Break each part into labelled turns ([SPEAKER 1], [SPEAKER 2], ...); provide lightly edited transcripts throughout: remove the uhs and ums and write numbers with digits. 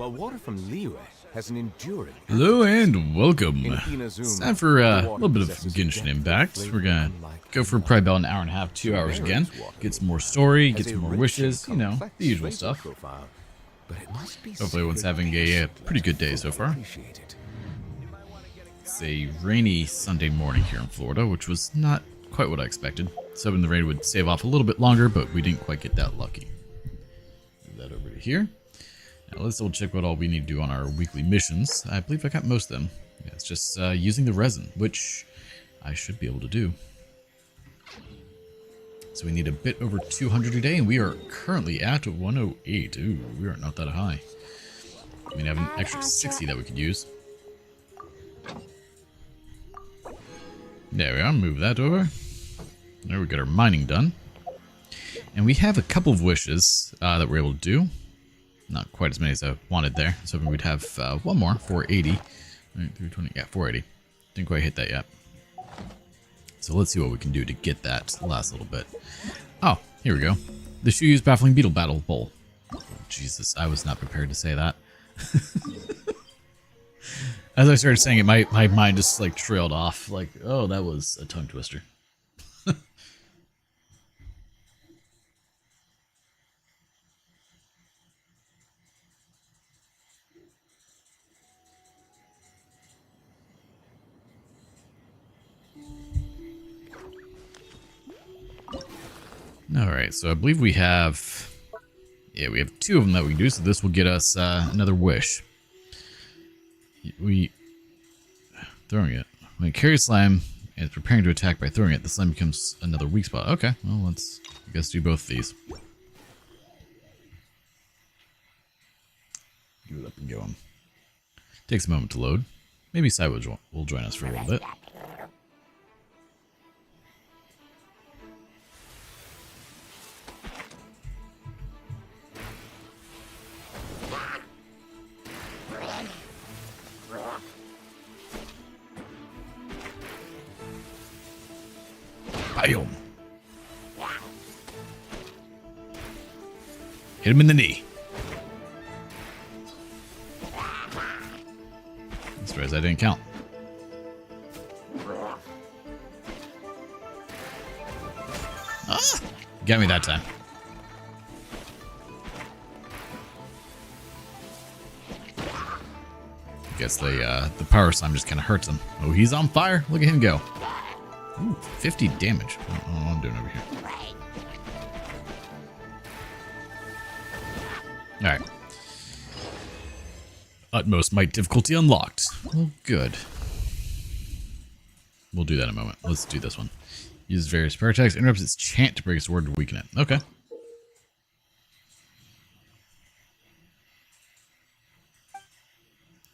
[SPEAKER 1] while water from Liyue has an enduring...
[SPEAKER 2] Hello and welcome.
[SPEAKER 1] In
[SPEAKER 2] It's time for a little bit of Genshin Impact. We're gonna go for probably about an hour and a half, 2 hours again. Get some more story, get some more wishes, you know, the usual stuff. Hopefully everyone's having a pretty good day so far. It's a rainy Sunday morning here in Florida, which was not quite what I expected. So hoping the rain would save off a little bit longer, but we didn't quite get that lucky. Move that over to here. Now let's double check what all we need to do on our weekly missions. I believe I got most of them. Yeah, it's just using the resin, which I should be able to do. So we need a bit over 200 a day, and we are currently at 108. Ooh, we are not that high. I mean, I have an extra 60 that we could use. There we are, move that over. There we got our mining done. And we have a couple of wishes that we're able to do. Not quite as many as I wanted there. So we'd have one more, 480. 320, yeah, 480. Didn't quite hit that yet. So let's see what we can do to get that last little bit. Oh, here we go. The Shuyu's Baffling Beetle Battle Bowl. Oh, Jesus, I was not prepared to say that. As I started saying it, my mind just like trailed off. Like, oh, that was a tongue twister. Alright, so I believe we have... Yeah, we have 2 of them that we can do, so this will get us another wish. Throwing it. When it carries slime and it's preparing to attack by throwing it, the slime becomes another weak spot. Okay, well, let's, I guess, do both of these. Give it up and go. Takes a moment to load. Maybe Sai will join us for a little bit. Biome. Hit him in the knee. I'm surprised I didn't count. Ah! Got me that time. Guess the power slime just kind of hurts him. Oh, he's on fire. Look at him go. Ooh, 50 damage. I don't know what I'm doing over here. Alright. Utmost might difficulty unlocked. Well, good. We'll do that in a moment. Let's do this one. Uses various power attacks, interrupts its chant to break its word to weaken it. Okay.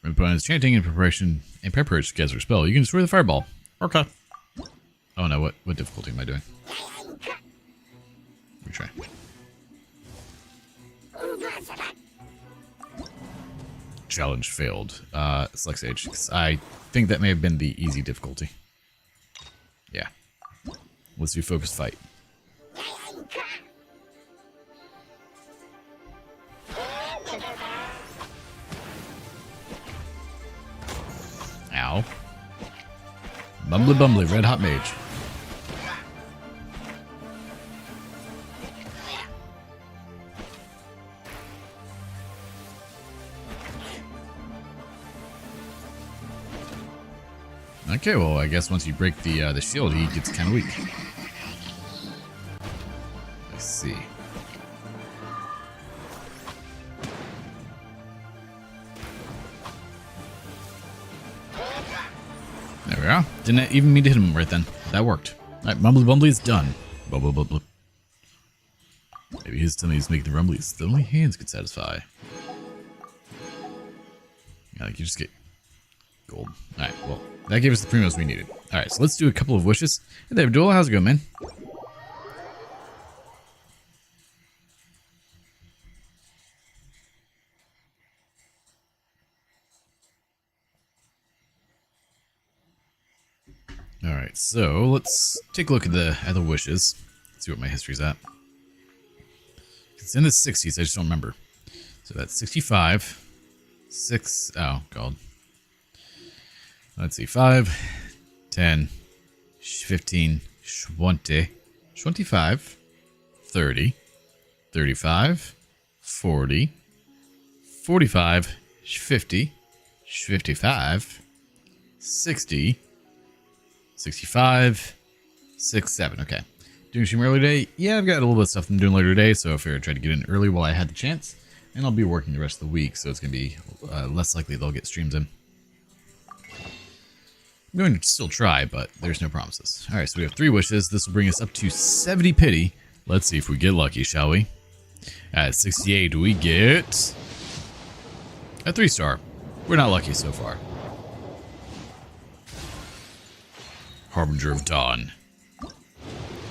[SPEAKER 2] When the opponent is chanting in preparation to cast their spell, you can destroy the fireball. Okay. Oh no, what difficulty am I doing? Retry. Challenge failed. Select stage. I think that may have been the easy difficulty. Yeah. Let's do focused fight. Ow. Bumbly bumbly, red hot mage. Okay, well, I guess once you break the shield, he gets kind of weak. Let's see. There we are. Didn't even mean to hit him right then. That worked. Alright, Mumbly Bumbly is done. Bubble bubble. Maybe his tummy is making the rumblies that only hands could satisfy. Yeah, like you just get gold. Alright, well, that gave us the primos we needed. Alright, so let's do a couple of wishes. Hey there, Abdul, how's it going, man? Alright, so let's take a look at the wishes. See what my history's at. It's in the 60s, I just don't remember. So that's 65. 6. Oh, God. Let's see. 5, 10, 15, 20, 25, 30, 35, 40, 45, 50, 55, 60, 65, 6, 7. Okay. Doing stream early today? Yeah, I've got a little bit of stuff I'm doing later today, so I figured I'd try to get in early while I had the chance. And I'll be working the rest of the week, so it's going to be less likely they'll get streams in. I'm going to still try, but there's no promises. Alright, so we have 3 wishes. This will bring us up to 70 pity. Let's see if we get lucky, shall we? At 68, we get a 3-star. We're not lucky so far. Harbinger of Dawn.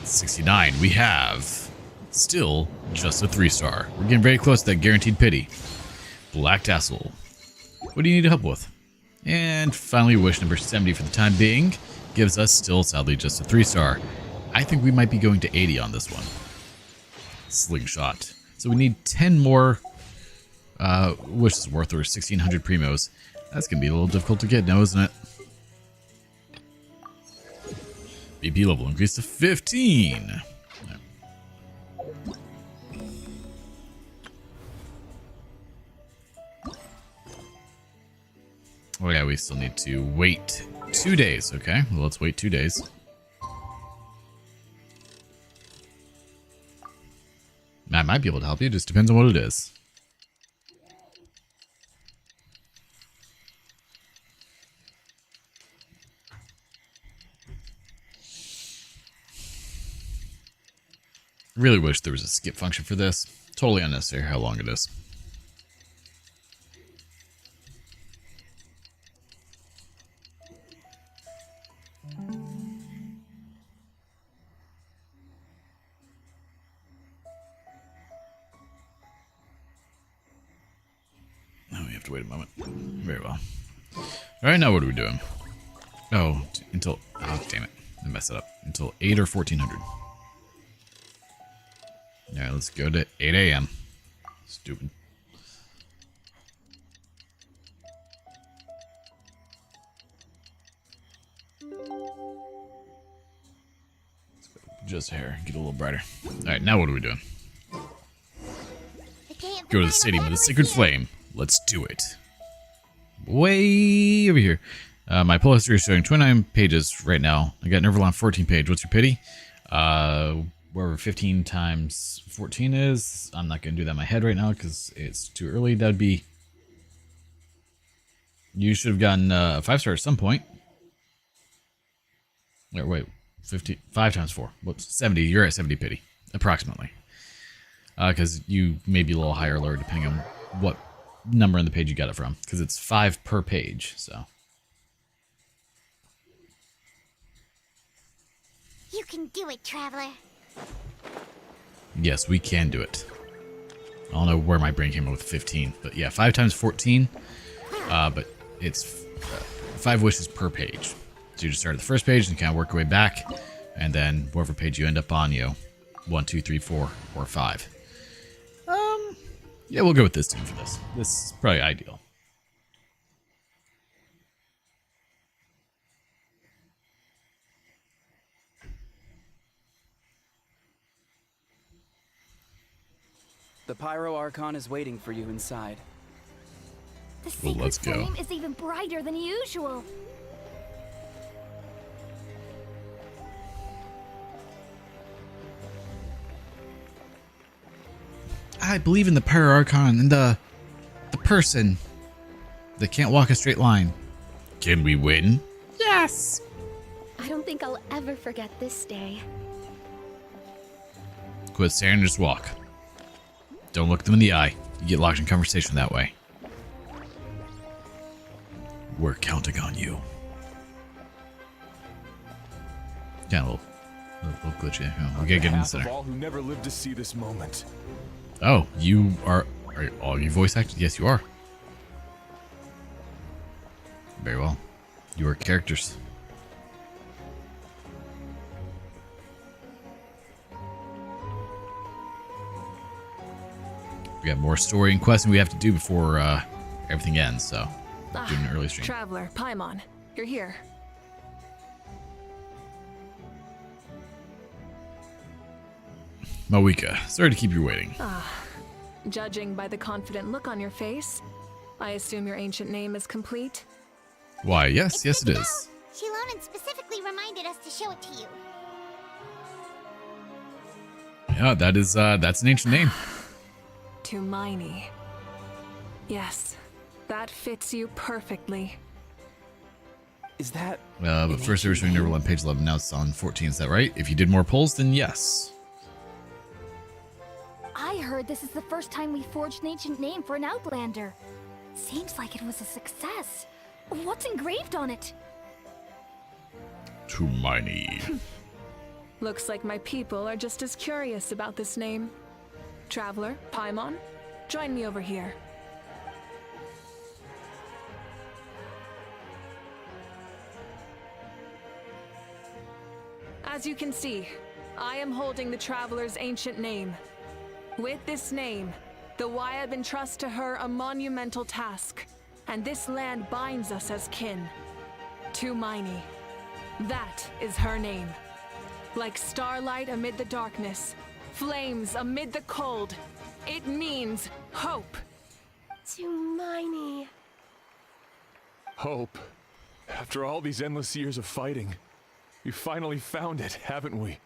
[SPEAKER 2] 69, we have still just a 3-star. We're getting very close to that guaranteed pity. Black Tassel. What do you need help with? And finally, wish number 70 for the time being gives us still, sadly, just a 3-star. I think we might be going to 80 on this one. Slingshot. So we need 10 more wishes worth, or 1,600 primos. That's going to be a little difficult to get now, isn't it? BP level increased to 15. Oh yeah, we still need to wait 2 days. Okay, well, let's wait 2 days. I might be able to help you, just depends on what it is. Really wish there was a skip function for this. Totally unnecessary how long it is. Oh, we have to wait a moment. Very well. Alright, now what are we doing? Oh, until... Oh, damn it. I messed it up. Until 8 or 1400. Alright, let's go to 8 a.m. Stupid. Just hair. Get a little brighter. Alright, now what are we doing? Go to the stadium with a sacred flame. Let's do it. Way over here. My pull history is showing 29 pages right now. I got Nerval on 14 page. What's your pity? Wherever 15 times 14 is. I'm not going to do that in my head right now because it's too early. That would be... You should have gotten a 5-star at some point. Wait. 50, 5 times 4. Whoops. 70. You're at 70 pity. Approximately. Because you may be a little higher or lower depending on what number on the page you got it from. Because it's 5 per page, so...
[SPEAKER 3] You can do it, Traveler.
[SPEAKER 2] Yes, we can do it. I don't know where my brain came up with 15, but yeah, 5 times 14. But it's 5 wishes per page. So you just start at the first page and kind of work your way back, and then whatever page you end up on, 1, 2, 3, 4, or 5. Yeah, we'll go with this team for this. This is probably ideal.
[SPEAKER 4] The Pyro Archon is waiting for you inside.
[SPEAKER 3] The
[SPEAKER 2] Well,
[SPEAKER 3] secret
[SPEAKER 2] let's go.
[SPEAKER 3] flame is even brighter than usual.
[SPEAKER 2] I believe in the Pyro Archon and the person that can't walk a straight line. Can we win?
[SPEAKER 3] Yes! I don't think I'll ever forget this day.
[SPEAKER 2] Quit staring and just walk. Don't look them in the eye. You get locked in conversation that way. We're counting on you. Yeah, a little glitchy. Oh, okay, get in the center.
[SPEAKER 5] All who never lived to see this moment.
[SPEAKER 2] Oh, you are all you voice actors? Yes, you are. Very well. You are characters. We got more story and questing we have to do before everything ends, so doing an early stream.
[SPEAKER 6] Traveler, Paimon, you're here.
[SPEAKER 2] Moeka, sorry to keep you waiting.
[SPEAKER 6] Judging by the confident look on your face, I assume your ancient name is complete?
[SPEAKER 2] Why, yes, yes it
[SPEAKER 7] good to
[SPEAKER 2] is.
[SPEAKER 7] know. Shilonen specifically reminded us to show it to you.
[SPEAKER 2] Yeah, that's an ancient name.
[SPEAKER 6] Tumaini. Yes, that fits you perfectly.
[SPEAKER 4] Is that...
[SPEAKER 2] But first there was showing Neverland page 11, now it's on 14, is that right? If you did more polls, then yes.
[SPEAKER 3] I heard this is the first time we forged an ancient name for an Outlander. Seems like it was a success. What's engraved on it?
[SPEAKER 2] Tumaini.
[SPEAKER 6] Looks like my people are just as curious about this name. Traveler, Paimon, join me over here. As you can see, I am holding the Traveler's ancient name. With this name, the Wyab entrusts to her a monumental task, and this land binds us as kin. Tumaini. That is her name. Like starlight amid the darkness, flames amid the cold, it means hope.
[SPEAKER 3] Tumaini.
[SPEAKER 5] Hope. After all these endless years of fighting, we finally found it, haven't we?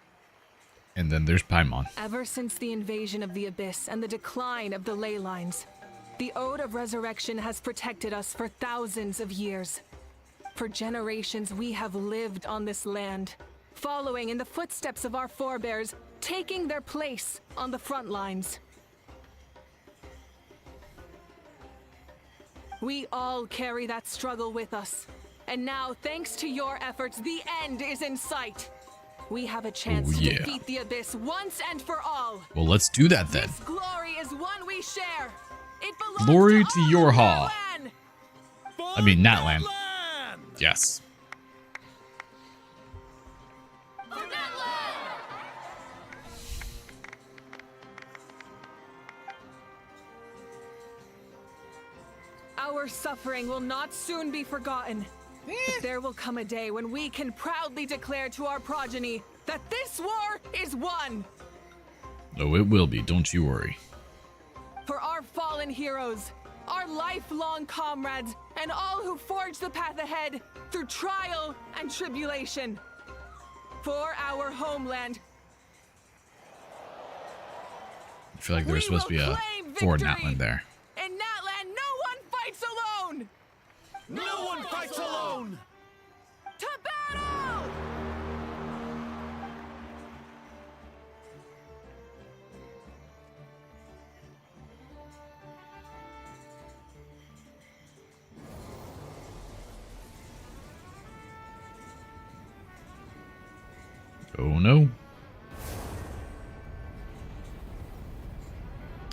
[SPEAKER 2] And then there's Paimon.
[SPEAKER 6] Ever since the invasion of the Abyss and the decline of the ley lines, the Ode of Resurrection has protected us for thousands of years. For generations we have lived on this land, following in the footsteps of our forebears, taking their place on the front lines. We all carry that struggle with us. And now, thanks to your efforts, the end is in sight. We have a chance to defeat the Abyss once and for all.
[SPEAKER 2] Well, let's do that then.
[SPEAKER 6] This glory is one we share. It belongs
[SPEAKER 2] Glory
[SPEAKER 6] to
[SPEAKER 2] to
[SPEAKER 6] all
[SPEAKER 2] your
[SPEAKER 6] of
[SPEAKER 2] ha.
[SPEAKER 6] Natlan.
[SPEAKER 2] I mean, Natlan. Yes.
[SPEAKER 6] Our suffering will not soon be forgotten. But there will come a day when we can proudly declare to our progeny that this war is won.
[SPEAKER 2] Oh, it will be, don't you worry.
[SPEAKER 6] For our fallen heroes, our lifelong comrades, and all who forge the path ahead through trial and tribulation. For our homeland.
[SPEAKER 2] I feel like there was supposed to be a for Natlan there.
[SPEAKER 6] In Natlan, no one fights alone!
[SPEAKER 5] No one fights alone!
[SPEAKER 6] To battle!
[SPEAKER 2] Oh no.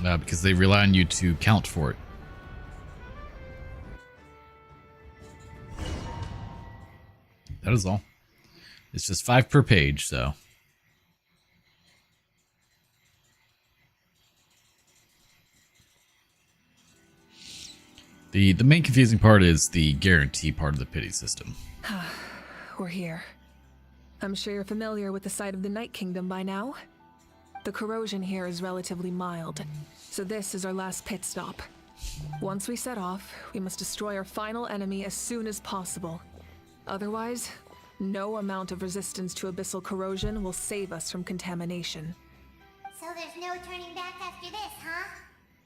[SPEAKER 2] Because they rely on you to count for it. That is all. It's just 5 per page, so. The main confusing part is the guarantee part of the pity system.
[SPEAKER 6] We're here. I'm sure you're familiar with the site of the Night Kingdom by now. The corrosion here is relatively mild, so this is our last pit stop. Once we set off, we must destroy our final enemy as soon as possible. Otherwise, no amount of resistance to abyssal corrosion will save us from contamination.
[SPEAKER 7] So there's no turning back after this, huh?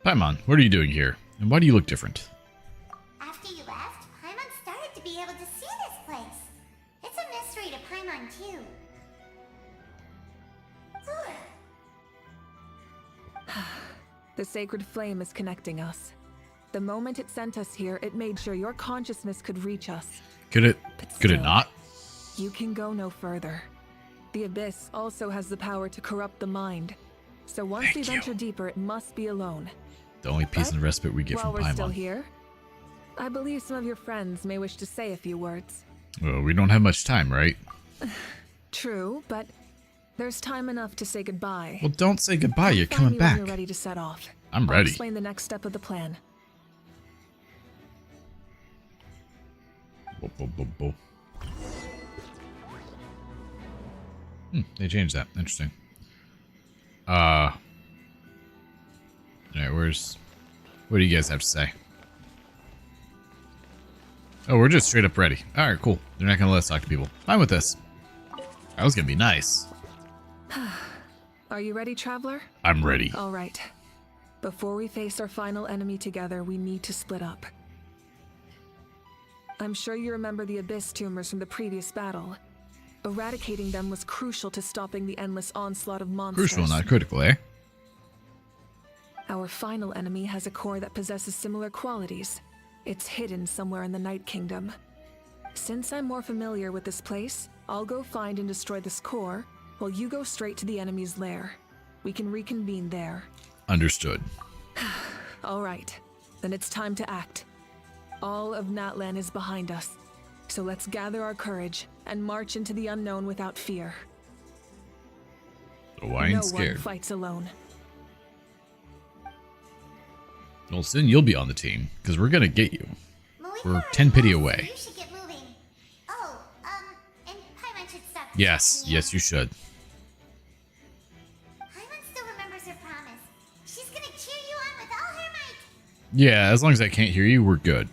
[SPEAKER 2] Paimon, what are you doing here? And why do you look different?
[SPEAKER 7] After you left, Paimon started to be able to see this place. It's a mystery to Paimon, too.
[SPEAKER 6] The sacred flame is connecting us. The moment it sent us here, it made sure your consciousness could reach us.
[SPEAKER 2] Could it
[SPEAKER 6] still,
[SPEAKER 2] not?
[SPEAKER 6] You can go no further. The Abyss also has the power to corrupt the mind. So once we venture deeper, it must be alone.
[SPEAKER 2] The only peace and respite we get
[SPEAKER 6] While
[SPEAKER 2] from
[SPEAKER 6] we're still
[SPEAKER 2] Paimon.
[SPEAKER 6] here, I believe some of your friends may wish to say a few words.
[SPEAKER 2] Well, we don't have much time, right?
[SPEAKER 6] True, but there's time enough to say goodbye.
[SPEAKER 2] Well, don't say goodbye. You're
[SPEAKER 6] Find
[SPEAKER 2] coming
[SPEAKER 6] me
[SPEAKER 2] back.
[SPEAKER 6] When you're ready to set off.
[SPEAKER 2] I'm
[SPEAKER 6] I'll
[SPEAKER 2] ready.
[SPEAKER 6] explain the next step of the plan.
[SPEAKER 2] They changed that. Interesting. Alright, what do you guys have to say? Oh, we're just straight up ready. Alright, cool. They're not gonna let us talk to people. Fine with this. That was gonna be nice.
[SPEAKER 6] Are you ready, Traveler?
[SPEAKER 2] I'm ready.
[SPEAKER 6] All right. Before we face our final enemy together, we need to split up. I'm sure you remember the Abyss tumors from the previous battle. Eradicating them was crucial to stopping the endless onslaught of monsters.
[SPEAKER 2] Crucial, not critical, eh?
[SPEAKER 6] Our final enemy has a core that possesses similar qualities. It's hidden somewhere in the Night Kingdom. Since I'm more familiar with this place, I'll go find and destroy this core, while you go straight to the enemy's lair. We can reconvene there.
[SPEAKER 2] Understood.
[SPEAKER 6] All right, then it's time to act. All of Natlan is behind us, so let's gather our courage and march into the unknown without fear.
[SPEAKER 2] Oh, I ain't
[SPEAKER 6] no
[SPEAKER 2] scared.
[SPEAKER 6] one fights alone.
[SPEAKER 2] Well, soon you'll be on the team, because we're gonna get you.
[SPEAKER 7] Malika
[SPEAKER 2] We're
[SPEAKER 7] already
[SPEAKER 2] 10 pity
[SPEAKER 7] knows, so
[SPEAKER 2] away.
[SPEAKER 7] You should get moving. Oh, and Paimon should stop.
[SPEAKER 2] Yes,
[SPEAKER 7] protecting
[SPEAKER 2] yes, you should.
[SPEAKER 7] Paimon still remembers her promise. She's gonna cheer you on with all her might.
[SPEAKER 2] Yeah, as long as I can't hear you, we're good.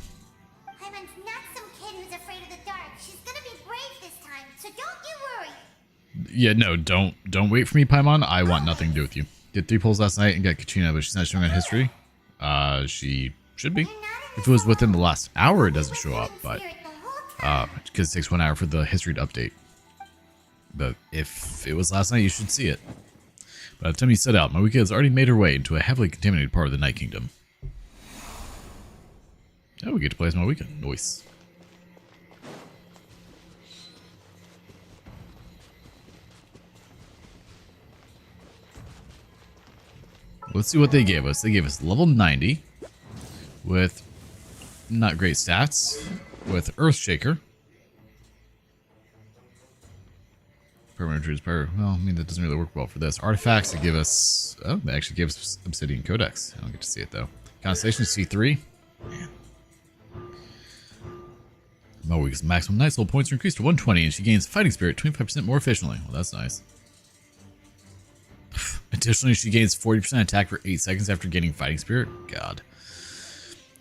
[SPEAKER 7] Paimon's not some kid who's afraid of the dark. She's gonna be brave this time, so don't you worry.
[SPEAKER 2] Yeah, no, don't wait for me, Paimon. I want nothing to do with you. Did 3 pulls last night and got Katrina, but she's not showing on history. She should be. If it was within the last hour, it doesn't show up, but because it takes 1 hour for the history to update. But if it was last night, you should see it. By the time you set out, Marika has already made her way into a heavily contaminated part of the Night Kingdom. Oh, we get to play as Marika. Nice. Let's see what they gave us. They gave us level 90 with not great stats, with Earthshaker. Permanent Druid's Power. Well, I mean, that doesn't really work well for this. Artifacts, they give us... Oh, they actually gave us Obsidian Codex. I don't get to see it, though. Constellation C3. Man. Moe's maximum Night Soul points are increased to 120, and she gains Fighting Spirit 25% more efficiently. Well, that's nice. Additionally, she gains 40% attack for 8 seconds after gaining Fighting Spirit. God.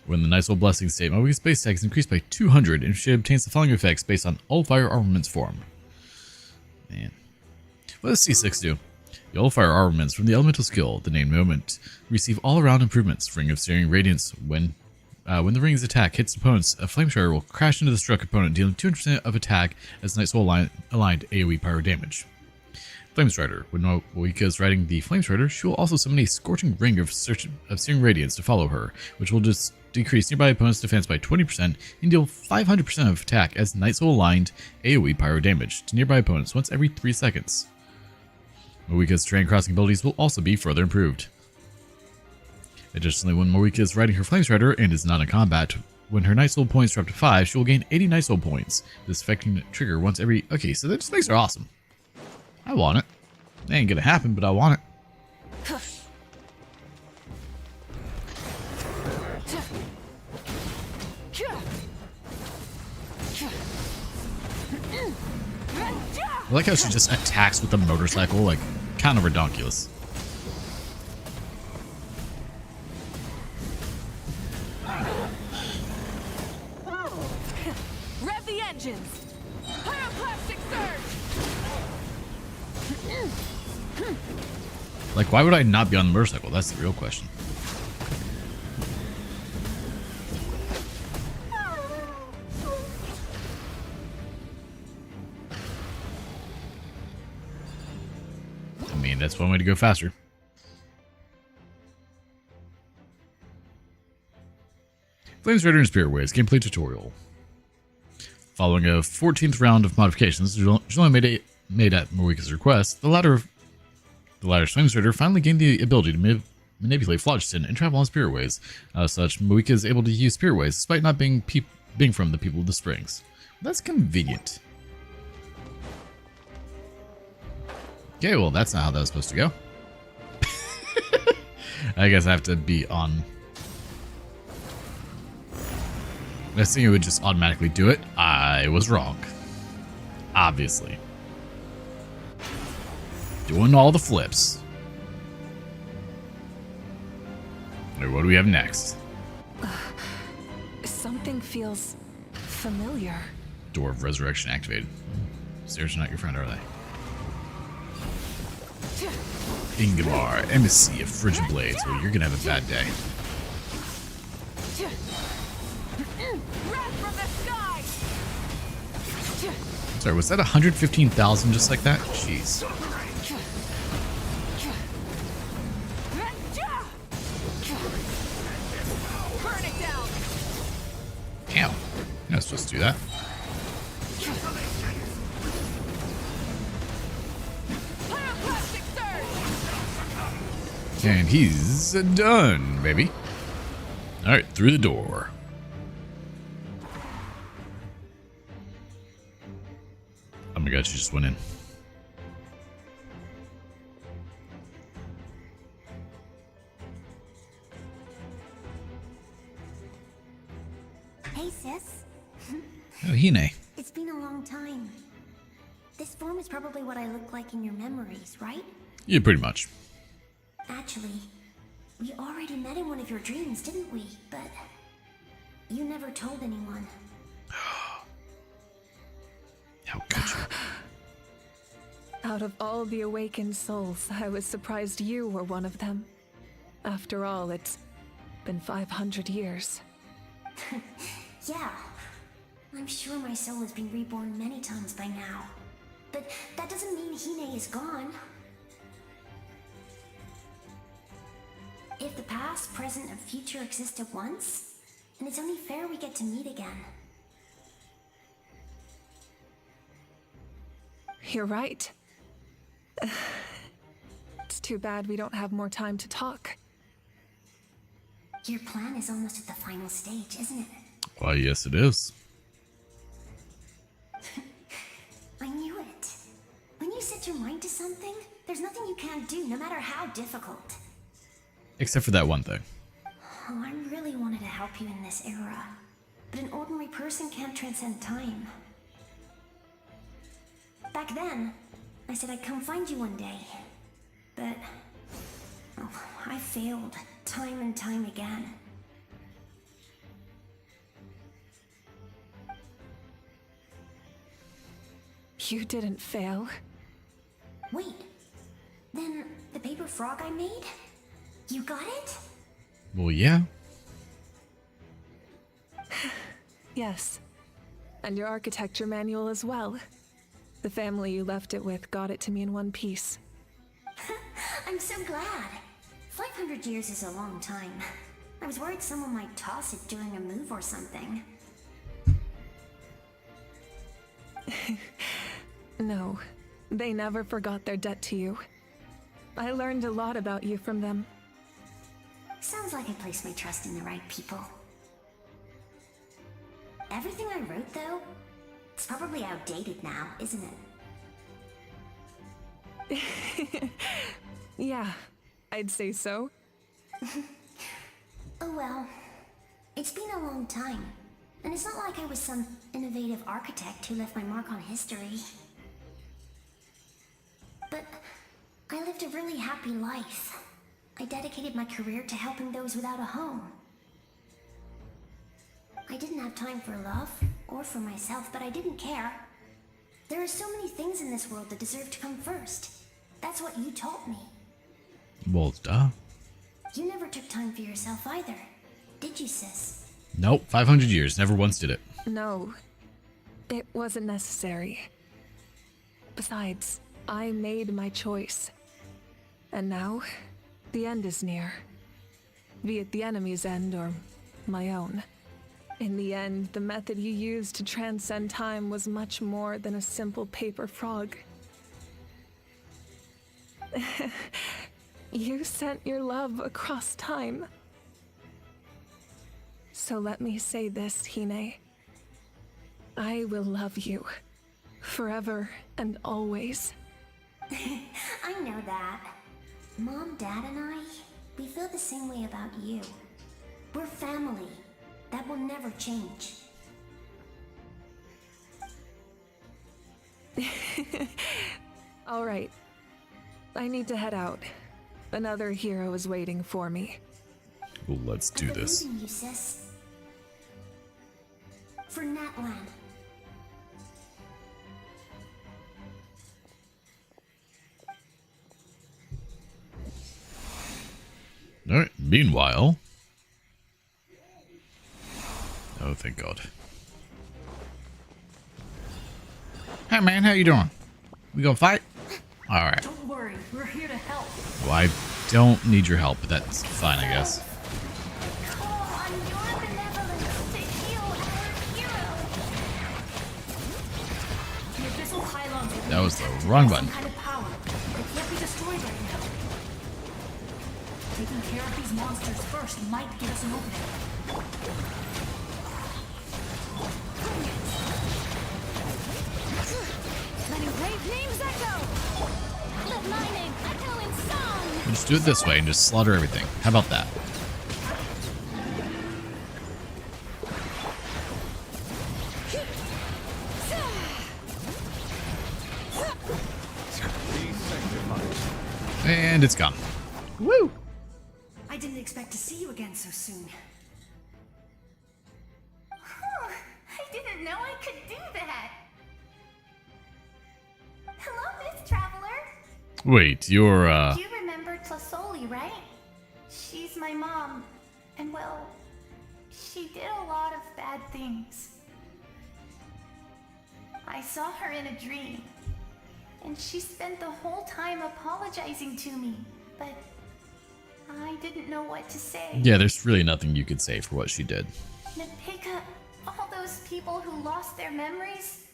[SPEAKER 2] When the Night Soul Blessing state, Moe's base attack is increased by 200, and she obtains the following effects based on all fire armaments form. Man. What does C6 do? The all fire armaments from the elemental skill, the named moment, receive all-around improvements. Ring of Searing Radiance. When the ring's attack hits opponents, a Flame Strider will crash into the struck opponent, dealing 200% of attack as Night Soul aligned AoE pyro damage. Flame Strider. When Moika is riding the Flame Strider, she will also summon a Scorching Ring of Searing Radiance to follow her, which will just decrease nearby opponents' defense by 20% and deal 500% of attack as Night Soul aligned AoE pyro damage to nearby opponents once every 3 seconds. Moika's terrain crossing abilities will also be further improved. Additionally, when Moika is riding her Flame Strider and is not in combat, when her Night Soul points drop to 5, she will gain 80 Night Soul points. This affecting trigger once every... Okay, so these things are awesome. I want it. It ain't gonna happen, but I want it. I like how she just attacks with the motorcycle, like, kind of redonkulous.
[SPEAKER 6] Rev the engines! Pyroclastic surge!
[SPEAKER 2] Like, why would I not be on the motorcycle? That's the real question. I mean, that's one way to go faster. Flames Rider and Spirit Waves gameplay tutorial. Following a 14th round of modifications, generally made at Moika's request, the latter's Flames Rider finally gained the ability to manipulate phlogiston and travel on Spirit Waves. As such, Moika is able to use Spirit Waves despite not being from the people of the Springs. That's convenient. Okay, well, that's not how that was supposed to go. I guess I have to be on... I was thinking it would just automatically do it. I was wrong. Obviously. Doing all the flips. Alright, what do we have next?
[SPEAKER 6] Something feels familiar.
[SPEAKER 2] Door of Resurrection activated. Stairs are not your friend, are they? Ingmar, embassy of Frigid Blades. Well, you're gonna have a bad day.
[SPEAKER 6] Wrath from the sky!
[SPEAKER 2] Sorry, was that 115,000 just like that? Jeez.
[SPEAKER 6] Burn it down!
[SPEAKER 2] Damn. You're not supposed to do that.
[SPEAKER 6] Pyroclastic surge!
[SPEAKER 2] And he's done, baby. Alright, through the door. Oh my god, she just went in.
[SPEAKER 7] Hey, sis.
[SPEAKER 2] Oh, Hine.
[SPEAKER 7] It's been a long time. This form is probably what I look like in your memories, right?
[SPEAKER 2] Yeah, pretty much.
[SPEAKER 7] Actually, we already met in one of your dreams, didn't we? But you never told anyone.
[SPEAKER 2] How could you?
[SPEAKER 6] Out of all the awakened souls, I was surprised you were one of them. After all, it's been 500 years.
[SPEAKER 7] Yeah. I'm sure my soul has been reborn many times by now. But that doesn't mean Hine is gone. If the past, present, and future exist at once, then it's only fair we get to meet again.
[SPEAKER 6] You're right. It's too bad we don't have more time to talk.
[SPEAKER 7] Your plan is almost at the final stage, isn't it?
[SPEAKER 2] Why, yes, it is.
[SPEAKER 7] I knew it. When you set your mind to something, there's nothing you can't do, no matter how difficult.
[SPEAKER 2] Except for that one thing.
[SPEAKER 7] Oh, I really wanted to help you in this era. But an ordinary person can't transcend time. Back then, I said I'd come find you one day. But I failed time and time again.
[SPEAKER 6] You didn't fail.
[SPEAKER 7] Wait, then the paper frog I made? You got it?
[SPEAKER 2] Well, yeah.
[SPEAKER 6] Yes. And your architecture manual as well. The family you left it with got it to me in one piece.
[SPEAKER 7] I'm so glad. 500 years is a long time. I was worried someone might toss it during a move or something.
[SPEAKER 6] No, they never forgot their debt to you. I learned a lot about you from them.
[SPEAKER 7] Sounds like I placed my trust in the right people. Everything I wrote, though, it's probably outdated now, isn't it?
[SPEAKER 6] Yeah, I'd say so.
[SPEAKER 7] Oh well. It's been a long time. And it's not like I was some innovative architect who left my mark on history. But I lived a really happy life. I dedicated my career to helping those without a home. I didn't have time for love, or for myself, but I didn't care. There are so many things in this world that deserve to come first. That's what you taught me.
[SPEAKER 2] Well, duh.
[SPEAKER 7] You never took time for yourself either, did you, sis?
[SPEAKER 2] Nope, 500 years. Never once did it.
[SPEAKER 6] No, it wasn't necessary. Besides, I made my choice. And now, the end is near. Be it the enemy's end or my own. In the end, the method you used to transcend time was much more than a simple paper frog. You sent your love across time. So let me say this, Hine. I will love you. Forever and always.
[SPEAKER 7] I know that. Mom, Dad, and I, we feel the same way about you. We're family. That will never change.
[SPEAKER 6] All right. I need to head out. Another hero is waiting for me.
[SPEAKER 2] Well, let's do this.
[SPEAKER 7] You, sis. For Natlan.
[SPEAKER 2] Alright, meanwhile... Oh, thank God. Hey man, how you doing? We gonna fight? Alright.
[SPEAKER 8] Don't worry, we're here to help.
[SPEAKER 2] Well, I don't need your help, but that's fine, I guess.
[SPEAKER 7] Call on your benevolence to heal our hero.
[SPEAKER 8] The abyssal pylons are
[SPEAKER 2] That was the
[SPEAKER 8] detected
[SPEAKER 2] wrong
[SPEAKER 8] by
[SPEAKER 2] button.
[SPEAKER 8] some kind of power. They can't be destroyed right now. Taking care of these monsters first might get us an opening.
[SPEAKER 3] Letting brave names echo! Let my name echo in song!
[SPEAKER 2] We'll just do it this way and just slaughter everything. How about that? And it's gone. Woo!
[SPEAKER 7] I didn't expect to see you again so soon. I didn't know I could do that. Hello, Miss Traveler.
[SPEAKER 2] Wait, you're,
[SPEAKER 7] You remember Tlasoli, right? She's my mom. And well, she did a lot of bad things. I saw her in a dream. And she spent the whole time apologizing to me. But I didn't know what to say.
[SPEAKER 2] Yeah, there's really nothing you could say for what she did.
[SPEAKER 7] Napika, all those people who lost their memories,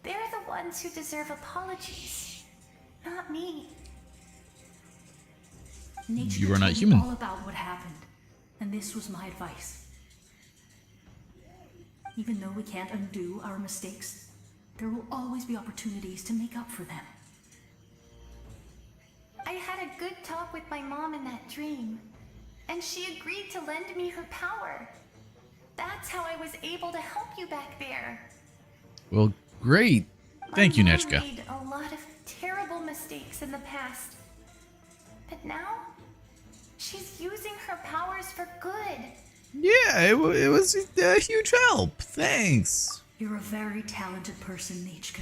[SPEAKER 7] they're the ones who deserve apologies, not me.
[SPEAKER 8] Nature
[SPEAKER 2] You are not
[SPEAKER 8] told me
[SPEAKER 2] human.
[SPEAKER 8] all about what happened, and this was my advice. Even though we can't undo our mistakes, there will always be opportunities to make up for them.
[SPEAKER 7] I had a good talk with my mom in that dream, and she agreed to lend me her power. That's how I was able to help you back there.
[SPEAKER 2] Well, great. Thank you,
[SPEAKER 7] My mom
[SPEAKER 2] Nechka.
[SPEAKER 7] made a lot of terrible mistakes in the past. But now, she's using her powers for good.
[SPEAKER 2] Yeah, it was a huge help. Thanks.
[SPEAKER 8] You're a very talented person, Nichka.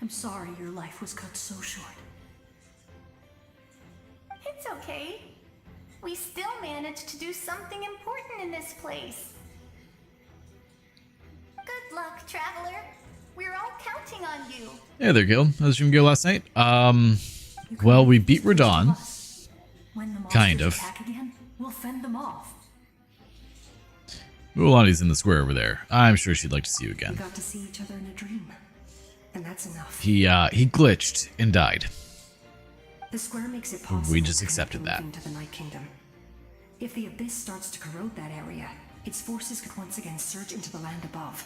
[SPEAKER 8] I'm sorry your life was cut so short.
[SPEAKER 7] It's okay. We still managed to do something important in this place. Good luck, Traveler. We're all counting on you.
[SPEAKER 2] Hey there, Gil. How's your go last night? Well, we beat Radon.
[SPEAKER 8] When the monsters
[SPEAKER 2] Kind of.
[SPEAKER 8] attack again, we'll fend them off.
[SPEAKER 2] Mulaney's in the square over there. I'm sure she'd like to see you
[SPEAKER 8] We
[SPEAKER 2] again.
[SPEAKER 8] got to see each other in a dream, and that's enough.
[SPEAKER 2] He glitched and died.
[SPEAKER 8] The square makes it possible.
[SPEAKER 2] We just
[SPEAKER 8] to
[SPEAKER 2] accepted
[SPEAKER 8] connect
[SPEAKER 2] that.
[SPEAKER 8] the Ring to the Night Kingdom. If the abyss starts to corrode that area, its forces could once again surge into the land above.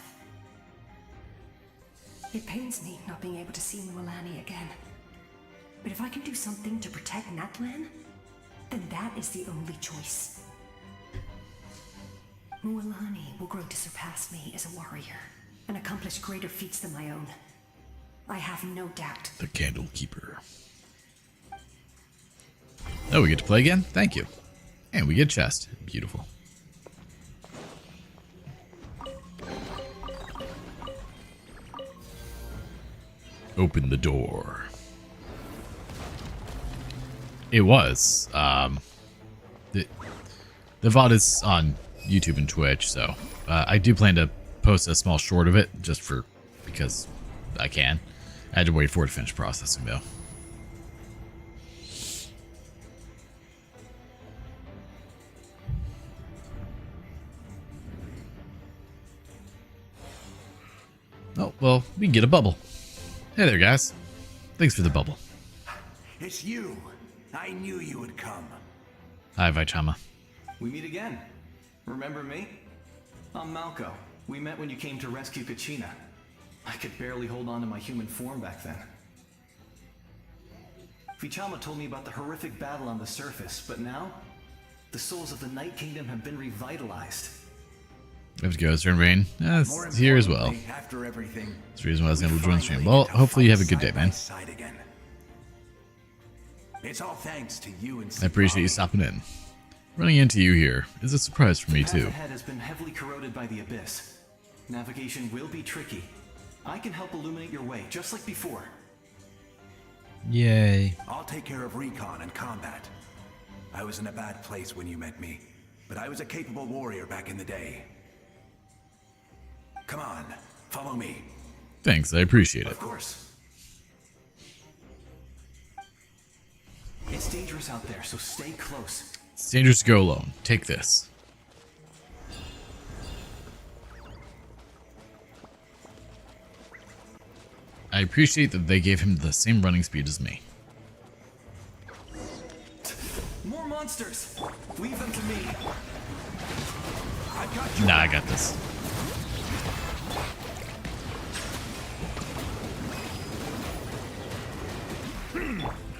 [SPEAKER 8] It pains me not being able to see Mulaney again. But if I can do something to protect Natlan, then that is the only choice. Mualani will grow to surpass me as a warrior and accomplish greater feats than my own. I have no doubt.
[SPEAKER 2] The Candle Keeper. Oh, we get to play again? Thank you. And we get a chest. Beautiful. Open the door. It was. The VOD is on YouTube and Twitch, so I do plan to post a small short of it just because I can. I had to wait for it to finish processing though. Oh, well, we can get a bubble. Hey there, guys. Thanks for the bubble.
[SPEAKER 9] It's you. I knew you would come.
[SPEAKER 2] Hi, Vaichama.
[SPEAKER 10] We meet again. Remember me? I'm Malco. We met when you came to rescue Kachina. I could barely hold on to my human form back then. Vichama told me about the horrific battle on the surface, but now, the souls of the Night Kingdom have been revitalized.
[SPEAKER 2] We have to go. It's rain.
[SPEAKER 9] More
[SPEAKER 2] It's here as well.
[SPEAKER 9] importantly, after everything,
[SPEAKER 2] That's the reason why I was able to
[SPEAKER 9] we
[SPEAKER 2] join the stream.
[SPEAKER 9] finally
[SPEAKER 2] Well,
[SPEAKER 9] get to
[SPEAKER 2] hopefully you
[SPEAKER 9] fight
[SPEAKER 2] have a good day,
[SPEAKER 9] side by
[SPEAKER 2] man.
[SPEAKER 9] side again. It's all thanks to you and
[SPEAKER 2] I appreciate you stopping in. Running into you here is a surprise for me
[SPEAKER 10] The path
[SPEAKER 2] too.
[SPEAKER 10] ahead has been heavily corroded by the abyss. Navigation will be tricky. I can help illuminate your way, just like before.
[SPEAKER 2] Yay.
[SPEAKER 9] I'll take care of recon and combat. I was in a bad place when you met me, but I was a capable warrior back in the day. Come on, follow me.
[SPEAKER 2] Thanks, I appreciate it.
[SPEAKER 10] Of course. It's dangerous out there, so stay close.
[SPEAKER 2] It's dangerous to go alone. Take this. I appreciate that they gave him the same running speed as me.
[SPEAKER 10] More monsters! Leave them to me.
[SPEAKER 2] Nah, I got this.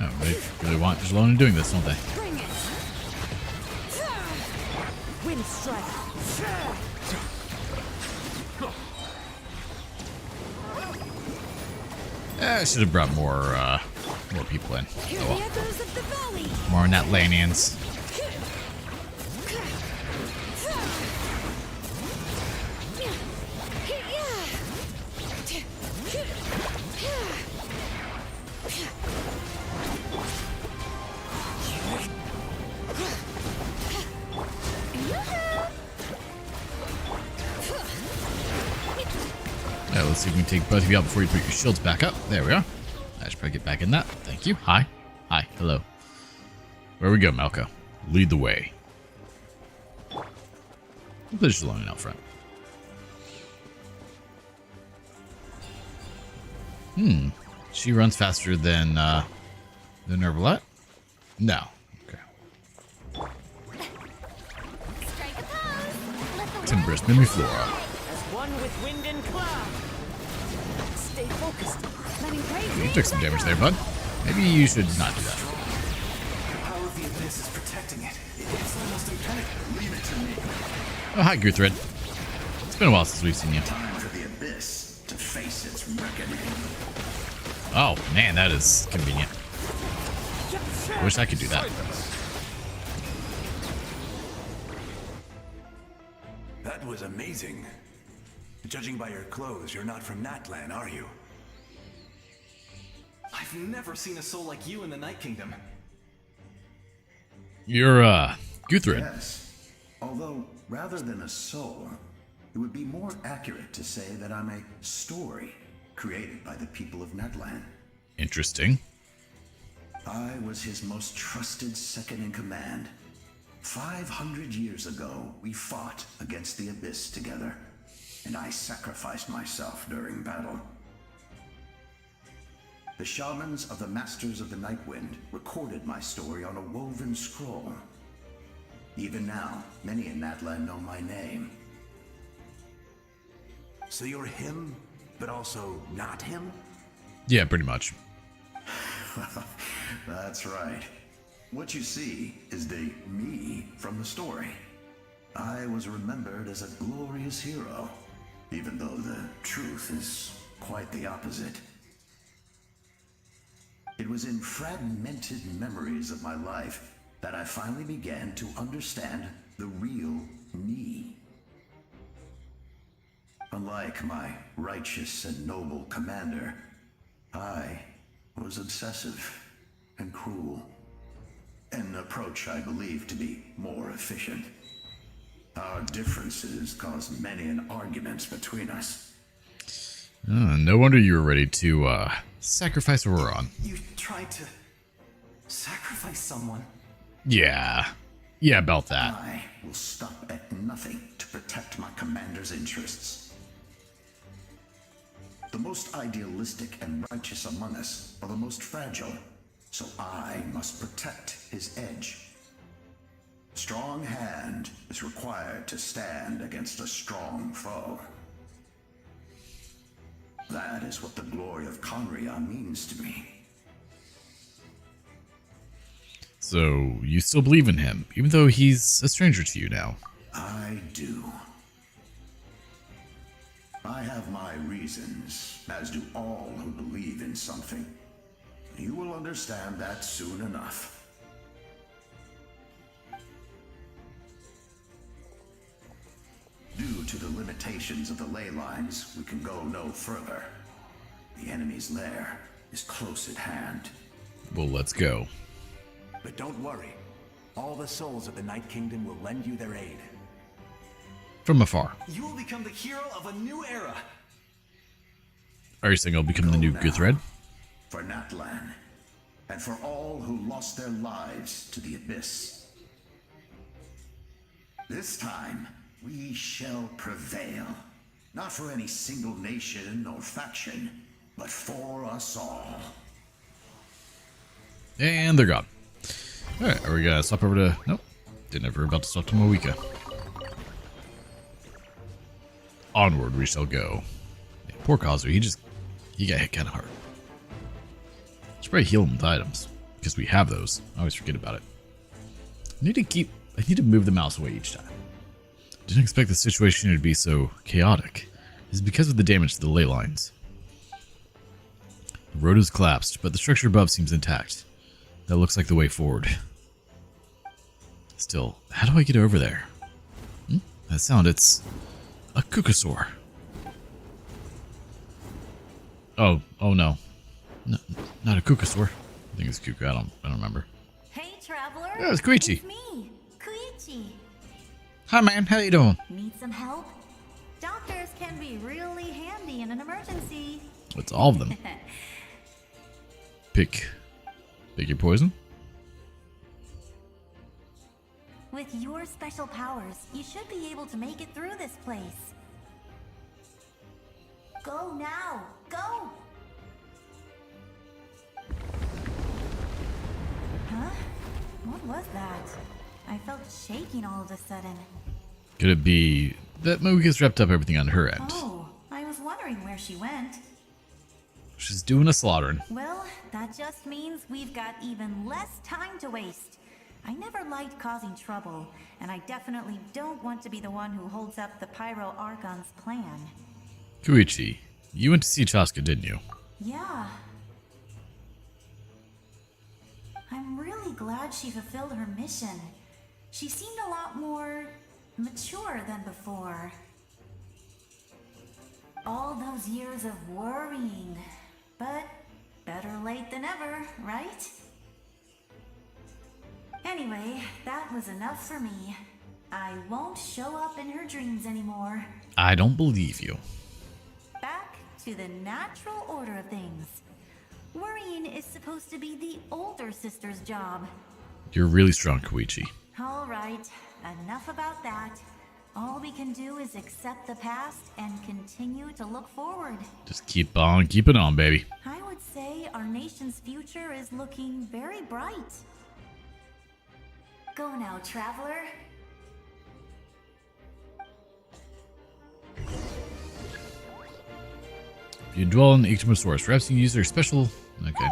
[SPEAKER 2] Oh, they really want Jalon doing this, don't they?
[SPEAKER 6] Bring it! Wind strike!
[SPEAKER 2] I should have brought more people in.
[SPEAKER 3] Hear
[SPEAKER 2] Oh,
[SPEAKER 3] the
[SPEAKER 2] well.
[SPEAKER 3] echoes of the valley.
[SPEAKER 2] More Natlanians. Yeah, let's see if we can take both of you out before you put your shields back up. There we are. I should probably get back in that. Thank you. Hi. Hi. Hello. Where we go, Malco? Lead the way. Put Jalon out front. She runs faster than Nervalette? No. Okay.
[SPEAKER 3] Strike a pose. Let the
[SPEAKER 2] Timbrus Mimiflora.
[SPEAKER 6] As one with wind and cloud. Stay focused.
[SPEAKER 3] letting praise
[SPEAKER 2] You took some damage there, bud. Maybe you should not do that.
[SPEAKER 10] The power of the abyss is protecting it. It's almost impenetrable. Leave it to me.
[SPEAKER 2] Oh, hi, Guthred. It's been a while since we've seen you.
[SPEAKER 9] Time for the abyss to face its reckoning.
[SPEAKER 2] Oh, man, that is convenient. I wish I could do that.
[SPEAKER 9] That was amazing. Judging by your clothes, you're not from Natlan, are you?
[SPEAKER 10] I've never seen a soul like you in the Night Kingdom.
[SPEAKER 2] You're, Guthred.
[SPEAKER 9] Yes. Although, rather than a soul, it would be more accurate to say that I'm a story created by the people of Natlan.
[SPEAKER 2] Interesting.
[SPEAKER 9] I was his most trusted second in command. 500 years ago, we fought against the Abyss together, and I sacrificed myself during battle. The shamans of the Masters of the Nightwind recorded my story on a woven scroll. Even now, many in Natlan know my name. So you're him, but also not him?
[SPEAKER 2] Yeah, pretty much.
[SPEAKER 9] That's right. What you see is the me from the story. I was remembered as a glorious hero, even though the truth is quite the opposite. It was in fragmented memories of my life that I finally began to understand the real me. Unlike my righteous and noble commander, I was obsessive and cruel. An approach I believe to be more efficient. Our differences caused many an arguments between us.
[SPEAKER 2] No wonder you were ready to, sacrifice Auroron.
[SPEAKER 10] You tried to sacrifice someone.
[SPEAKER 2] Yeah. Yeah, about that.
[SPEAKER 9] I will stop at nothing to protect my commander's interests. The most idealistic and righteous among us are the most fragile, so I must protect his edge. Strong hand is required to stand against a strong foe. That is what the glory of Conria means to me.
[SPEAKER 2] So, you still believe in him, even though he's a stranger to you now?
[SPEAKER 9] I do. I have my reasons, as do all who believe in something. You will understand that soon enough. Due to the limitations of the ley lines, we can go no further. The enemy's lair is close at hand.
[SPEAKER 2] Well, let's go.
[SPEAKER 11] But don't worry. All the souls of the Night Kingdom will lend you their aid.
[SPEAKER 2] From afar.
[SPEAKER 10] You will become the hero of a new era.
[SPEAKER 2] Are you saying I'll become the new Guthred?
[SPEAKER 9] For Natlan, and for all who lost their lives to the Abyss. This time, we shall prevail. Not for any single nation or faction, but for us all.
[SPEAKER 2] And they're gone. Alright, are we gonna stop over to... Nope. Didn't ever about to stop to Moika. Onward we shall go. Yeah, poor Kazu, he got hit kind of hard. Should probably heal him with items, because we have those. I always forget about it. I need to move the mouse away each time. Didn't expect the situation to be so chaotic. It's because of the damage to the ley lines. The road has collapsed, but the structure above seems intact. That looks like the way forward. Still, how do I get over there? That sound, it's a Kukasaur. Oh no. No, not a Kukasaur. I think it's Kuka, I don't remember.
[SPEAKER 3] Hey, traveler.
[SPEAKER 2] Yeah, it's Koichi.
[SPEAKER 3] It's me, Koichi.
[SPEAKER 2] Hi man, how you doing?
[SPEAKER 3] Need some help? Doctors can be really handy in an emergency.
[SPEAKER 2] It's all of them. Pick your poison.
[SPEAKER 3] With your special powers, you should be able to make it through this place. Go now! Go! Huh? What was that? I felt shaking all of a sudden.
[SPEAKER 2] Could it be that Moika's wrapped up everything on her end?
[SPEAKER 3] Oh, I was wondering where she went.
[SPEAKER 2] She's doing a slaughtering.
[SPEAKER 3] Well, that just means we've got even less time to waste. I never liked causing trouble, and I definitely don't want to be the one who holds up the Pyro Archon's plan.
[SPEAKER 2] Koichi, you went to see Chaska, didn't you?
[SPEAKER 3] Yeah. I'm really glad she fulfilled her mission. She seemed a lot more mature than before. All those years of worrying, but better late than ever, right? Anyway, that was enough for me. I won't show up in her dreams anymore.
[SPEAKER 2] I don't believe you.
[SPEAKER 3] Back to the natural order of things. Worrying is supposed to be the older sister's job.
[SPEAKER 2] You're really strong, Koichi.
[SPEAKER 3] All right, enough about that. All we can do is accept the past and continue to look forward.
[SPEAKER 2] Just keep on keeping on, baby.
[SPEAKER 3] I would say our nation's future is looking very bright. Go now, traveler.
[SPEAKER 2] If you dwell in the Ictomosaurus, perhaps you can use their special... Okay.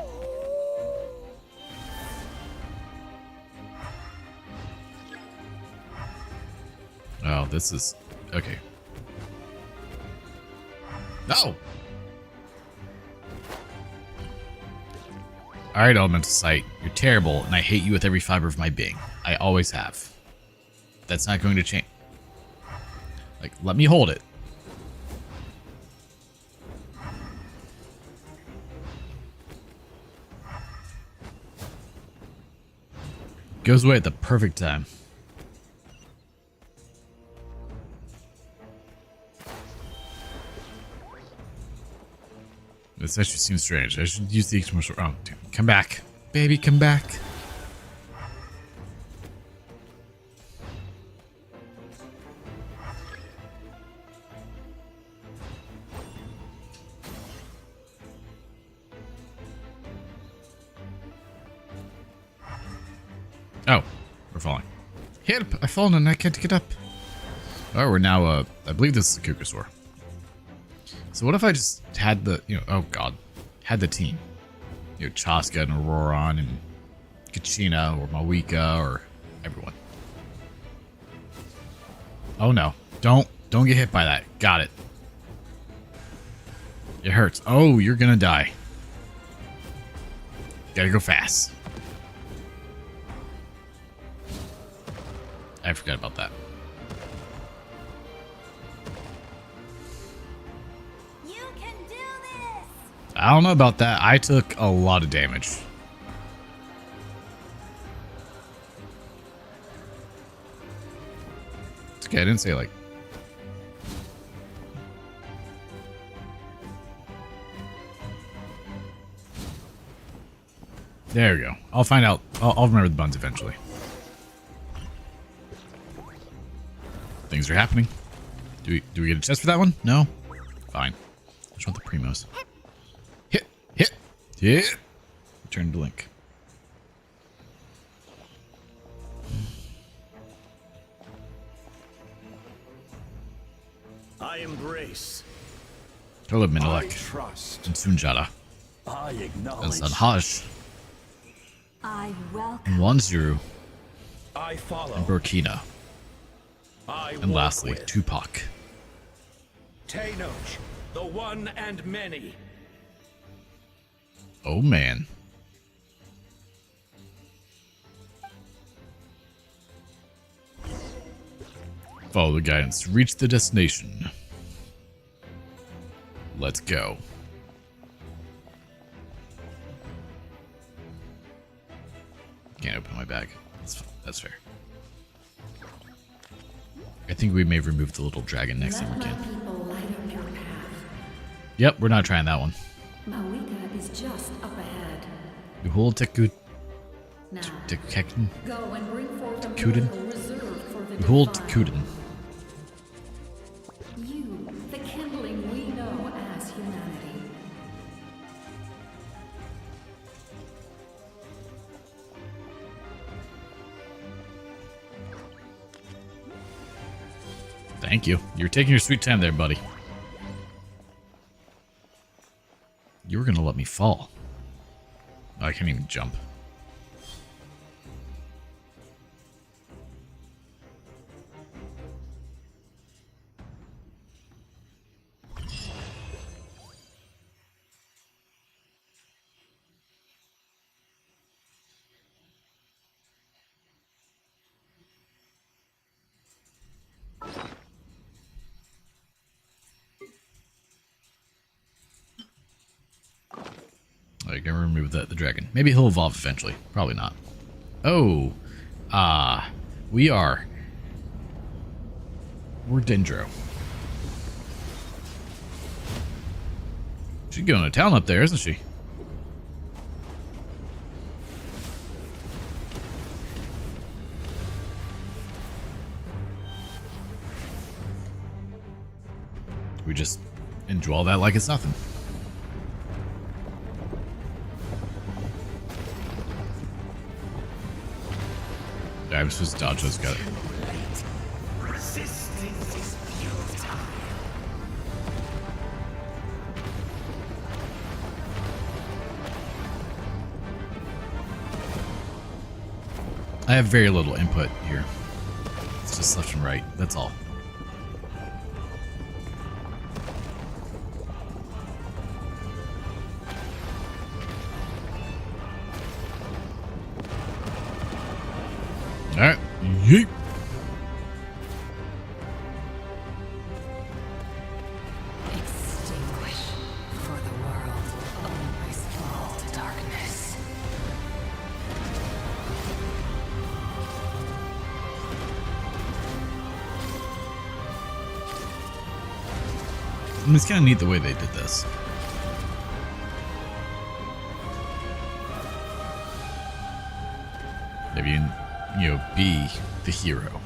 [SPEAKER 2] Oh, this is... Okay. No! Alright, Elemental Sight. You're terrible, and I hate you with every fiber of my being. I always have. That's not going to change. Like, let me hold it. Goes away at the perfect time. This actually seems strange. I should use the extra. Oh, dude, come back. Baby, come back. Oh, we're falling. Help! I've fallen and I can't get up. Oh, we're now, I believe this is a Kukasaur. So what if I just had the, oh god, had the team. Chaska and Auroron and Kachina or Mawika or everyone. Oh no, don't get hit by that. Got it. It hurts. Oh, you're gonna die. Gotta go fast. I forgot about that.
[SPEAKER 3] You can do this.
[SPEAKER 2] I don't know about that. I took a lot of damage. It's okay, I didn't say like. There we go. I'll find out. I'll remember the buns eventually. Things are happening. Do we get a chest for that one? No? Fine. I just want the primos. Hit. Return to Link.
[SPEAKER 11] I embrace.
[SPEAKER 2] Hello,
[SPEAKER 11] I
[SPEAKER 2] Minilek.
[SPEAKER 11] trust.
[SPEAKER 2] And Sunjata.
[SPEAKER 11] I
[SPEAKER 2] And
[SPEAKER 11] acknowledge.
[SPEAKER 2] Sanhaj.
[SPEAKER 3] I welcome.
[SPEAKER 2] And Wanzuru.
[SPEAKER 11] I follow.
[SPEAKER 2] And Burkina.
[SPEAKER 11] I
[SPEAKER 2] And lastly, Tupac.
[SPEAKER 11] Tenoch, the one and many.
[SPEAKER 2] Oh, man. Follow the guidance. Reach the destination. Let's go. Can't open my bag. That's fair. I think we may remove the little dragon next time we can.
[SPEAKER 8] People light up your path.
[SPEAKER 2] Yep, we're not trying that one.
[SPEAKER 8] Mawika is just up ahead.
[SPEAKER 2] Uhul Tekut.
[SPEAKER 8] Now,
[SPEAKER 2] Tekekun.
[SPEAKER 8] go and bring forth a
[SPEAKER 2] Tekuden.
[SPEAKER 8] miracle reserved for the
[SPEAKER 2] Uhul
[SPEAKER 8] divine.
[SPEAKER 2] Tekuden.
[SPEAKER 8] You, the kindling we know as humanity.
[SPEAKER 2] Thank you. You're taking your sweet time there, buddy. You were gonna let me fall. Oh, I can't even jump. I can remove the dragon. Maybe he'll evolve eventually. Probably not. Oh. We're Dendro. She's going to town up there, isn't she? We just enjoy all that like it's nothing. I was supposed to dodge those guys.
[SPEAKER 11] Resistance is futile.
[SPEAKER 2] I have very little input here. It's just left and right. That's all. All right. Yeet.
[SPEAKER 8] Extinguish, for the world will always fall to darkness.
[SPEAKER 2] I mean, it's kind of neat the way they did this. Maybe, you know, be the hero.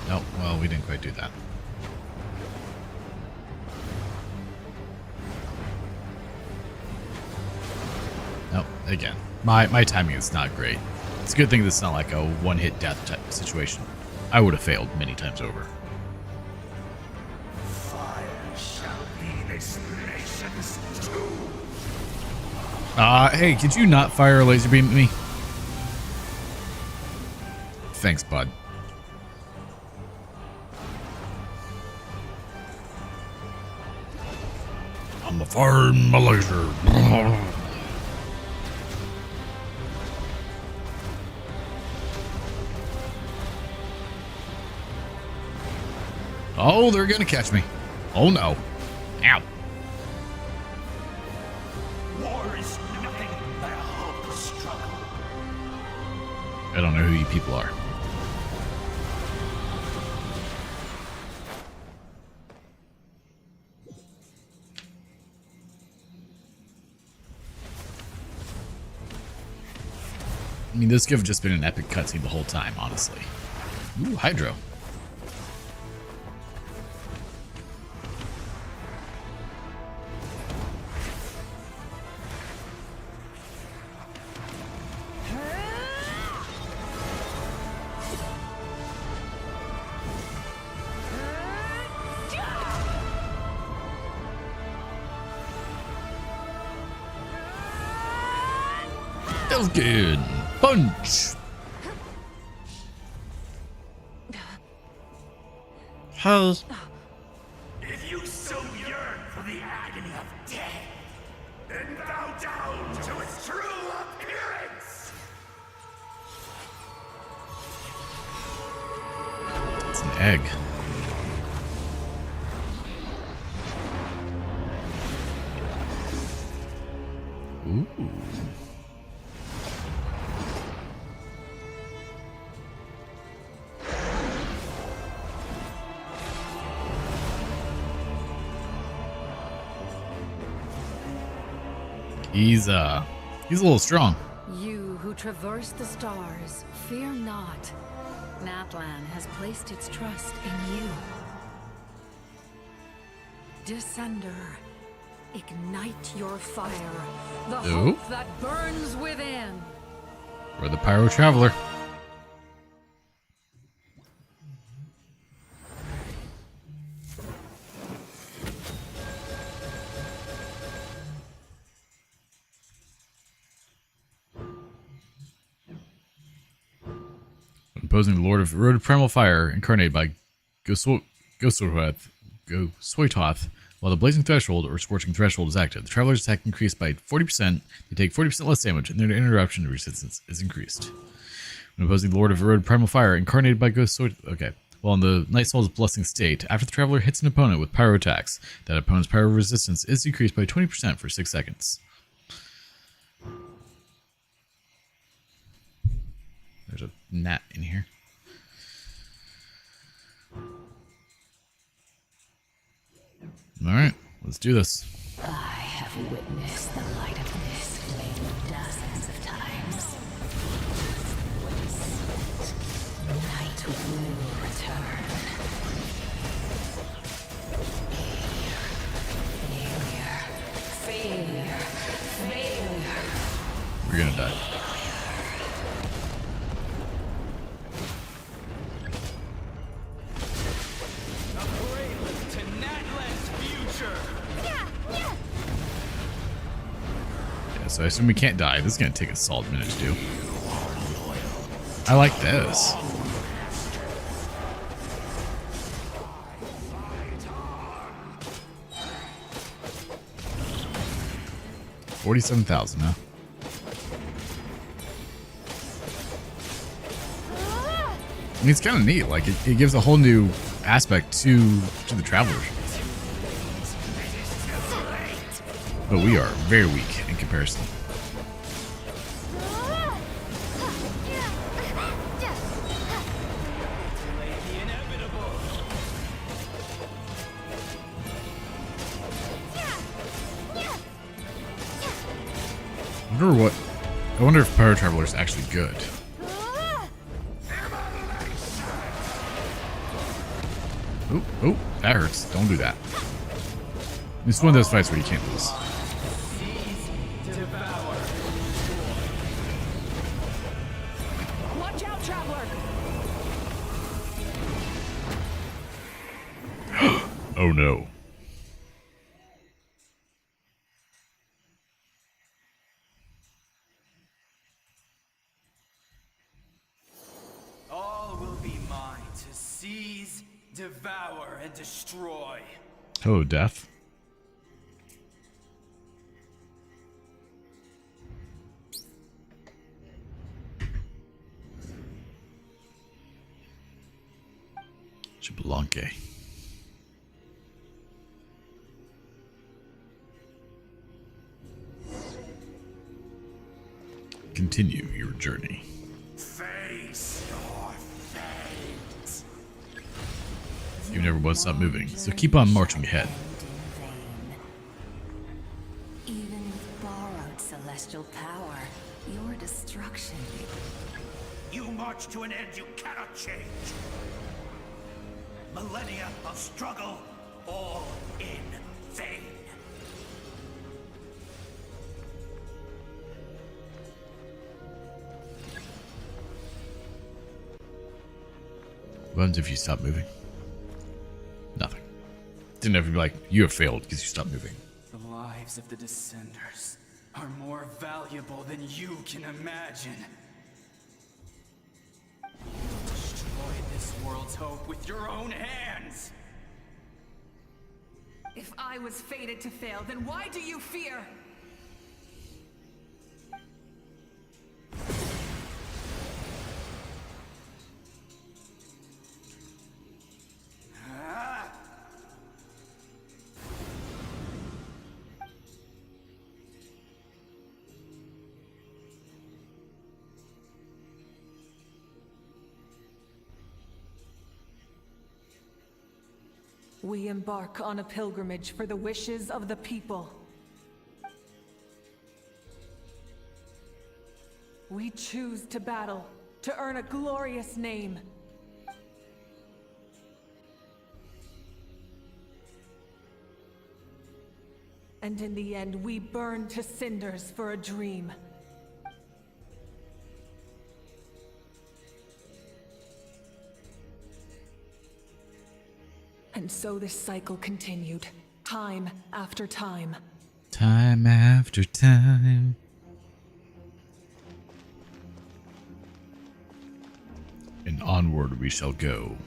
[SPEAKER 2] Oh, well, we didn't quite do that. Nope, again. My timing is not great. It's a good thing this is not like a one-hit death type situation. I would have failed many times over.
[SPEAKER 11] Fire shall be this nation's tomb.
[SPEAKER 2] Hey, could you not fire a laser beam at me? Thanks, bud. fire in my laser. Oh, they're gonna catch me. Oh no. Ow.
[SPEAKER 11] War is nothing but a hopeless struggle.
[SPEAKER 2] I don't know who you people are. I mean, this could have just been an epic cutscene the whole time, honestly. Ooh, Hydro. That was good. Punch. Hey.
[SPEAKER 11] If you so yearn for the agony of death, then bow down to its true appearance.
[SPEAKER 2] It's an egg. Ooh. He's a little strong.
[SPEAKER 12] You who traverse the stars, fear not. Natlan has placed its trust in you. Descender, ignite your fire, the hope that burns within.
[SPEAKER 2] We're the Pyro Traveler. Opposing the Lord of Road of Primal Fire, incarnated by Gosoitoth, while the Blazing Threshold or Scorching Threshold is active. The Traveler's attack increased by 40%, they take 40% less damage, and their interruption resistance is increased. When opposing the Lord of Road of Primal Fire, incarnated by Gosoitoth, okay. While in the Night Soul's Blessing state, after the Traveler hits an opponent with pyro attacks, that opponent's pyro resistance is decreased by 20% for 6 seconds. There's a gnat in here. Alright, let's do this.
[SPEAKER 12] I have witnessed the light of this flame dozens of times. Night will return. Failure.
[SPEAKER 2] We're gonna die. So I assume we can't die. This is going to take a solid minute to do. I like this. $47,000, huh? I mean, it's kind of neat. Like, it gives a whole new aspect to the Travelers. But we are very weak in comparison. I wonder if Pyro Traveler is actually good. Oh, that hurts. Don't do that. It's one of those fights where you can't lose.
[SPEAKER 6] Watch out, Traveler!
[SPEAKER 2] Oh no.
[SPEAKER 10] All will be mine to seize, devour, and destroy.
[SPEAKER 2] Hello, Death. Jablonke. Continue your journey.
[SPEAKER 11] Face your fate.
[SPEAKER 2] You never want to stop moving, so keep on marching ahead.
[SPEAKER 12] Even with borrowed celestial power, your destruction.
[SPEAKER 11] You march to an end you cannot change. Millennia of struggle, all in vain.
[SPEAKER 2] What happens if you stop moving? Nothing. Didn't have to be like, you have failed because you stopped moving.
[SPEAKER 4] The lives of the Descenders are more valuable than you can imagine. You destroyed this world's hope with your own hands!
[SPEAKER 6] If I was fated to fail, then why do you fear? We embark on a pilgrimage for the wishes of the people. We choose to battle, to earn a glorious name. And in the end, we burn to cinders for a dream. And so this cycle continued, time after time.
[SPEAKER 2] Time after time. And onward we shall go.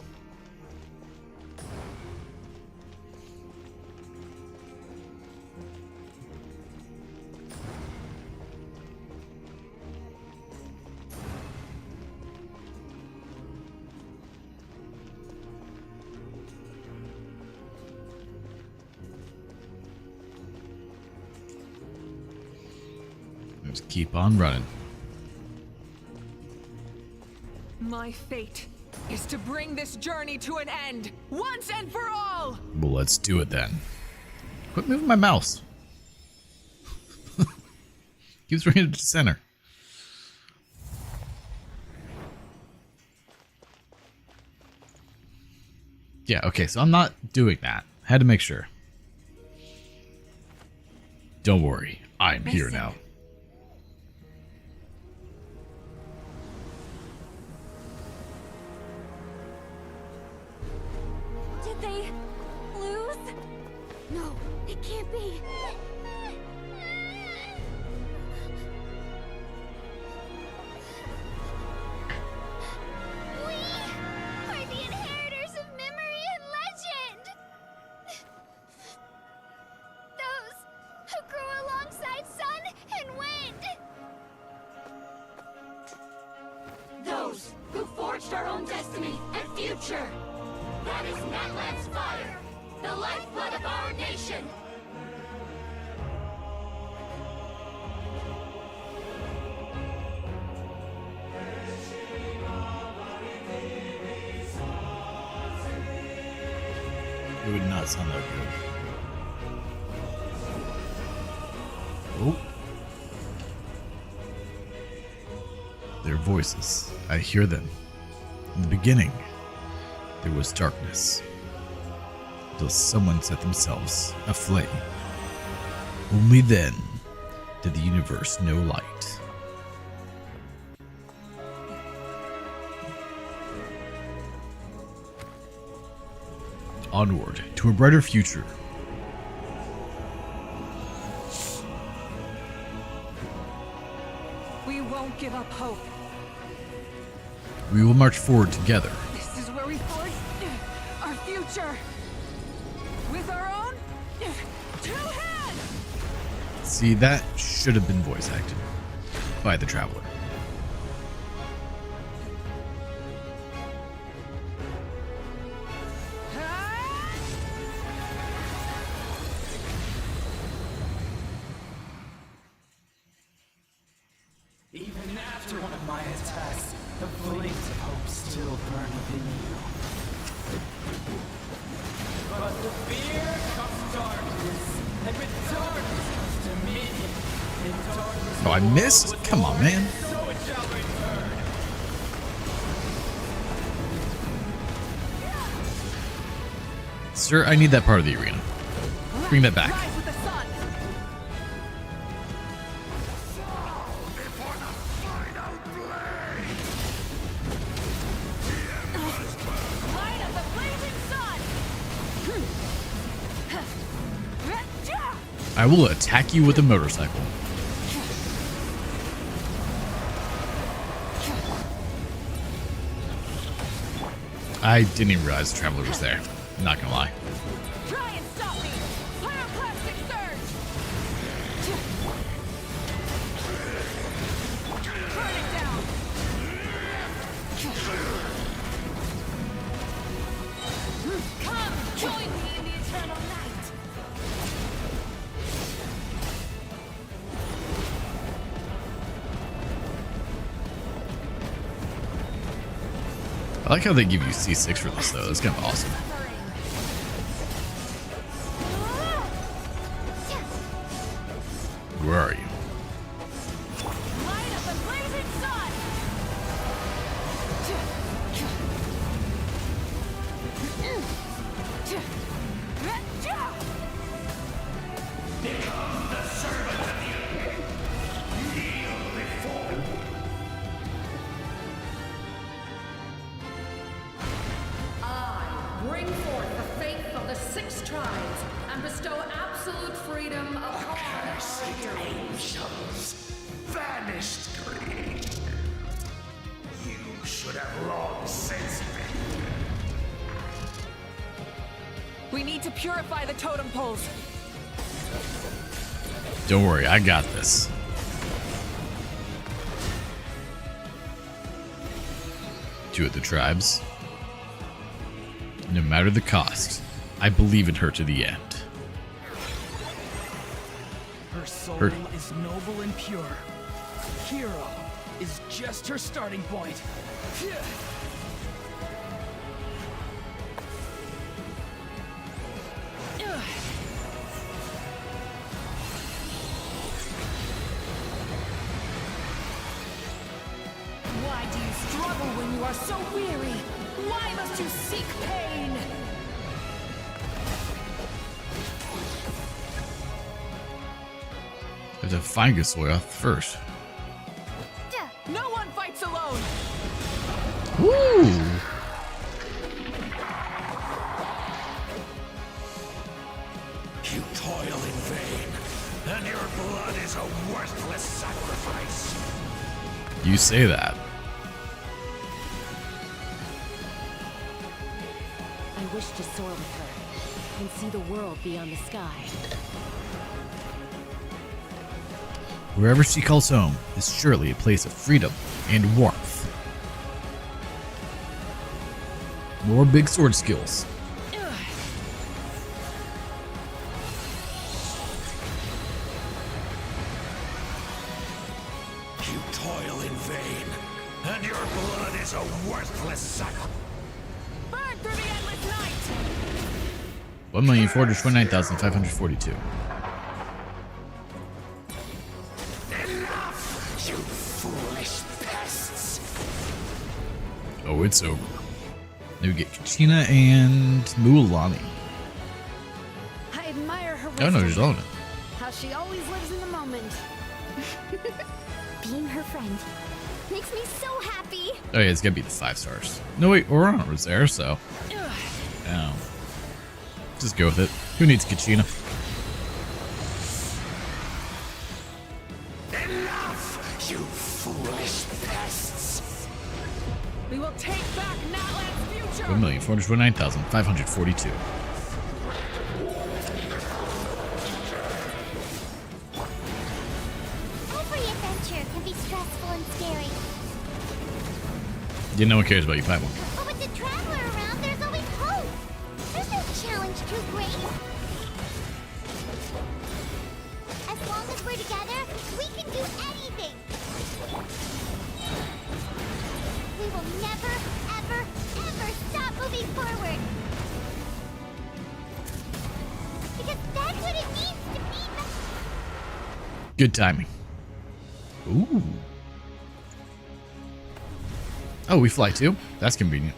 [SPEAKER 2] Just keep on running.
[SPEAKER 6] My fate is to bring this journey to an end, once and for all!
[SPEAKER 2] Well, let's do it then. Quit moving my mouse. Keeps bringing it to center. Yeah, okay, so I'm not doing that. Had to make sure. Don't worry, I'm here now.
[SPEAKER 13] Did they lose? No, it can't be. We are the inheritors of memory and legend. Those who grew alongside sun and wind. Those who forged our own destiny and future. That is Natlan's fire, the lifeblood of our nation.
[SPEAKER 2] It would not sound that good. Oh. Their voices. I hear them. In the beginning, there was darkness. Until someone set themselves aflame. Only then did the universe know light. Onward to a brighter future.
[SPEAKER 6] We won't give up hope.
[SPEAKER 2] We will march forward together.
[SPEAKER 6] This is where we forge our future. With our own 2 hands!
[SPEAKER 2] See, that should have been voice acted by the Traveler.
[SPEAKER 4] After one of my attacks, the flames of hope still burn within you. But with fear comes darkness, and with darkness comes dominion. And darkness
[SPEAKER 2] Oh, I missed? Come on, man.
[SPEAKER 4] so it shall return.
[SPEAKER 2] Sir, I need that part of the arena. Bring that back.
[SPEAKER 6] Rise with the sun.
[SPEAKER 11] Before the final blade!
[SPEAKER 6] Light of the blazing sun.
[SPEAKER 2] I will attack you with a motorcycle. I didn't even realize the Traveler was there. Not gonna lie.
[SPEAKER 6] Try and stop me. Pyroclastic surge. Burn it down. Come, join me in the eternal night.
[SPEAKER 2] I like how they give you C6 for this, though. That's kind of awesome. Where are you?
[SPEAKER 6] Light of the blazing sun.
[SPEAKER 11] Become the servant of the kneel before.
[SPEAKER 12] I bring forth the faith of the 6 tribes and bestow absolute freedom upon
[SPEAKER 11] Cursed angels, vanished greed. You should have long since been.
[SPEAKER 6] We need to purify the totem poles.
[SPEAKER 2] Don't worry, I got this. Two of the tribes. No matter the cost, I believe in her to the end.
[SPEAKER 4] Her soul
[SPEAKER 2] Her-
[SPEAKER 4] is noble and pure. Hero is just her starting point.
[SPEAKER 6] Why do you struggle when you are so weary? Why must you seek pain?
[SPEAKER 2] I have to find Gasoya first.
[SPEAKER 6] No one fights alone.
[SPEAKER 2] Woo!
[SPEAKER 11] You toil in vain, and your blood is a worthless sacrifice.
[SPEAKER 2] You say that.
[SPEAKER 14] I wish to soar with her and see the world beyond the sky.
[SPEAKER 2] Wherever she calls home is surely a place of freedom and warmth. More big sword skills.
[SPEAKER 11] You toil in vain, and your blood is a worthless sacrifice.
[SPEAKER 6] Burn through the endless night.
[SPEAKER 2] 1,429,542.
[SPEAKER 11] Enough, you foolish pests!
[SPEAKER 2] Oh, it's over. Now we get Kachina and Mualani.
[SPEAKER 14] I admire her
[SPEAKER 2] Oh no,
[SPEAKER 14] wisdom.
[SPEAKER 2] she's on it.
[SPEAKER 14] How she always lives in the moment.
[SPEAKER 13] Being her friend makes me so happy.
[SPEAKER 2] Oh yeah, it's gotta be the 5 stars. No wait, Orion was there, so. Oh. Just go with it. Who needs Kachina?
[SPEAKER 11] Enough, you foolish pests!
[SPEAKER 6] We will take back Natlan's future.
[SPEAKER 2] 1,429,542.
[SPEAKER 13] Every adventure can be stressful and scary.
[SPEAKER 2] Yeah, no one cares about you, Paimon.
[SPEAKER 13] But with the Traveler around, there's always hope. There's no challenge too great. As long as we're together, we can do anything.
[SPEAKER 2] Good timing. Ooh. Oh, we fly too? That's convenient.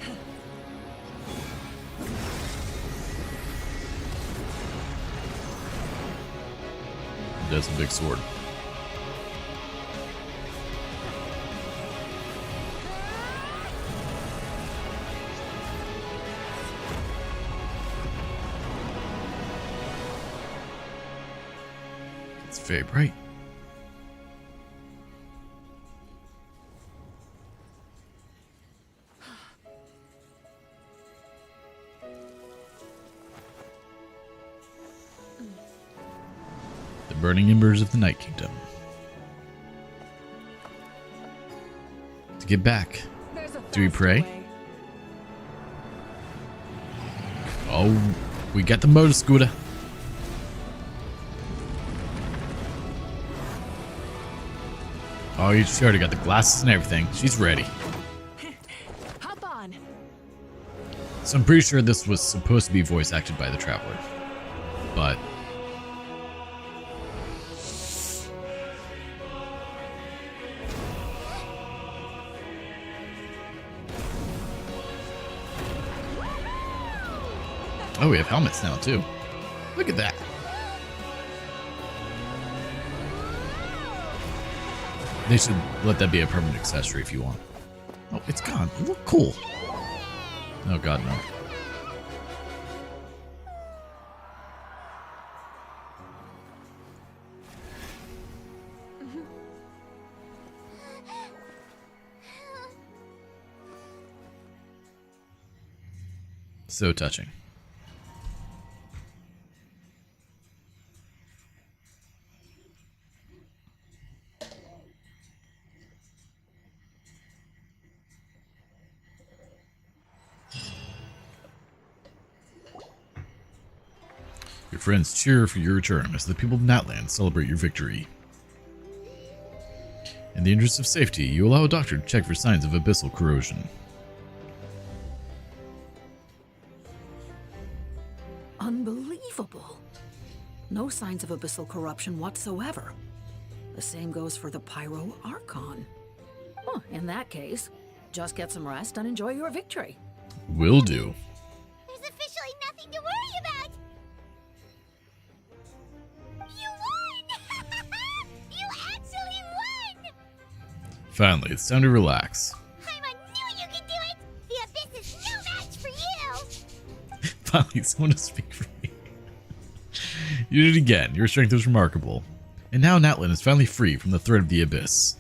[SPEAKER 2] That's a big sword. It's very bright. The burning embers of the Night Kingdom. To get back, do we pray? Oh, we got the motor scooter. Oh, she already got the glasses and everything. She's ready.
[SPEAKER 6] Hop on.
[SPEAKER 2] So I'm pretty sure this was supposed to be voice acted by the Traveler. But oh, we have helmets now too. Look at that. They should let that be a permanent accessory if you want. Oh, it's gone. It look cool. Oh god, no. So touching. Your friends cheer for your return as the people of Natland celebrate your victory. In the interest of safety, you allow a doctor to check for signs of abyssal corrosion.
[SPEAKER 12] Unbelievable. No signs of abyssal corruption whatsoever. The same goes for the Pyro Archon. Well, in that case, just get some rest and enjoy your victory.
[SPEAKER 2] Will do.
[SPEAKER 13] There's officially nothing to worry about. You won! You actually won!
[SPEAKER 2] Finally, it's time to relax.
[SPEAKER 13] I knew you could do it! The Abyss is no match for you!
[SPEAKER 2] Finally, someone to speak for me. You did it again. Your strength is remarkable. And now Natland is finally free from the threat of the Abyss.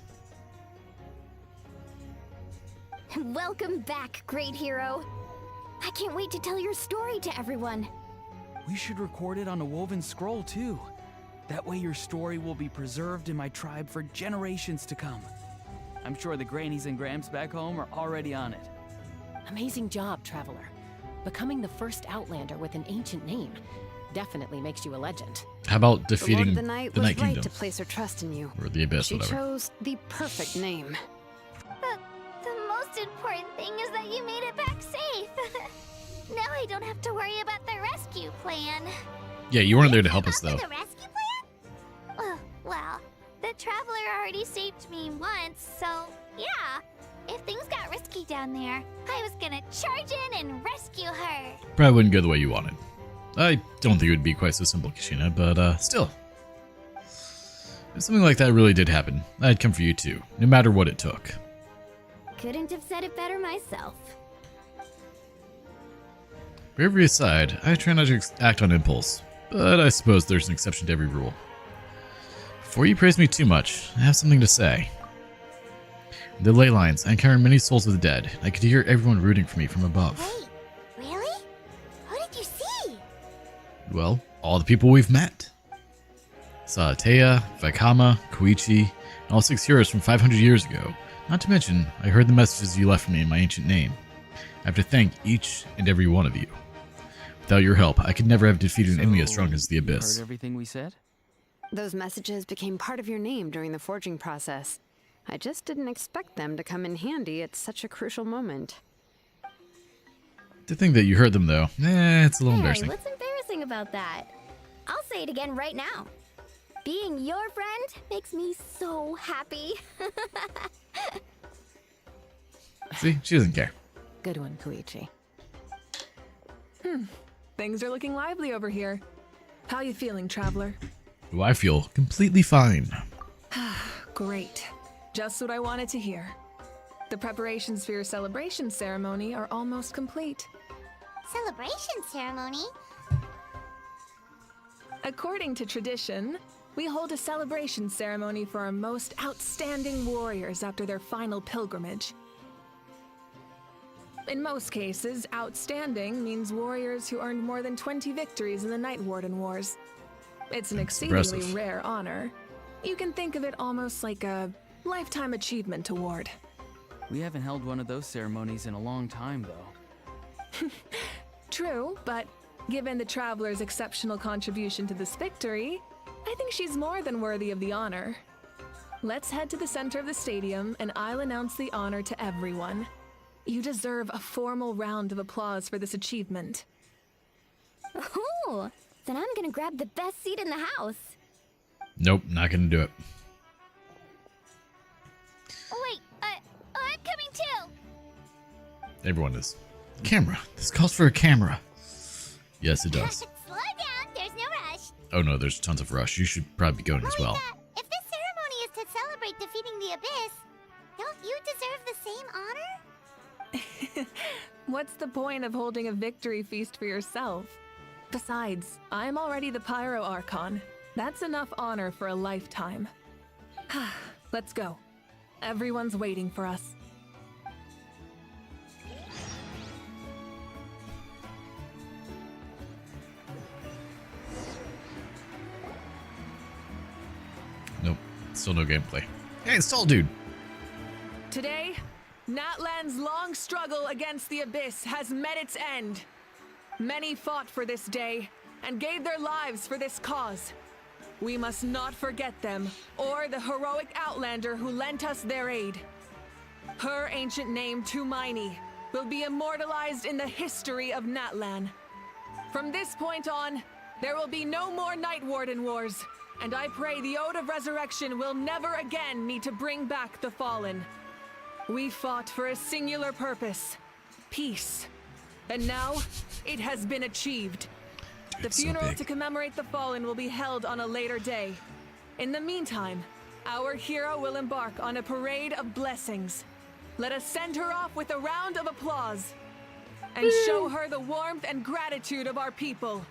[SPEAKER 15] Welcome back, great hero. I can't wait to tell your story to everyone.
[SPEAKER 4] We should record it on a woven scroll, too. That way your story will be preserved in my tribe for generations to come. I'm sure the grannies and gramps back home are already on it.
[SPEAKER 14] Amazing job, Traveler. Becoming the first Outlander with an ancient name definitely makes you a legend.
[SPEAKER 2] How about defeating
[SPEAKER 14] the Night
[SPEAKER 2] the Night
[SPEAKER 14] was right
[SPEAKER 2] Kingdom?
[SPEAKER 14] to place her trust in you.
[SPEAKER 2] Or the Abyss,
[SPEAKER 14] She
[SPEAKER 2] whatever.
[SPEAKER 14] chose the perfect name.
[SPEAKER 13] The most important thing is that you made it back safe. Now I don't have to worry about the rescue plan.
[SPEAKER 2] Yeah, you weren't there to help us, though.
[SPEAKER 13] The rescue plan? Well, the Traveler already saved me once, so yeah. If things got risky down there, I was gonna charge in and rescue her.
[SPEAKER 2] Probably wouldn't go the way you wanted. I don't think it would be quite so simple, Kashina, but still. If something like that really did happen, I'd come for you too, no matter what it took.
[SPEAKER 15] Couldn't have said it better myself.
[SPEAKER 2] Bravery aside, I try not to act on impulse, but I suppose there's an exception to every rule. Before you praise me too much, I have something to say. In the ley lines, I encountered many souls of the dead. I could hear everyone rooting for me from above.
[SPEAKER 13] Wait, really? Who did you see?
[SPEAKER 2] Well, all the people we've met. Saw Atea, Vaikama, Koichi, and all 6 heroes from 500 years ago. Not to mention, I heard the messages you left for me in my ancient name. I have to thank each and every one of you. Without your help, I could never have defeated an enemy as strong as the Abyss.
[SPEAKER 4] Heard everything we said?
[SPEAKER 14] Those messages became part of your name during the forging process. I just didn't expect them to come in handy at such a crucial moment.
[SPEAKER 2] To think that you heard them, though, it's a little embarrassing.
[SPEAKER 15] What's embarrassing about that? I'll say it again right now. Being your friend makes me so happy.
[SPEAKER 2] See, she doesn't care.
[SPEAKER 14] Good one, Koichi.
[SPEAKER 6] Things are looking lively over here. How you feeling, traveler?
[SPEAKER 2] Do I feel completely fine?
[SPEAKER 6] Great. Just what I wanted to hear. The preparations for your celebration ceremony are almost complete.
[SPEAKER 13] Celebration ceremony?
[SPEAKER 6] According to tradition, we hold a celebration ceremony for our most outstanding warriors after their final pilgrimage. In most cases, outstanding means warriors who earned more than 20 victories in the Night Warden Wars. It's an exceedingly
[SPEAKER 2] impressive.
[SPEAKER 6] rare honor. You can think of it almost like a lifetime achievement award.
[SPEAKER 4] We haven't held one of those ceremonies in a long time, though.
[SPEAKER 6] True, but given the Traveler's exceptional contribution to this victory, I think she's more than worthy of the honor. Let's head to the center of the stadium and I'll announce the honor to everyone. You deserve a formal round of applause for this achievement.
[SPEAKER 15] Oh, then I'm gonna grab the best seat in the house.
[SPEAKER 2] Nope, not gonna do it.
[SPEAKER 13] Oh, wait, I'm coming too.
[SPEAKER 2] Everyone is. Camera. This calls for a camera. Yes, it does.
[SPEAKER 13] Slow down, there's no rush.
[SPEAKER 2] Oh no, there's tons of rush. You should probably be going as well.
[SPEAKER 13] If this ceremony is to celebrate defeating the Abyss, don't you deserve the same honor?
[SPEAKER 6] What's the point of holding a victory feast for yourself? Besides, I'm already the Pyro Archon. That's enough honor for a lifetime. Let's go. Everyone's waiting for us.
[SPEAKER 2] Nope, still no gameplay. Hey, it's Soul Dude.
[SPEAKER 6] Today, Natlan's long struggle against the Abyss has met its end. Many fought for this day and gave their lives for this cause. We must not forget them or the heroic Outlander who lent us their aid. Her ancient name, Tumaini, will be immortalized in the history of Natlan. From this point on, there will be no more Night Warden Wars, and I pray the Ode of Resurrection will never again need to bring back the Fallen. We fought for a singular purpose, peace. And now, it has been achieved. The funeral to commemorate the Fallen will be held on a later day. In the meantime, our hero will embark on a parade of blessings. Let us send her off with a round of applause and show her the warmth and gratitude of our people.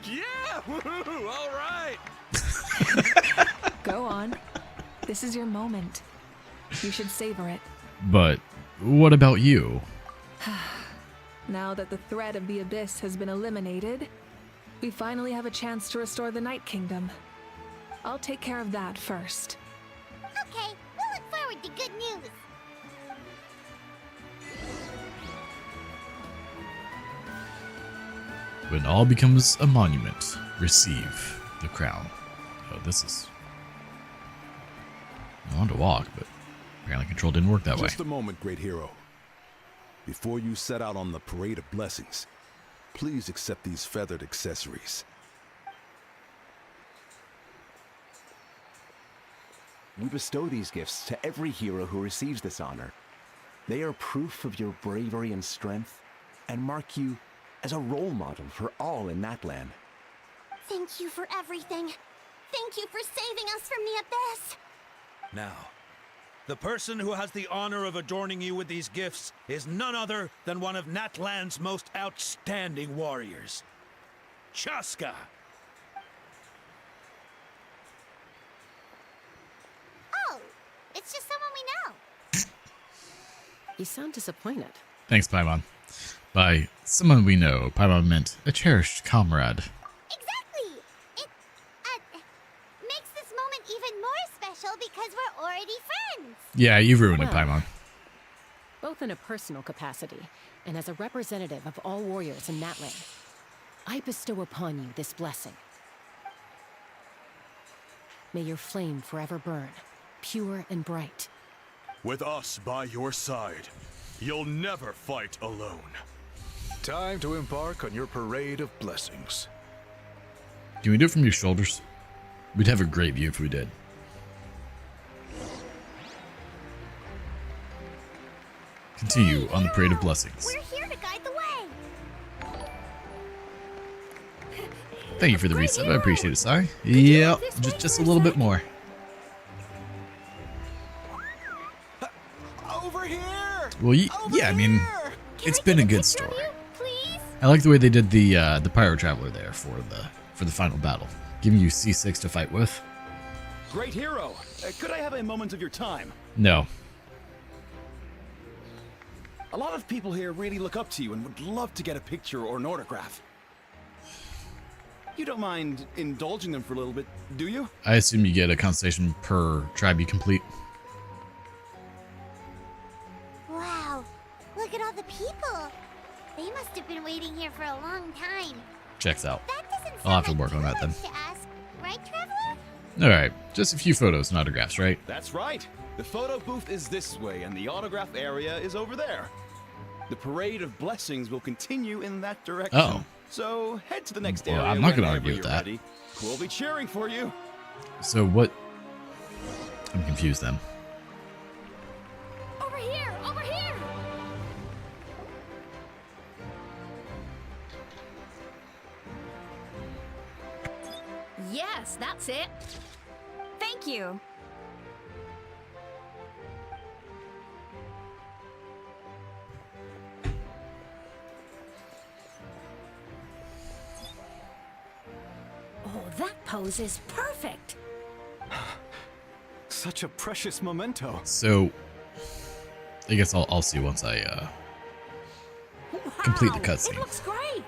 [SPEAKER 5] Yeah! Woohoo! All right!
[SPEAKER 6] Go on. This is your moment. You should savor it.
[SPEAKER 2] But what about you?
[SPEAKER 6] Now that the threat of the Abyss has been eliminated, we finally have a chance to restore the Night Kingdom. I'll take care of that first.
[SPEAKER 13] Okay, we'll look forward to good news.
[SPEAKER 2] When all becomes a monument, receive the crown. Oh, this is... I wanted to walk, but apparently control didn't work that way.
[SPEAKER 1] Just a moment, great hero. Before you set out on the parade of blessings, please accept these feathered accessories.
[SPEAKER 16] We bestow these gifts to every hero who receives this honor. They are proof of your bravery and strength, and mark you as a role model for all in Natlan.
[SPEAKER 13] Thank you for everything. Thank you for saving us from the Abyss.
[SPEAKER 17] Now, the person who has the honor of adorning you with these gifts is none other than one of Natlan's most outstanding warriors, Chaska.
[SPEAKER 13] Oh, it's just someone we know.
[SPEAKER 14] You sound disappointed.
[SPEAKER 2] Thanks, Paimon. By someone we know, Paimon meant a cherished comrade.
[SPEAKER 13] Exactly! It makes this moment even more special because we're already friends.
[SPEAKER 2] Yeah, you've ruined it,
[SPEAKER 14] Well,
[SPEAKER 2] Paimon.
[SPEAKER 14] Both in a personal capacity and as a representative of all warriors in Natlan, I bestow upon you this blessing. May your flame forever burn, pure and bright.
[SPEAKER 5] With us by your side, you'll never fight alone.
[SPEAKER 1] Time to embark on your parade of blessings.
[SPEAKER 2] Can we do it from your shoulders? We'd have a great view if we did. Continue on the Parade of Blessings.
[SPEAKER 13] We're here to guide the way.
[SPEAKER 2] Thank you for the reset. I appreciate it, Sai. Yep, just a little bit more.
[SPEAKER 16] Over here.
[SPEAKER 2] Well, yeah, I mean, it's been a good story. I like the way they did the Pyro Traveler there for the final battle, giving you C6 to fight with.
[SPEAKER 18] Great hero, could I have a moment of your time?
[SPEAKER 2] No.
[SPEAKER 18] A lot of people here really look up to you and would love to get a picture or an autograph. You don't mind indulging them for a little bit, do you?
[SPEAKER 2] I assume you get a constellation per tribe you complete.
[SPEAKER 13] Wow, look at all the people. They must have been waiting here for a long time.
[SPEAKER 2] Checks out.
[SPEAKER 13] That doesn't
[SPEAKER 2] I'll have to
[SPEAKER 13] sound
[SPEAKER 2] work on that then.
[SPEAKER 13] to ask, right, Traveler?
[SPEAKER 2] Alright, just a few photos and autographs, right?
[SPEAKER 18] That's right. The photo booth is this way and the autograph area is over there. The Parade of Blessings will continue in that direction.
[SPEAKER 2] Oh.
[SPEAKER 18] So head to the next
[SPEAKER 2] Well,
[SPEAKER 18] area.
[SPEAKER 2] I'm not gonna
[SPEAKER 18] whenever
[SPEAKER 2] argue with
[SPEAKER 18] you're
[SPEAKER 2] that.
[SPEAKER 18] ready. We'll be cheering for you.
[SPEAKER 2] So what? I'm confused then.
[SPEAKER 13] Over here, over here.
[SPEAKER 12] Yes, that's it.
[SPEAKER 3] Thank you.
[SPEAKER 12] Oh, that pose is perfect.
[SPEAKER 18] Such a precious memento.
[SPEAKER 2] So, I guess I'll see once I complete the cutscene.
[SPEAKER 12] It looks great.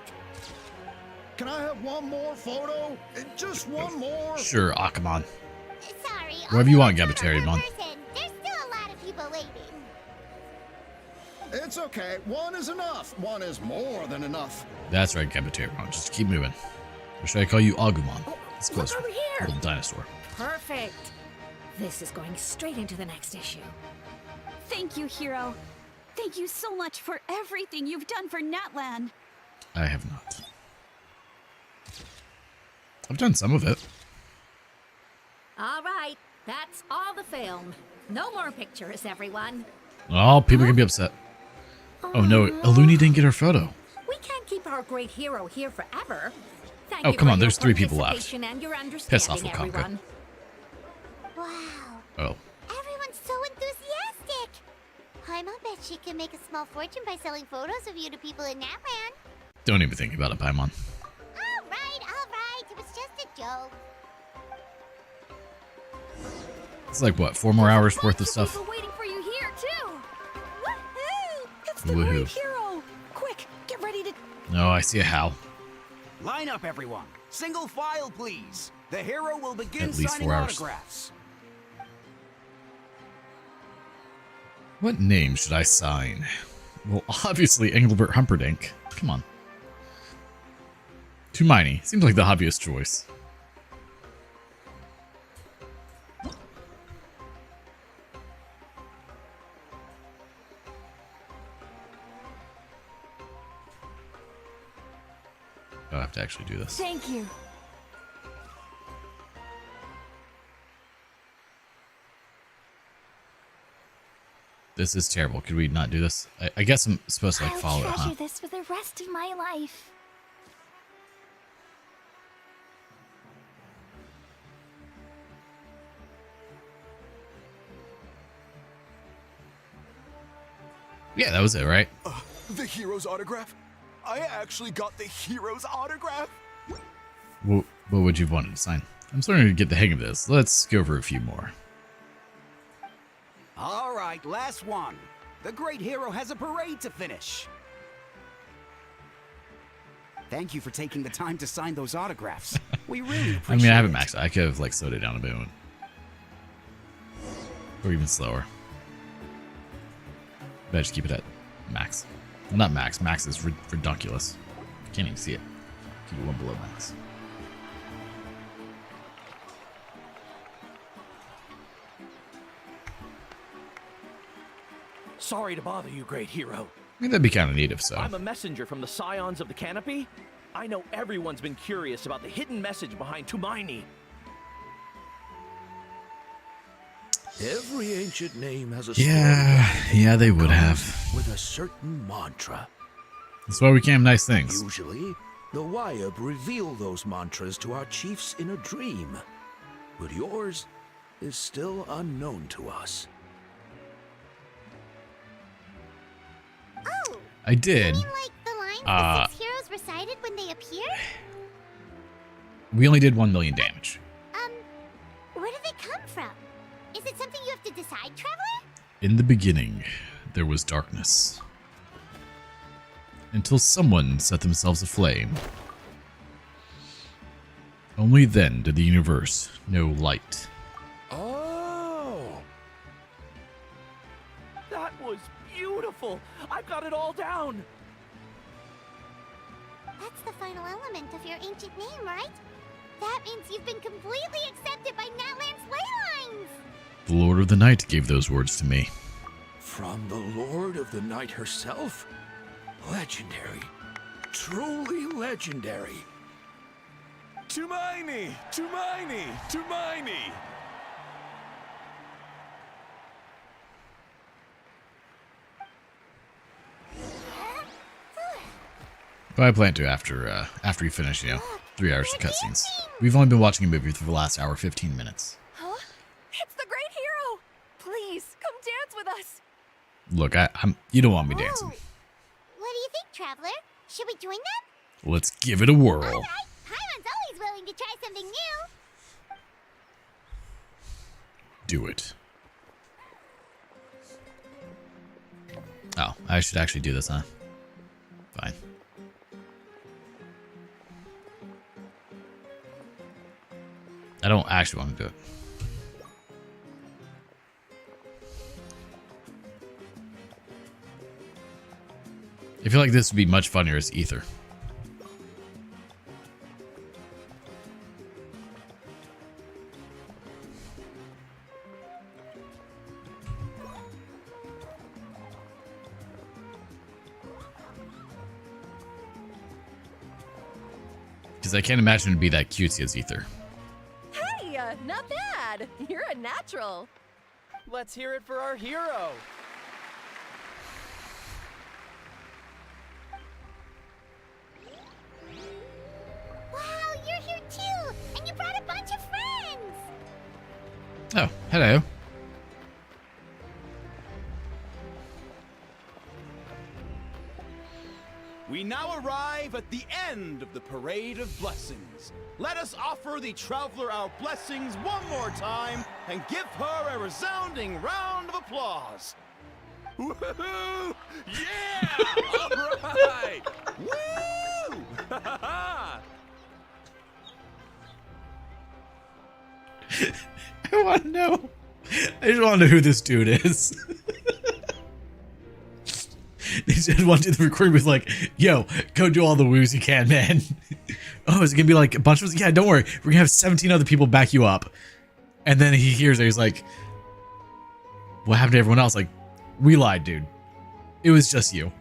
[SPEAKER 11] Can I have one more photo? Just one more?
[SPEAKER 2] Sure, Akamon.
[SPEAKER 13] Sorry.
[SPEAKER 2] Whatever you want, Gabaterimon.
[SPEAKER 13] There's still a lot of people waiting.
[SPEAKER 11] It's okay. One is enough. One is more than enough.
[SPEAKER 2] That's right, Gabaterimon. Just keep moving. Or should I call you Agumon? It's closer.
[SPEAKER 12] over here.
[SPEAKER 2] Little dinosaur.
[SPEAKER 12] Perfect. This is going straight into the next issue.
[SPEAKER 3] Thank you, Hero. Thank you so much for everything you've done for Natlan.
[SPEAKER 2] I have not. I've done some of it.
[SPEAKER 12] All right, that's all the film. No more pictures, everyone.
[SPEAKER 2] Oh, people can be upset. Oh no, Aluni didn't get her photo.
[SPEAKER 12] We can't keep our great hero here forever. Thank
[SPEAKER 2] Oh,
[SPEAKER 12] you
[SPEAKER 2] come
[SPEAKER 12] for
[SPEAKER 2] on,
[SPEAKER 12] your
[SPEAKER 2] there's 3 people left.
[SPEAKER 12] participation and your
[SPEAKER 2] Piss off,
[SPEAKER 12] understanding,
[SPEAKER 2] Wakanka.
[SPEAKER 12] everyone.
[SPEAKER 13] Wow,
[SPEAKER 2] Oh.
[SPEAKER 13] everyone's so enthusiastic. Paimon bet she can make a small fortune by selling photos of you to people in Natlan.
[SPEAKER 2] Don't even think about it, Paimon.
[SPEAKER 13] All right, it was just a joke.
[SPEAKER 2] It's like, what, 4 more hours worth of stuff?
[SPEAKER 3] People waiting for you here, too. Woohoo! It's the
[SPEAKER 2] Woohoo.
[SPEAKER 3] great Hero. Quick, get ready to...
[SPEAKER 2] No, I see a how.
[SPEAKER 19] Line up, everyone. Single file, please. The hero will begin
[SPEAKER 2] At least
[SPEAKER 19] signing
[SPEAKER 2] 4 hours.
[SPEAKER 19] autographs.
[SPEAKER 2] What name should I sign? Well, obviously Engelbert Humperdinck. Come on. Too miney. Seems like the obvious choice. I have to actually do this.
[SPEAKER 3] Thank you.
[SPEAKER 2] This is terrible. Could we not do this? I guess I'm supposed to like follow it,
[SPEAKER 13] I'll
[SPEAKER 2] huh?
[SPEAKER 13] treasure this for the rest of my life.
[SPEAKER 2] Yeah, that was it, right?
[SPEAKER 16] The hero's autograph? I actually got the hero's autograph?
[SPEAKER 2] What would you have wanted to sign? I'm starting to get the hang of this. Let's go over a few more.
[SPEAKER 19] All right, last one. The great hero has a parade to finish. Thank you for taking the time to sign those autographs. We really appreciate
[SPEAKER 2] I mean, I haven't
[SPEAKER 19] it.
[SPEAKER 2] maxed out. I could have like slowed it down a bit. Or even slower. But I just keep it at max. Well, not max. Max is redunculous. Can't even see it. Keep it one below max.
[SPEAKER 20] Sorry to bother you, great hero.
[SPEAKER 2] I mean, that'd be kind of neat if so.
[SPEAKER 20] I'm a messenger from the Scions of the Canopy. I know everyone's been curious about the hidden message behind Tumaini.
[SPEAKER 11] Every ancient name has a
[SPEAKER 2] Yeah, they would have.
[SPEAKER 11] with a certain mantra.
[SPEAKER 2] That's why we can't have nice things.
[SPEAKER 11] Usually, the Wayab reveal those mantras to our chiefs in a dream. But yours is still unknown to us.
[SPEAKER 13] Oh,
[SPEAKER 2] I did.
[SPEAKER 13] you mean like the lines the 6 heroes recited when they appeared?
[SPEAKER 2] We only did 1 million damage.
[SPEAKER 13] Where do they come from? Is it something you have to decide, Traveler?
[SPEAKER 2] In the beginning, there was darkness. Until someone set themselves aflame. Only then did the universe know light.
[SPEAKER 20] Oh! That was beautiful! I've got it all down!
[SPEAKER 13] That's the final element of your ancient name, right? That means you've been completely accepted by Natlan's ley lines!
[SPEAKER 2] The Lord of the Night gave those words to me.
[SPEAKER 11] From the Lord of the Night herself? Legendary. Truly legendary.
[SPEAKER 5] Tumaini! Tumaini! Tumaini!
[SPEAKER 2] But I plan to after you finish, 3 hours of cutscenes. We've only been watching a movie for the last hour 15 minutes.
[SPEAKER 6] Huh? It's the great hero! Please, come dance with us!
[SPEAKER 2] Look, I'm you don't want me dancing.
[SPEAKER 13] What do you think, Traveler? Should we join them?
[SPEAKER 2] Let's give it a whirl.
[SPEAKER 13] Alright, Paimon's always willing to try something new.
[SPEAKER 2] Do it. Oh, I should actually do this, huh? Fine. I don't actually want to do it. I feel like this would be much funnier as Ether. Because I can't imagine it'd be that cutesy as Ether.
[SPEAKER 6] Hey, not bad! You're a natural!
[SPEAKER 4] Let's hear it for our hero.
[SPEAKER 13] Wow, you're here too! And you brought a bunch of friends!
[SPEAKER 2] Oh, hello.
[SPEAKER 18] We now arrive at the end of the Parade of Blessings. Let us offer the Traveler our blessings one more time and give her a resounding round of applause. Woohoo! Yeah! All right! Woo!
[SPEAKER 2] I want to know. I just want to know who this dude is. They said one to the recording was like, yo, go do all the woos you can, man. Oh, is it going to be like a bunch of us? Yeah, don't worry. We're going to have 17 other people back you up. And then he hears it. He's like, what happened to everyone else? Like, we lied, dude. It was just you.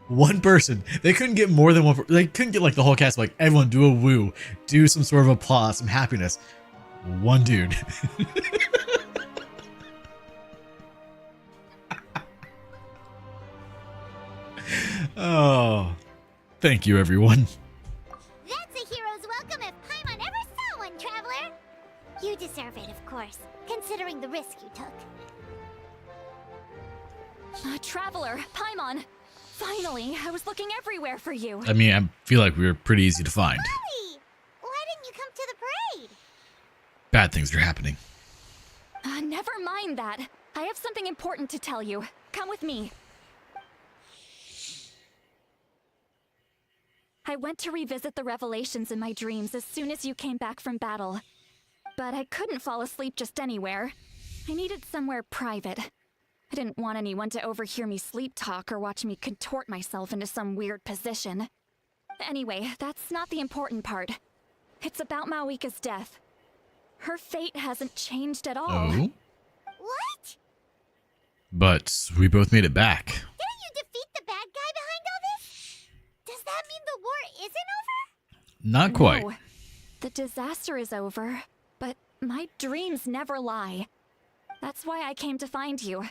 [SPEAKER 2] One person. They couldn't get more than one. They couldn't get like the whole cast. Like everyone do a woo, do some sort of applause, some happiness. One dude. Oh, thank you, everyone.
[SPEAKER 13] That's a hero's welcome if Paimon ever saw one, Traveler! You deserve it, of course, considering the risk you took.
[SPEAKER 6] Traveler, Paimon! Finally, I was looking everywhere for you.
[SPEAKER 2] I mean, I feel like we were pretty easy to find.
[SPEAKER 13] Hey! Why didn't you come to the parade?
[SPEAKER 2] Bad things are happening.
[SPEAKER 6] Never mind that. I have something important to tell you. Come with me. I went to revisit the revelations in my dreams as soon as you came back from battle. But I couldn't fall asleep just anywhere. I needed somewhere private. I didn't want anyone to overhear me sleep talk or watch me contort myself into some weird position.
[SPEAKER 21] Anyway, that's not the important part. It's about Mawika's death. Her fate hasn't changed at all.
[SPEAKER 2] Oh?
[SPEAKER 13] What?
[SPEAKER 2] But we both made it back.
[SPEAKER 13] Didn't you defeat the bad guy behind all this? Does that mean the war isn't over?
[SPEAKER 2] Not quite.
[SPEAKER 21] No. The disaster is over, but my dreams never lie. That's why I came to find you.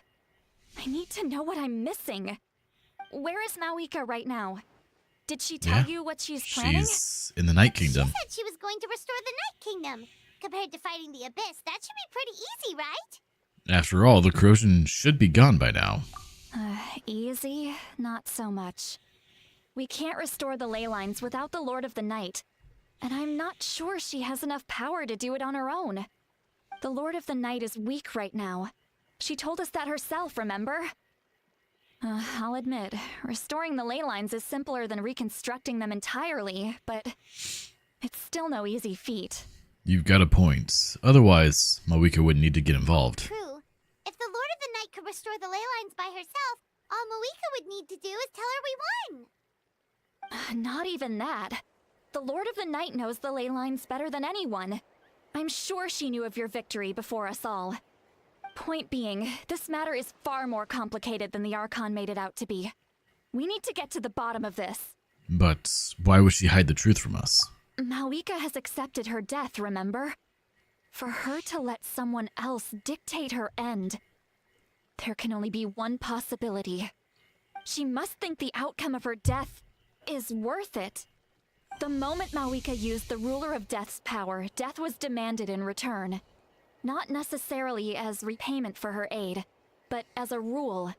[SPEAKER 21] I need to know what I'm missing. Where is Mawika right now? Did she tell you what she's planning?
[SPEAKER 2] She's in the Night Kingdom.
[SPEAKER 13] She said she was going to restore the Night Kingdom. Compared to fighting the Abyss, that should be pretty easy, right?
[SPEAKER 2] After all, the corrosion should be gone by now.
[SPEAKER 21] Easy? Not so much. We can't restore the ley lines without the Lord of the Night. And I'm not sure she has enough power to do it on her own. The Lord of the Night is weak right now. She told us that herself, remember? I'll admit, restoring the ley lines is simpler than reconstructing them entirely, but it's still no easy feat.
[SPEAKER 2] You've got a point. Otherwise, Mawika wouldn't need to get involved.
[SPEAKER 13] True. If the Lord of the Night could restore the ley lines by herself, all Mawika would need to do is tell her we won.
[SPEAKER 21] Not even that. The Lord of the Night knows the ley lines better than anyone. I'm sure she knew of your victory before us all. Point being, this matter is far more complicated than the Archon made it out to be. We need to get to the bottom of this.
[SPEAKER 2] But why would she hide the truth from us?
[SPEAKER 21] Mawika has accepted her death, remember? For her to let someone else dictate her end, there can only be one possibility. She must think the outcome of her death is worth it. The moment Mawika used the Ruler of Death's power, death was demanded in return. Not necessarily as repayment for her aid, but as a rule.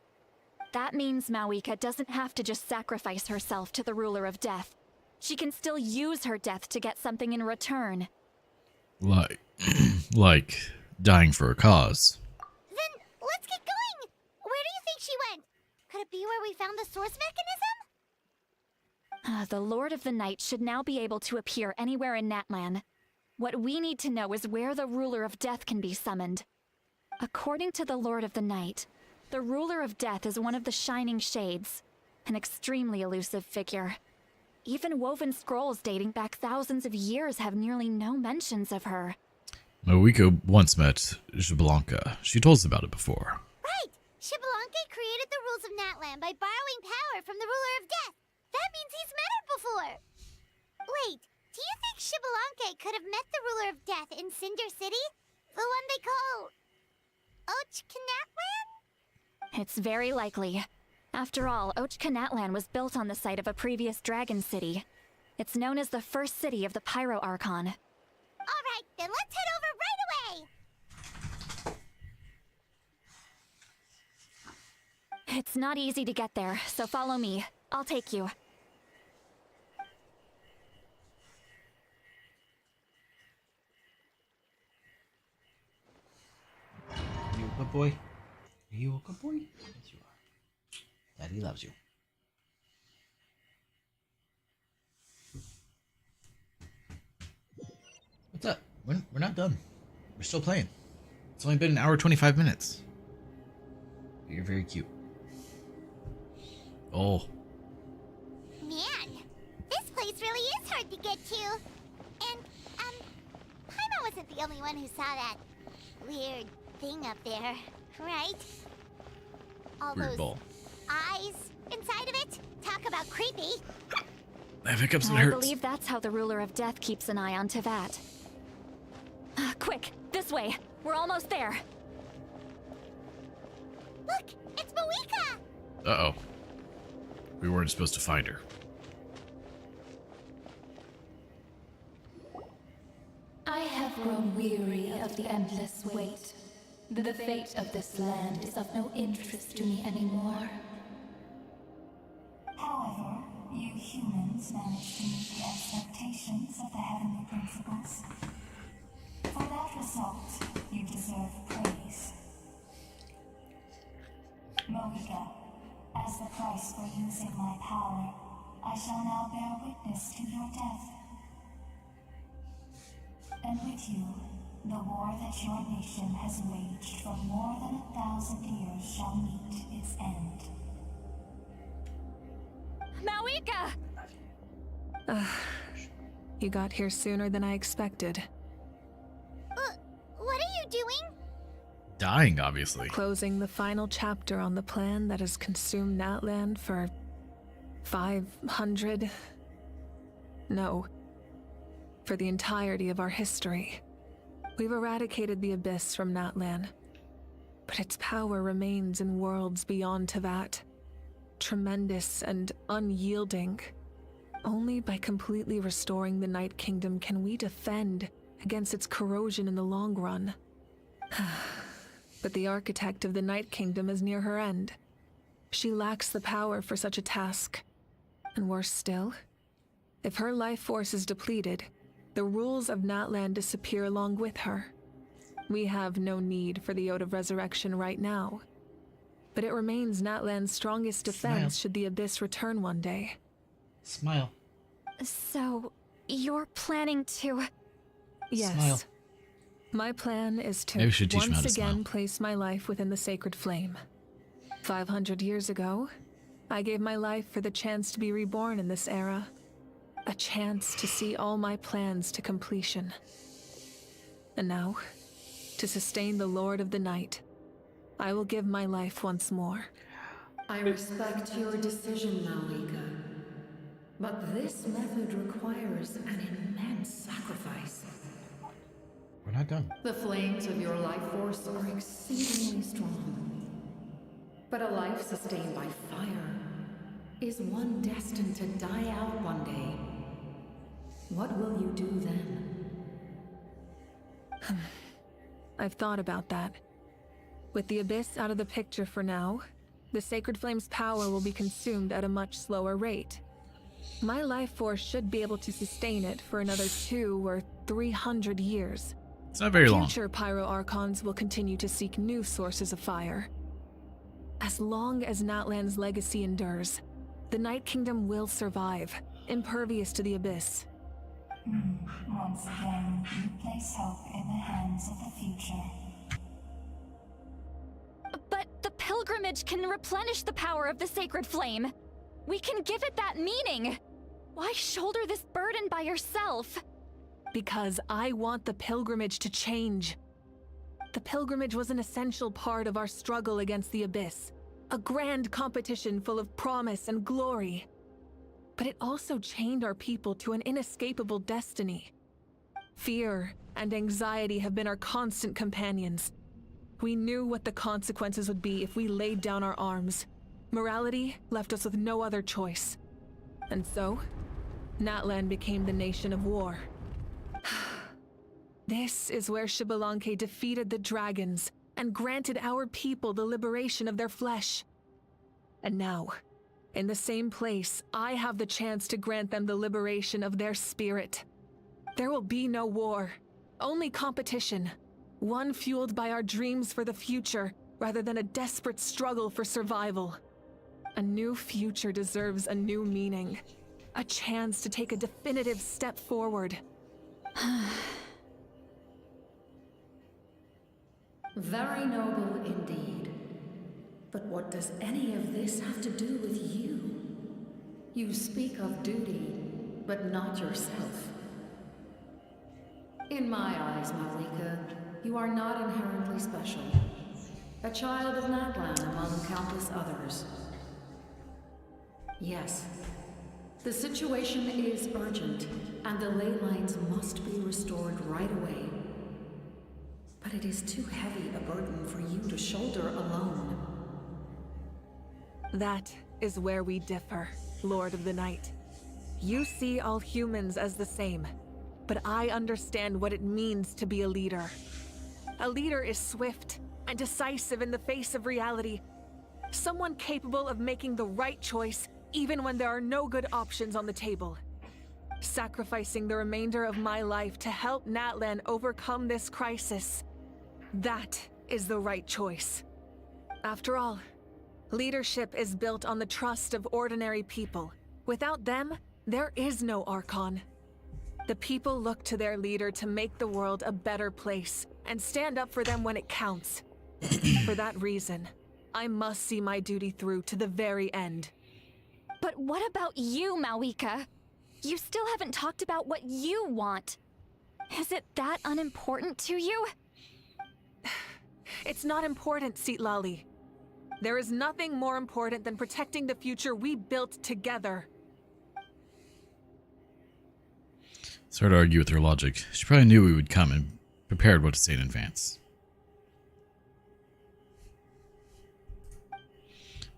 [SPEAKER 21] That means Mawika doesn't have to just sacrifice herself to the Ruler of Death. She can still use her death to get something in return.
[SPEAKER 2] Like dying for a cause.
[SPEAKER 13] Then let's get going! Where do you think she went? Could it be where we found the source mechanism?
[SPEAKER 21] The Lord of the Night should now be able to appear anywhere in Natlan. What we need to know is where the Ruler of Death can be summoned. According to the Lord of the Night, the Ruler of Death is one of the Shining Shades, an extremely elusive figure. Even woven scrolls dating back thousands of years have nearly no mentions of her.
[SPEAKER 2] Mawika once met Xbalanque. She told us about it before.
[SPEAKER 13] Right! Xbalanque created the rules of Natlan by borrowing power from the Ruler of Death. That means he's met her before. Wait, do you think Xbalanque could have met the Ruler of Death in Cinder City? The one they call... Ochkanatlan?
[SPEAKER 21] It's very likely. After all, Ochkanatlan was built on the site of a previous dragon city. It's known as the first city of the Pyro Archon.
[SPEAKER 13] Alright, then let's head over right away!
[SPEAKER 21] It's not easy to get there, so follow me. I'll take you.
[SPEAKER 22] Are you a good boy? Are you a good boy? Yes, you are. Daddy loves you.
[SPEAKER 2] What's up? We're not done. We're still playing. It's only been an hour 25 minutes. You're very cute. Oh.
[SPEAKER 13] Man, this place really is hard to get to. And, Paimon wasn't the only one who saw that weird thing up there, right? All
[SPEAKER 2] Weird
[SPEAKER 13] those
[SPEAKER 2] ball.
[SPEAKER 13] eyes inside of it? Talk about creepy.
[SPEAKER 2] I have hiccups and it
[SPEAKER 21] I
[SPEAKER 2] hurts.
[SPEAKER 21] believe that's how the Ruler of Death keeps an eye on Tevat. Quick, this way. We're almost there.
[SPEAKER 13] Look, it's Mawika!
[SPEAKER 2] Uh-oh. We weren't supposed to find her.
[SPEAKER 23] I have grown weary of the endless wait. The fate of this land is of no interest to me anymore.
[SPEAKER 24] However, you humans managed to meet the expectations of the heavenly principles. For that result, you deserve praise. Mawika, as the price for using my power, I shall now bear witness to your death. And with you, the war that your nation has waged for more than 1,000 years shall meet its end.
[SPEAKER 21] Mawika!
[SPEAKER 6] You got here sooner than I expected.
[SPEAKER 13] What are you doing?
[SPEAKER 2] Dying, obviously.
[SPEAKER 6] Closing the final chapter on the plan that has consumed Natland for 500... No. For the entirety of our history. We've eradicated the Abyss from Natlan, but its power remains in worlds beyond Tevat. Tremendous and unyielding. Only by completely restoring the Night Kingdom can we defend against its corrosion in the long run. But the architect of the Night Kingdom is near her end. She lacks the power for such a task. And worse still, if her life force is depleted, the rules of Natlan disappear along with her. We have no need for the Ode of Resurrection right now, but it remains Natlan's strongest defense should the Abyss return one day.
[SPEAKER 22] Smile.
[SPEAKER 21] So, you're planning to...
[SPEAKER 6] Yes.
[SPEAKER 22] Smile.
[SPEAKER 6] My plan is to
[SPEAKER 2] Maybe we should teach him how
[SPEAKER 6] once
[SPEAKER 2] to
[SPEAKER 6] again
[SPEAKER 2] smile.
[SPEAKER 6] place my life within the sacred flame. 500 years ago, I gave my life for the chance to be reborn in this era. A chance to see all my plans to completion. And now, to sustain the Lord of the Night, I will give my life once more.
[SPEAKER 12] I respect your decision, Malika. But this method requires an immense sacrifice.
[SPEAKER 22] We're not done.
[SPEAKER 12] The flames of your life force are exceedingly strong. But a life sustained by fire is one destined to die out one day. What will you do then?
[SPEAKER 6] I've thought about that. With the Abyss out of the picture for now, the Sacred Flame's power will be consumed at a much slower rate. My life force should be able to sustain it for another 200 or 300 years.
[SPEAKER 2] It's not very long.
[SPEAKER 6] Future Pyro Archons will continue to seek new sources of fire. As long as Natlan's legacy endures, the Night Kingdom will survive, impervious to the Abyss.
[SPEAKER 23] Once again, you place hope in the hands of the future.
[SPEAKER 21] But the pilgrimage can replenish the power of the sacred flame. We can give it that meaning. Why shoulder this burden by yourself?
[SPEAKER 6] Because I want the pilgrimage to change. The pilgrimage was an essential part of our struggle against the Abyss. A grand competition full of promise and glory. But it also chained our people to an inescapable destiny. Fear and anxiety have been our constant companions. We knew what the consequences would be if we laid down our arms. Morality left us with no other choice. And so, Natlan became the nation of war. This is where Xbalanque defeated the dragons and granted our people the liberation of their flesh. And now, in the same place, I have the chance to grant them the liberation of their spirit. There will be no war, only competition. One fueled by our dreams for the future, rather than a desperate struggle for survival. A new future deserves a new meaning. A chance to take a definitive step forward.
[SPEAKER 12] Very noble indeed. But what does any of this have to do with you? You speak of duty, but not yourself. In my eyes, Malika, you are not inherently special. A child of Natlan among countless others. Yes, the situation is urgent, and the ley lines must be restored right away. But it is too heavy a burden for you to shoulder alone.
[SPEAKER 6] That is where we differ, Lord of the Night. You see all humans as the same, but I understand what it means to be a leader. A leader is swift and decisive in the face of reality. Someone capable of making the right choice even when there are no good options on the table. Sacrificing the remainder of my life to help Natlan overcome this crisis. That is the right choice. After all, leadership is built on the trust of ordinary people. Without them, there is no Archon. The people look to their leader to make the world a better place and stand up for them when it counts. For that reason, I must see my duty through to the very end.
[SPEAKER 21] But what about you, Malika? You still haven't talked about what you want. Is it that unimportant to you?
[SPEAKER 6] It's not important, Citlali. There is nothing more important than protecting the future we built together.
[SPEAKER 2] It's hard to argue with her logic. She probably knew we would come and prepared what to say in advance.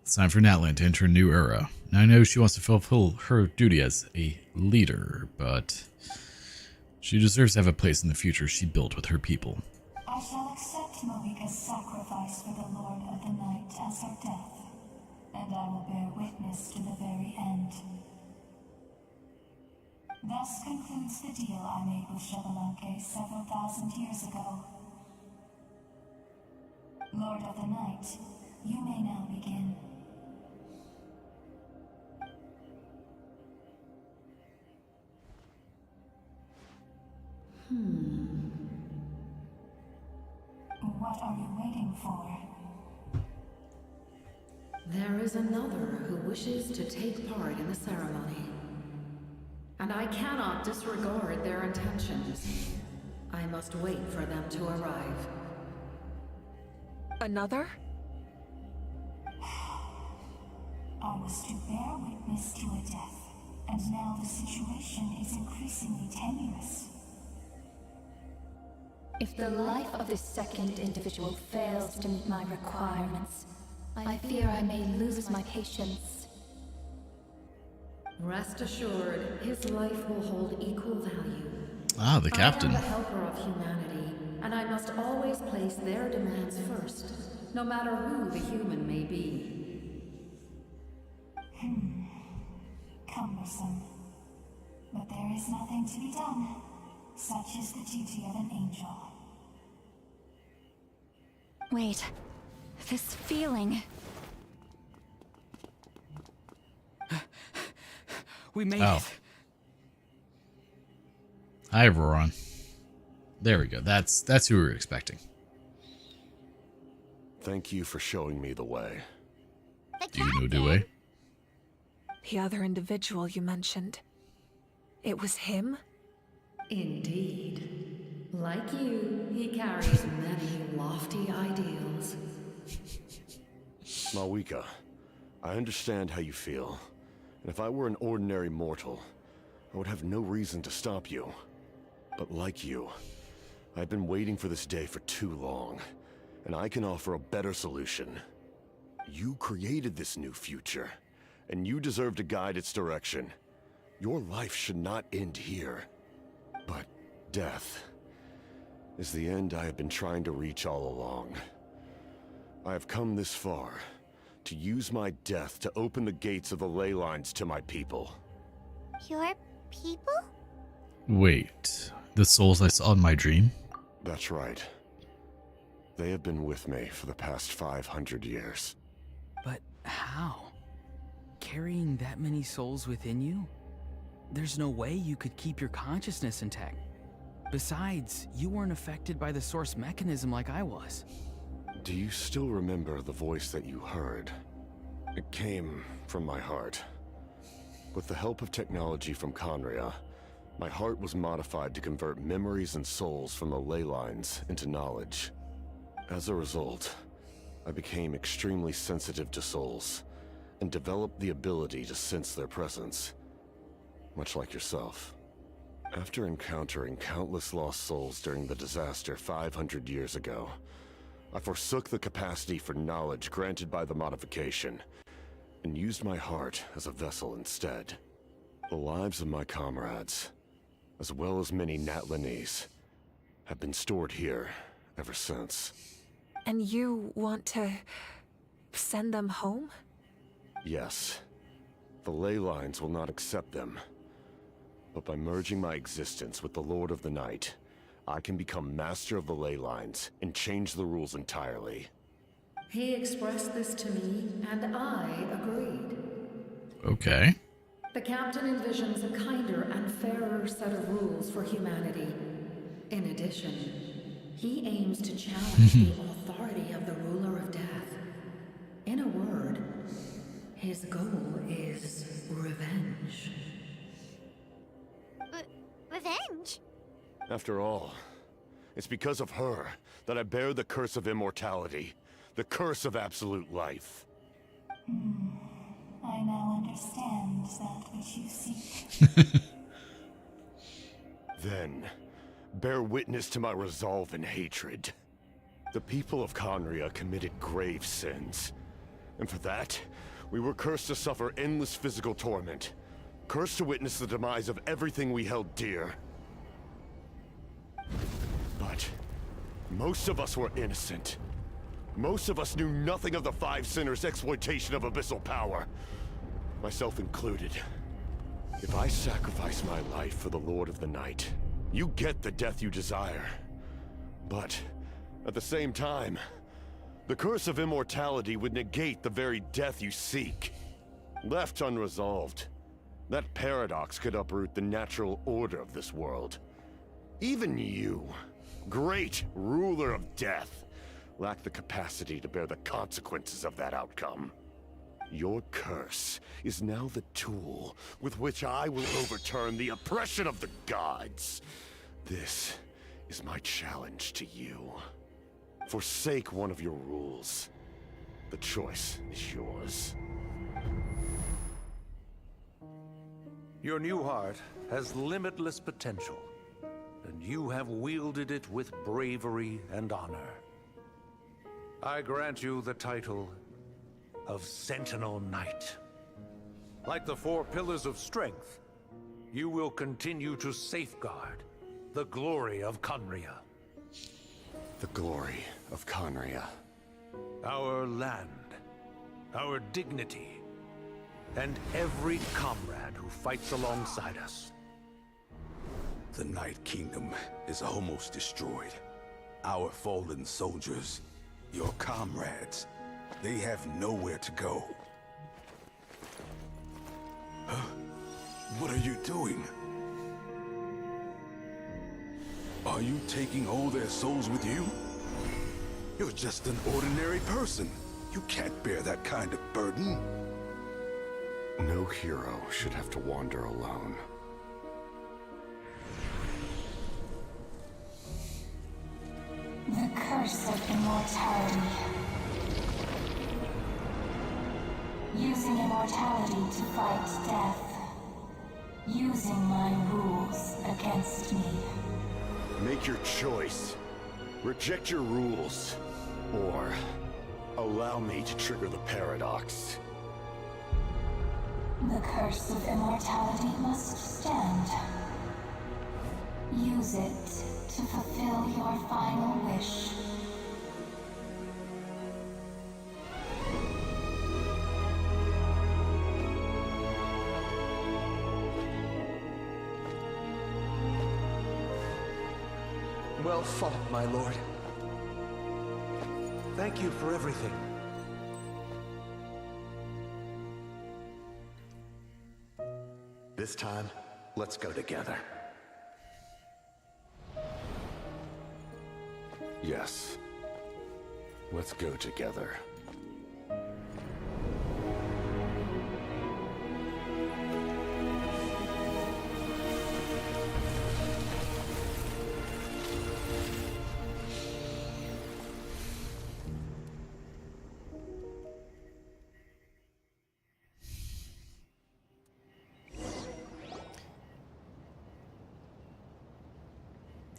[SPEAKER 2] It's time for Natlan to enter a new era. Now I know she wants to fulfill her duty as a leader, but she deserves to have a place in the future she built with her people.
[SPEAKER 24] I shall accept Moika's sacrifice for the Lord of the Night as her death, and I will bear witness to the very end. Thus concludes the deal I made with Xbalanque several thousand years ago. Lord of the Night, you may now begin. What are you waiting for?
[SPEAKER 12] There is another who wishes to take part in the ceremony. And I cannot disregard their intentions. I must wait for them to arrive.
[SPEAKER 6] Another?
[SPEAKER 24] I was to bear witness to a death, and now the situation is increasingly tenuous.
[SPEAKER 23] If the life of this second individual fails to meet my requirements, I fear I may lose my patience.
[SPEAKER 12] Rest assured, his life will hold equal value.
[SPEAKER 2] Ah, the captain.
[SPEAKER 12] I am the helper of humanity, and I must always place their demands first, no matter who the human may be.
[SPEAKER 24] Cumbersome. But there is nothing to be done. Such is the duty of an angel.
[SPEAKER 21] Wait. This feeling.
[SPEAKER 4] We made it.
[SPEAKER 2] Hi, Roran. There we go. That's who we were expecting.
[SPEAKER 1] Thank you for showing me the way.
[SPEAKER 2] Do you know the way?
[SPEAKER 6] The other individual you mentioned. It was him?
[SPEAKER 12] Indeed. Like you, he carries many lofty ideals.
[SPEAKER 1] Mawika, I understand how you feel. And if I were an ordinary mortal, I would have no reason to stop you. But like you, I've been waiting for this day for too long, and I can offer a better solution. You created this new future, and you deserve to guide its direction. Your life should not end here. But death is the end I have been trying to reach all along. I have come this far to use my death to open the gates of the ley lines to my people.
[SPEAKER 13] Your people?
[SPEAKER 2] Wait, the souls I saw in my dream?
[SPEAKER 1] That's right. They have been with me for the past 500 years.
[SPEAKER 4] But how? Carrying that many souls within you? There's no way you could keep your consciousness intact. Besides, you weren't affected by the source mechanism like I was.
[SPEAKER 1] Do you still remember the voice that you heard? It came from my heart. With the help of technology from Conria, my heart was modified to convert memories and souls from the ley lines into knowledge. As a result, I became extremely sensitive to souls, and developed the ability to sense their presence, much like yourself. After encountering countless lost souls during the disaster 500 years ago, I forsook the capacity for knowledge granted by the modification, and used my heart as a vessel instead. The lives of my comrades, as well as many Natlanese, have been stored here ever since.
[SPEAKER 6] And you want to send them home?
[SPEAKER 1] Yes. The ley lines will not accept them. But by merging my existence with the Lord of the Night, I can become master of the ley lines and change the rules entirely.
[SPEAKER 12] He expressed this to me, and I agreed.
[SPEAKER 2] Okay.
[SPEAKER 12] The captain envisions a kinder and fairer set of rules for humanity. In addition, he aims to challenge the authority of the ruler of death. In a word, his goal is revenge.
[SPEAKER 1] After all, it's because of her that I bear the curse of immortality, the curse of absolute life.
[SPEAKER 24] I now understand that which you seek.
[SPEAKER 1] Then, bear witness to my resolve and hatred. The people of Conria committed grave sins. And for that, we were cursed to suffer endless physical torment. Cursed to witness the demise of everything we held dear. But most of us were innocent. Most of us knew nothing of the Five Sinners' exploitation of abyssal power. Myself included. If I sacrifice my life for the Lord of the Night, you get the death you desire. But at the same time, the curse of immortality would negate the very death you seek. Left unresolved, that paradox could uproot the natural order of this world. Even you, great ruler of death, lack the capacity to bear the consequences of that outcome. Your curse is now the tool with which I will overturn the oppression of the gods. This is my challenge to you. Forsake one of your rules. The choice is yours.
[SPEAKER 7] Your new heart has limitless potential, and you have wielded it with bravery and honor. I grant you the title of Sentinel Knight. Like the four pillars of strength, you will continue to safeguard the glory of Conria.
[SPEAKER 1] The glory of Conria.
[SPEAKER 7] Our land, our dignity, and every comrade who fights alongside us.
[SPEAKER 8] The Night Kingdom is almost destroyed. Our fallen soldiers, your comrades, they have nowhere to go. Huh? What are you doing? Are you taking all their souls with you? You're just an ordinary person. You can't bear that kind of burden.
[SPEAKER 1] No hero should have to wander alone.
[SPEAKER 23] The curse of immortality. Using immortality to fight death. Using my rules against me.
[SPEAKER 1] Make your choice. Reject your rules. Or allow me to trigger the paradox.
[SPEAKER 23] The curse of immortality must stand. Use it to fulfill your final wish.
[SPEAKER 7] Well fought, my lord. Thank you for everything.
[SPEAKER 16] This time, let's go together.
[SPEAKER 1] Yes. Let's go together.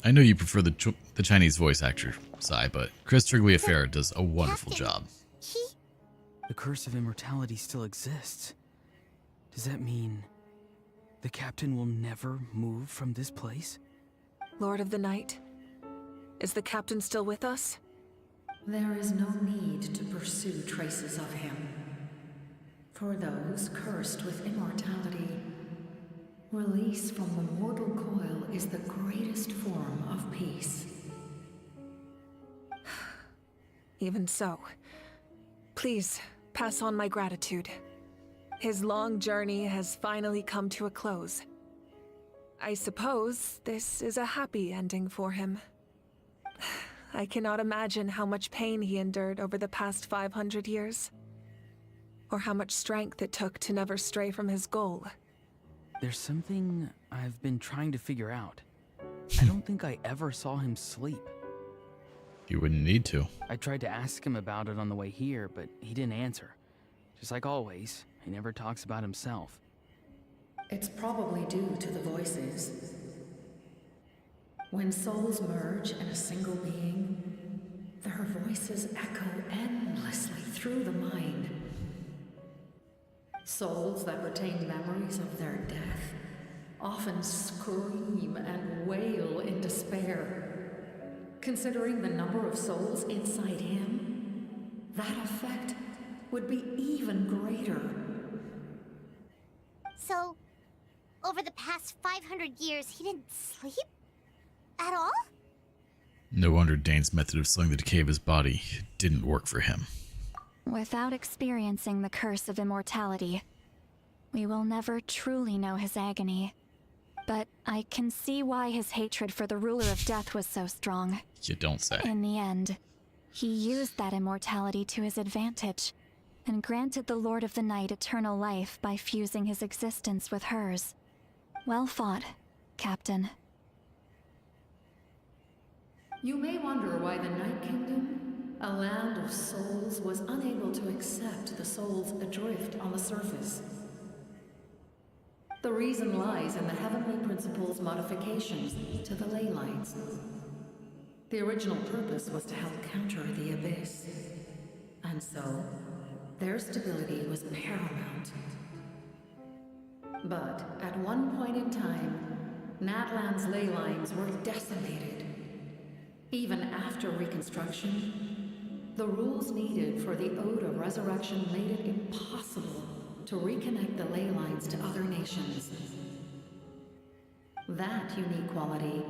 [SPEAKER 2] I know you prefer the Chinese voice actor, Sai, but Chris Trigliafera does a wonderful job.
[SPEAKER 4] The curse of immortality still exists. Does that mean the captain will never move from this place?
[SPEAKER 6] Lord of the Night, is the captain still with us?
[SPEAKER 12] There is no need to pursue traces of him. For those cursed with immortality, release from the mortal coil is the greatest form of peace.
[SPEAKER 6] Even so, please pass on my gratitude. His long journey has finally come to a close. I suppose this is a happy ending for him. I cannot imagine how much pain he endured over the past 500 years, or how much strength it took to never stray from his goal.
[SPEAKER 4] There's something I've been trying to figure out. I don't think I ever saw him sleep.
[SPEAKER 2] You wouldn't need to.
[SPEAKER 4] I tried to ask him about it on the way here, but he didn't answer. Just like always, he never talks about himself.
[SPEAKER 12] It's probably due to the voices. When souls merge in a single being, their voices echo endlessly through the mind. Souls that retain memories of their death often scream and wail in despair. Considering the number of souls inside him, that effect would be even greater.
[SPEAKER 13] So, over the past 500 years, he didn't sleep? At all?
[SPEAKER 2] No wonder Dane's method of slowing the decay of his body didn't work for him.
[SPEAKER 21] Without experiencing the curse of immortality, we will never truly know his agony. But I can see why his hatred for the ruler of death was so strong.
[SPEAKER 2] You don't say.
[SPEAKER 21] In the end, he used that immortality to his advantage, and granted the Lord of the Night eternal life by fusing his existence with hers. Well fought, Captain.
[SPEAKER 12] You may wonder why the Night Kingdom, a land of souls, was unable to accept the souls adrift on the surface. The reason lies in the Heavenly Principle's modifications to the ley lines. The original purpose was to help counter the Abyss. And so, their stability was paramount. But at one point in time, Natlan's ley lines were decimated. Even after reconstruction, the rules needed for the Ode of Resurrection made it impossible to reconnect the ley lines to other nations. That unique quality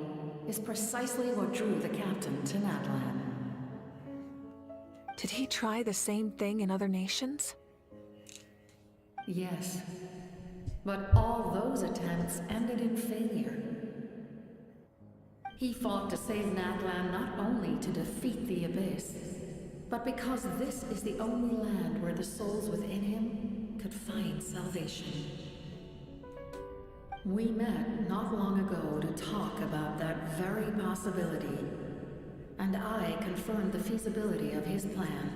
[SPEAKER 12] is precisely what drew the captain to Natlan.
[SPEAKER 6] Did he try the same thing in other nations?
[SPEAKER 12] Yes, but all those attempts ended in failure. He fought to save Natlan not only to defeat the Abyss, but because this is the only land where the souls within him could find salvation. We met not long ago to talk about that very possibility, and I confirmed the feasibility of his plan.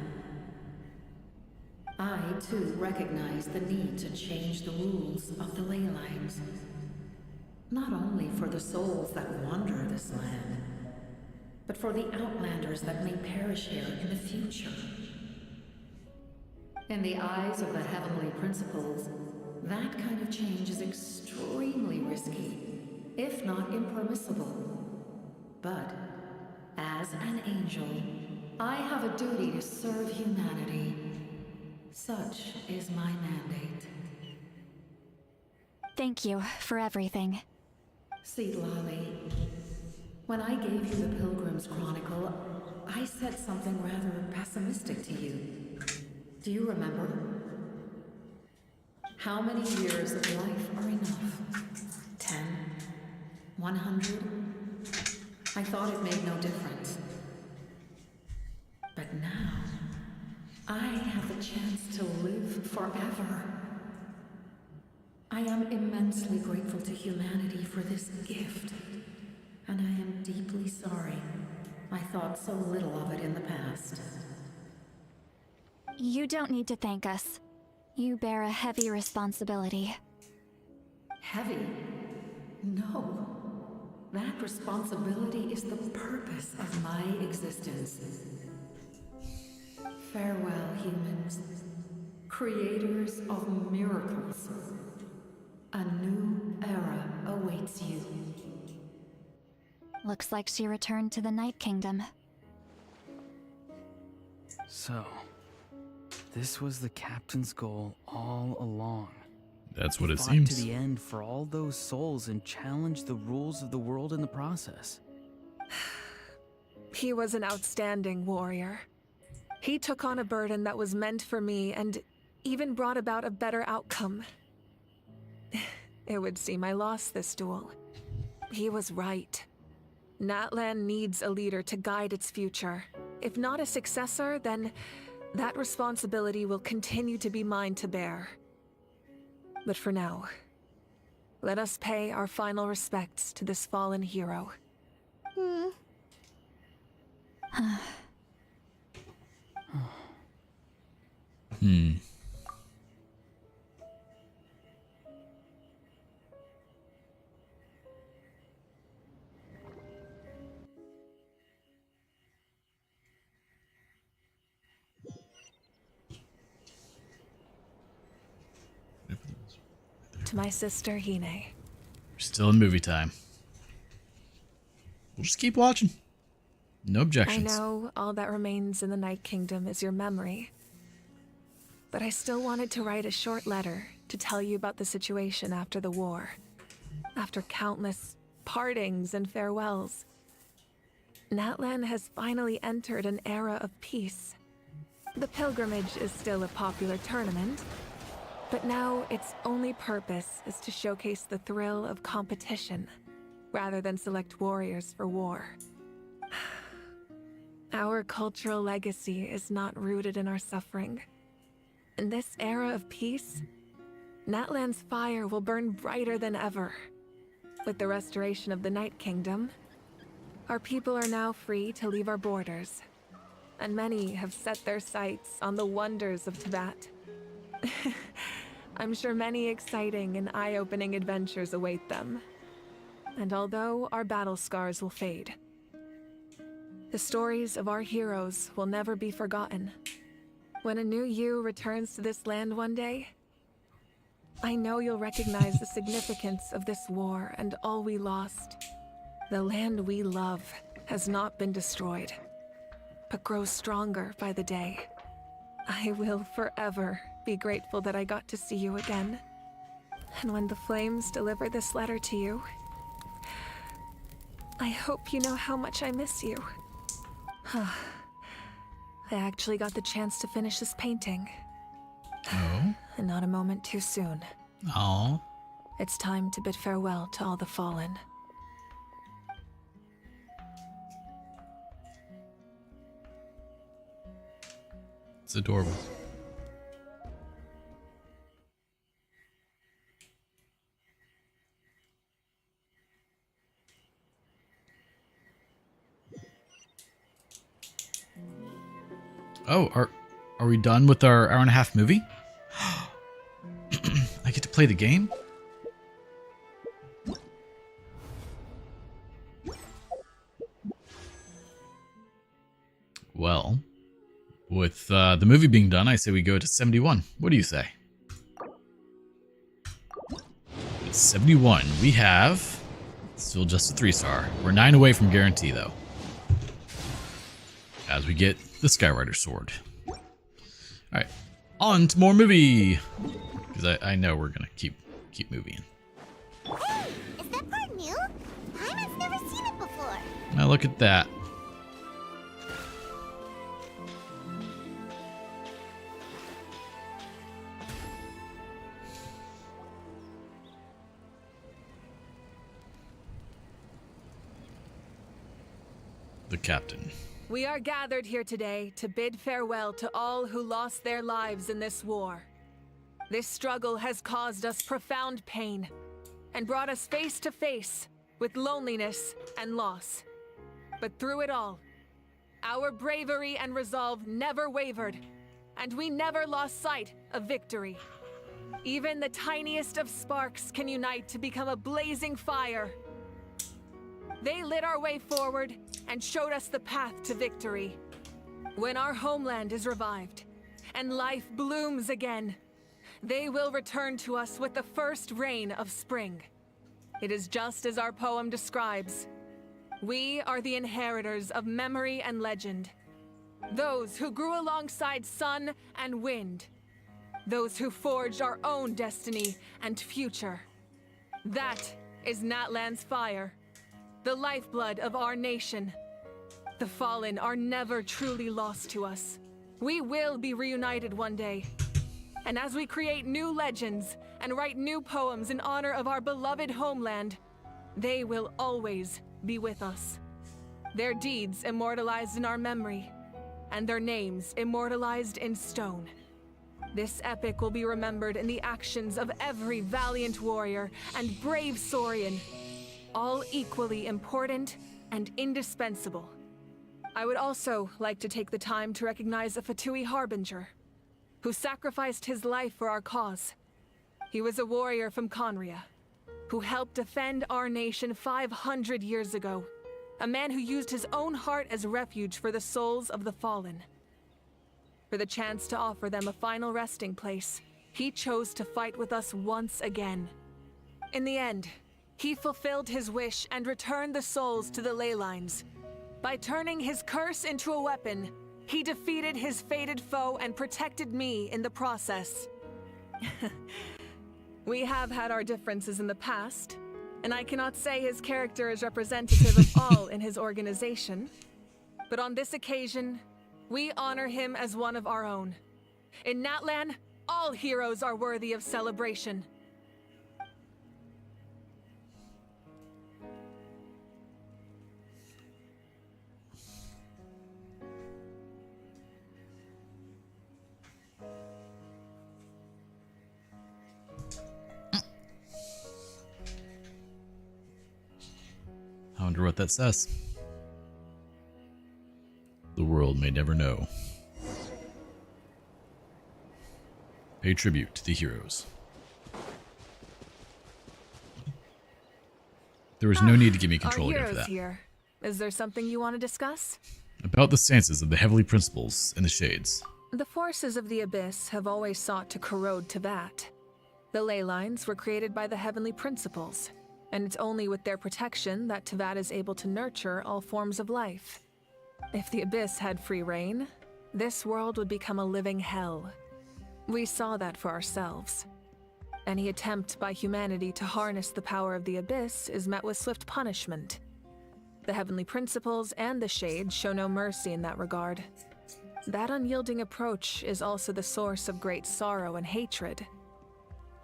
[SPEAKER 12] I, too, recognize the need to change the rules of the ley lines. Not only for the souls that wander this land, but for the outlanders that may perish here in the future. In the eyes of the Heavenly Principles, that kind of change is extremely risky, if not impermissible. But, as an angel, I have a duty to serve humanity. Such is my mandate.
[SPEAKER 21] Thank you for everything.
[SPEAKER 12] See, Lolly, when I gave you the Pilgrim's Chronicle, I said something rather pessimistic to you. Do you remember? How many years of life are enough? 10? 100? I thought it made no difference. But now, I have the chance to live forever. I am immensely grateful to humanity for this gift, and I am deeply sorry I thought so little of it in the past.
[SPEAKER 21] You don't need to thank us. You bear a heavy responsibility.
[SPEAKER 12] Heavy? No. That responsibility is the purpose of my existence. Farewell, humans. Creators of miracles. A new era awaits you.
[SPEAKER 21] Looks like she returned to the Night Kingdom.
[SPEAKER 4] So, this was the captain's goal all along.
[SPEAKER 2] That's what it
[SPEAKER 4] Fought
[SPEAKER 2] seems.
[SPEAKER 4] to the end for all those souls and challenged the rules of the world in the process.
[SPEAKER 6] He was an outstanding warrior. He took on a burden that was meant for me and even brought about a better outcome. It would seem I lost this duel. He was right. Natlan needs a leader to guide its future. If not a successor, then that responsibility will continue to be mine to bear. But for now, let us pay our final respects to this fallen hero. To my sister, Hine.
[SPEAKER 2] We're still in movie time. We'll just keep watching. No
[SPEAKER 6] I
[SPEAKER 2] objections.
[SPEAKER 6] know all that remains in the Night Kingdom is your memory. But I still wanted to write a short letter to tell you about the situation after the war. After countless partings and farewells. Natlan has finally entered an era of peace. The pilgrimage is still a popular tournament, but now its only purpose is to showcase the thrill of competition, rather than select warriors for war. Our cultural legacy is not rooted in our suffering. In this era of peace, Natlan's fire will burn brighter than ever. With the restoration of the Night Kingdom, our people are now free to leave our borders, and many have set their sights on the wonders of Tibet. I'm sure many exciting and eye-opening adventures await them. And although our battle scars will fade, the stories of our heroes will never be forgotten. When a new you returns to this land one day, I know you'll recognize the significance of this war and all we lost. The land we love has not been destroyed, but grows stronger by the day. I will forever be grateful that I got to see you again. And when the flames deliver this letter to you, I hope you know how much I miss you. I actually got the chance to finish this painting.
[SPEAKER 2] Oh?
[SPEAKER 6] And not a moment too soon.
[SPEAKER 2] Oh.
[SPEAKER 6] It's time to bid farewell to all the fallen.
[SPEAKER 2] It's adorable. Oh, are we done with our hour-and-a-half movie? I get to play the game? Well, with the movie being done, I say we go to 71. What do you say? At 71, we have still just a 3-star. We're 9 away from guarantee, though. As we get the Skyrider sword. Alright, on to more movie! Because I know we're gonna keep moving.
[SPEAKER 13] Hey, is that part new? Paimon's never seen it before.
[SPEAKER 2] Now look at that. The captain.
[SPEAKER 6] We are gathered here today to bid farewell to all who lost their lives in this war. This struggle has caused us profound pain and brought us face to face with loneliness and loss. But through it all, our bravery and resolve never wavered, and we never lost sight of victory. Even the tiniest of sparks can unite to become a blazing fire. They lit our way forward and showed us the path to victory. When our homeland is revived and life blooms again, they will return to us with the first rain of spring. It is just as our poem describes. We are the inheritors of memory and legend. Those who grew alongside sun and wind. Those who forged our own destiny and future. That is Natlan's fire. The lifeblood of our nation. The fallen are never truly lost to us. We will be reunited one day. And as we create new legends and write new poems in honor of our beloved homeland, they will always be with us. Their deeds immortalized in our memory, and their names immortalized in stone. This epic will be remembered in the actions of every valiant warrior and brave Saurian, all equally important and indispensable. I would also like to take the time to recognize a Fatui Harbinger, who sacrificed his life for our cause. He was a warrior from Conria, who helped defend our nation 500 years ago. A man who used his own heart as refuge for the souls of the fallen. For the chance to offer them a final resting place, he chose to fight with us once again. In the end, he fulfilled his wish and returned the souls to the ley lines. By turning his curse into a weapon, he defeated his fated foe and protected me in the process. We have had our differences in the past, and I cannot say his character is representative of all in his organization. But on this occasion, we honor him as one of our own. In Natlan, all heroes are worthy of celebration.
[SPEAKER 2] I wonder what that says. The world may never know. Pay tribute to the heroes. There was no need to give me control again for that.
[SPEAKER 6] Here. Is there something you want to discuss?
[SPEAKER 2] About the stances of the Heavenly Principles and the Shades.
[SPEAKER 6] The forces of the Abyss have always sought to corrode Teyvat. The ley lines were created by the Heavenly Principles, and it's only with their protection that Teyvat is able to nurture all forms of life. If the Abyss had free reign, this world would become a living hell. We saw that for ourselves. Any attempt by humanity to harness the power of the Abyss is met with swift punishment. The Heavenly Principles and the Shades show no mercy in that regard. That unyielding approach is also the source of great sorrow and hatred.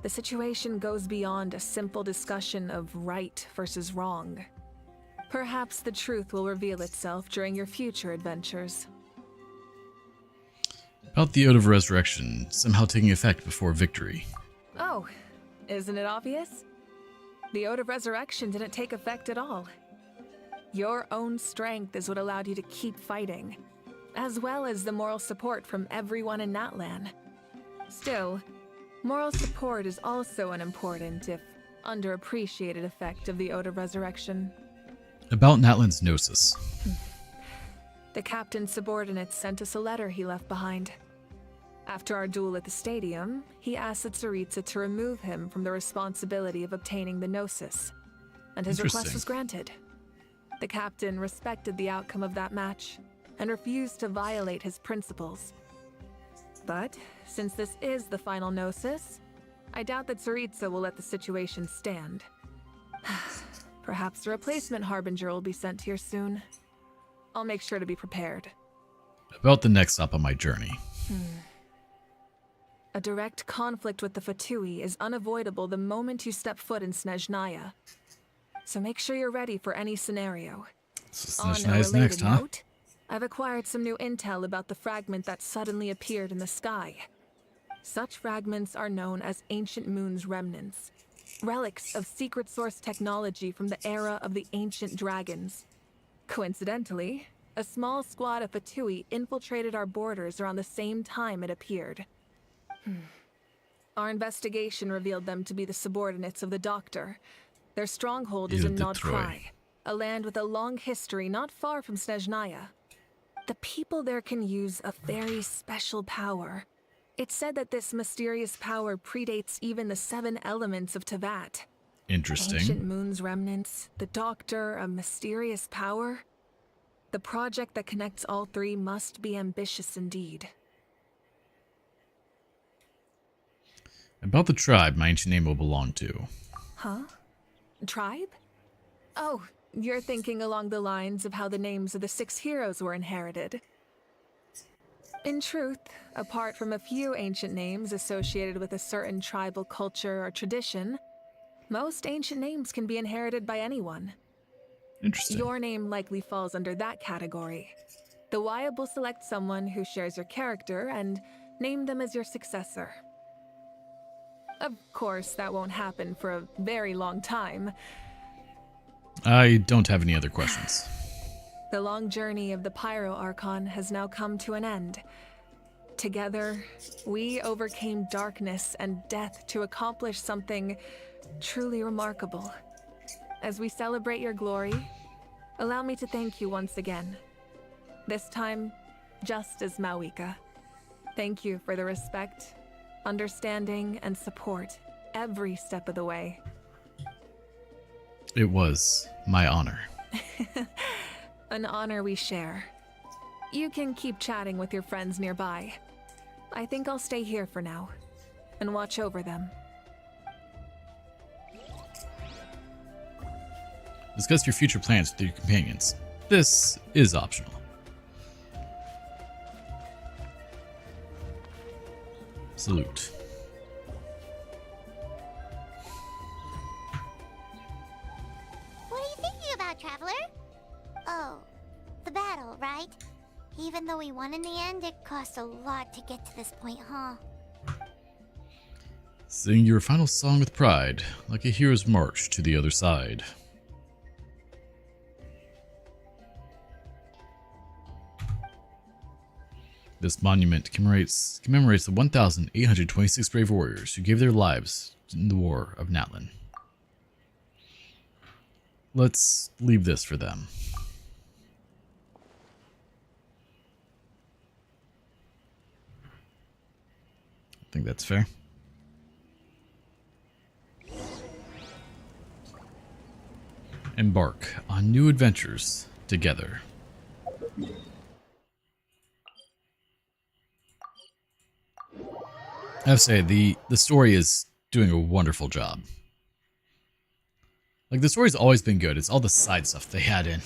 [SPEAKER 6] The situation goes beyond a simple discussion of right versus wrong. Perhaps the truth will reveal itself during your future adventures.
[SPEAKER 2] About the Ode of Resurrection somehow taking effect before victory.
[SPEAKER 6] Oh, isn't it obvious? The Ode of Resurrection didn't take effect at all. Your own strength is what allowed you to keep fighting, as well as the moral support from everyone in Natlan. Still, moral support is also an important, if underappreciated, effect of the Ode of Resurrection.
[SPEAKER 2] About Natlan's Gnosis.
[SPEAKER 6] The captain's subordinates sent us a letter he left behind. After our duel at the stadium, he asked Tsaritsa to remove him from the responsibility of obtaining the Gnosis, and his request was granted. The captain respected the outcome of that match, and refused to violate his principles. But, since this is the final Gnosis, I doubt that Tsaritsa will let the situation stand. Perhaps a replacement Harbinger will be sent here soon. I'll make sure to be prepared.
[SPEAKER 2] About the next stop on my journey.
[SPEAKER 6] A direct conflict with the Fatui is unavoidable the moment you step foot in Snezhnaya. So make sure you're ready for any scenario.
[SPEAKER 2] So
[SPEAKER 6] On a
[SPEAKER 2] Snezhnaya's
[SPEAKER 6] related
[SPEAKER 2] next, huh?
[SPEAKER 6] note, I've acquired some new intel about the fragment that suddenly appeared in the sky. Such fragments are known as Ancient Moon's remnants, relics of secret source technology from the era of the ancient dragons. Coincidentally, a small squad of Fatui infiltrated our borders around the same time it appeared. Our investigation revealed them to be the subordinates of the Doctor. Their stronghold is in Nodkrai, a land with a long history not far from Snezhnaya. The people there can use a very special power. It's said that this mysterious power predates even the 7 elements of Teyvat.
[SPEAKER 2] Interesting.
[SPEAKER 6] Ancient Moon's remnants, the Doctor, a mysterious power. The project that connects all 3 must be ambitious indeed.
[SPEAKER 2] About the tribe my ancient name will belong to.
[SPEAKER 6] Huh? Tribe? Oh, you're thinking along the lines of how the names of the 6 heroes were inherited. In truth, apart from a few ancient names associated with a certain tribal culture or tradition, most ancient names can be inherited by anyone.
[SPEAKER 2] Interesting.
[SPEAKER 6] Your name likely falls under that category. The Wyab will select someone who shares your character and name them as your successor. Of course, that won't happen for a very long time.
[SPEAKER 2] I don't have any other questions.
[SPEAKER 6] The long journey of the Pyro Archon has now come to an end. Together, we overcame darkness and death to accomplish something truly remarkable. As we celebrate your glory, allow me to thank you once again. This time, just as Mawika. Thank you for the respect, understanding, and support every step of the way.
[SPEAKER 2] It was my honor.
[SPEAKER 6] An honor we share. You can keep chatting with your friends nearby. I think I'll stay here for now and watch over them.
[SPEAKER 2] Discuss your future plans with your companions. This is optional. Salute.
[SPEAKER 13] What are you thinking about, Traveler? Oh, the battle, right? Even though we won in the end, it cost a lot to get to this point, huh?
[SPEAKER 2] Sing your final song with pride, like a hero's march to the other side. This monument commemorates the 1,826 brave warriors who gave their lives in the War of Natlan. Let's leave this for them. I think that's fair. Embark on new adventures together. I have to say, the story is doing a wonderful job. Like, the story's always been good. It's all the side stuff they had in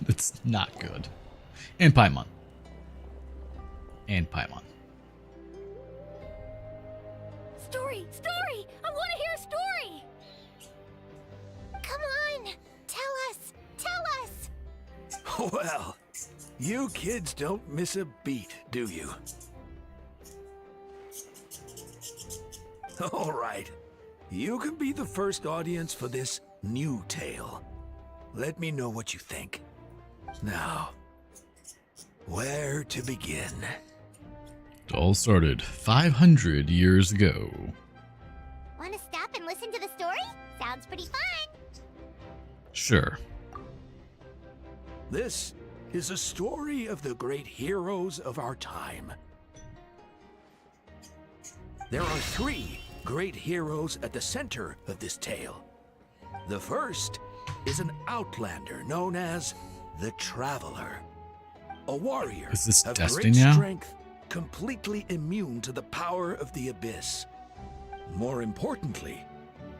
[SPEAKER 2] that's not good. And Paimon.
[SPEAKER 13] Story! Story! I want to hear a story! Come on! Tell us! Tell us!
[SPEAKER 9] Well, you kids don't miss a beat, do you? All right. You can be the first audience for this new tale. Let me know what you think. Now, where to begin?
[SPEAKER 2] It all started 500 years ago.
[SPEAKER 13] Want to stop and listen to the story? Sounds pretty fun!
[SPEAKER 2] Sure.
[SPEAKER 9] This is a story of the great heroes of our time. There are 3 great heroes at the center of this tale. The first is an outlander known as the Traveler. A warrior
[SPEAKER 2] Is this
[SPEAKER 9] of
[SPEAKER 2] Destiny
[SPEAKER 9] great
[SPEAKER 2] now?
[SPEAKER 9] strength, completely immune to the power of the abyss. More importantly,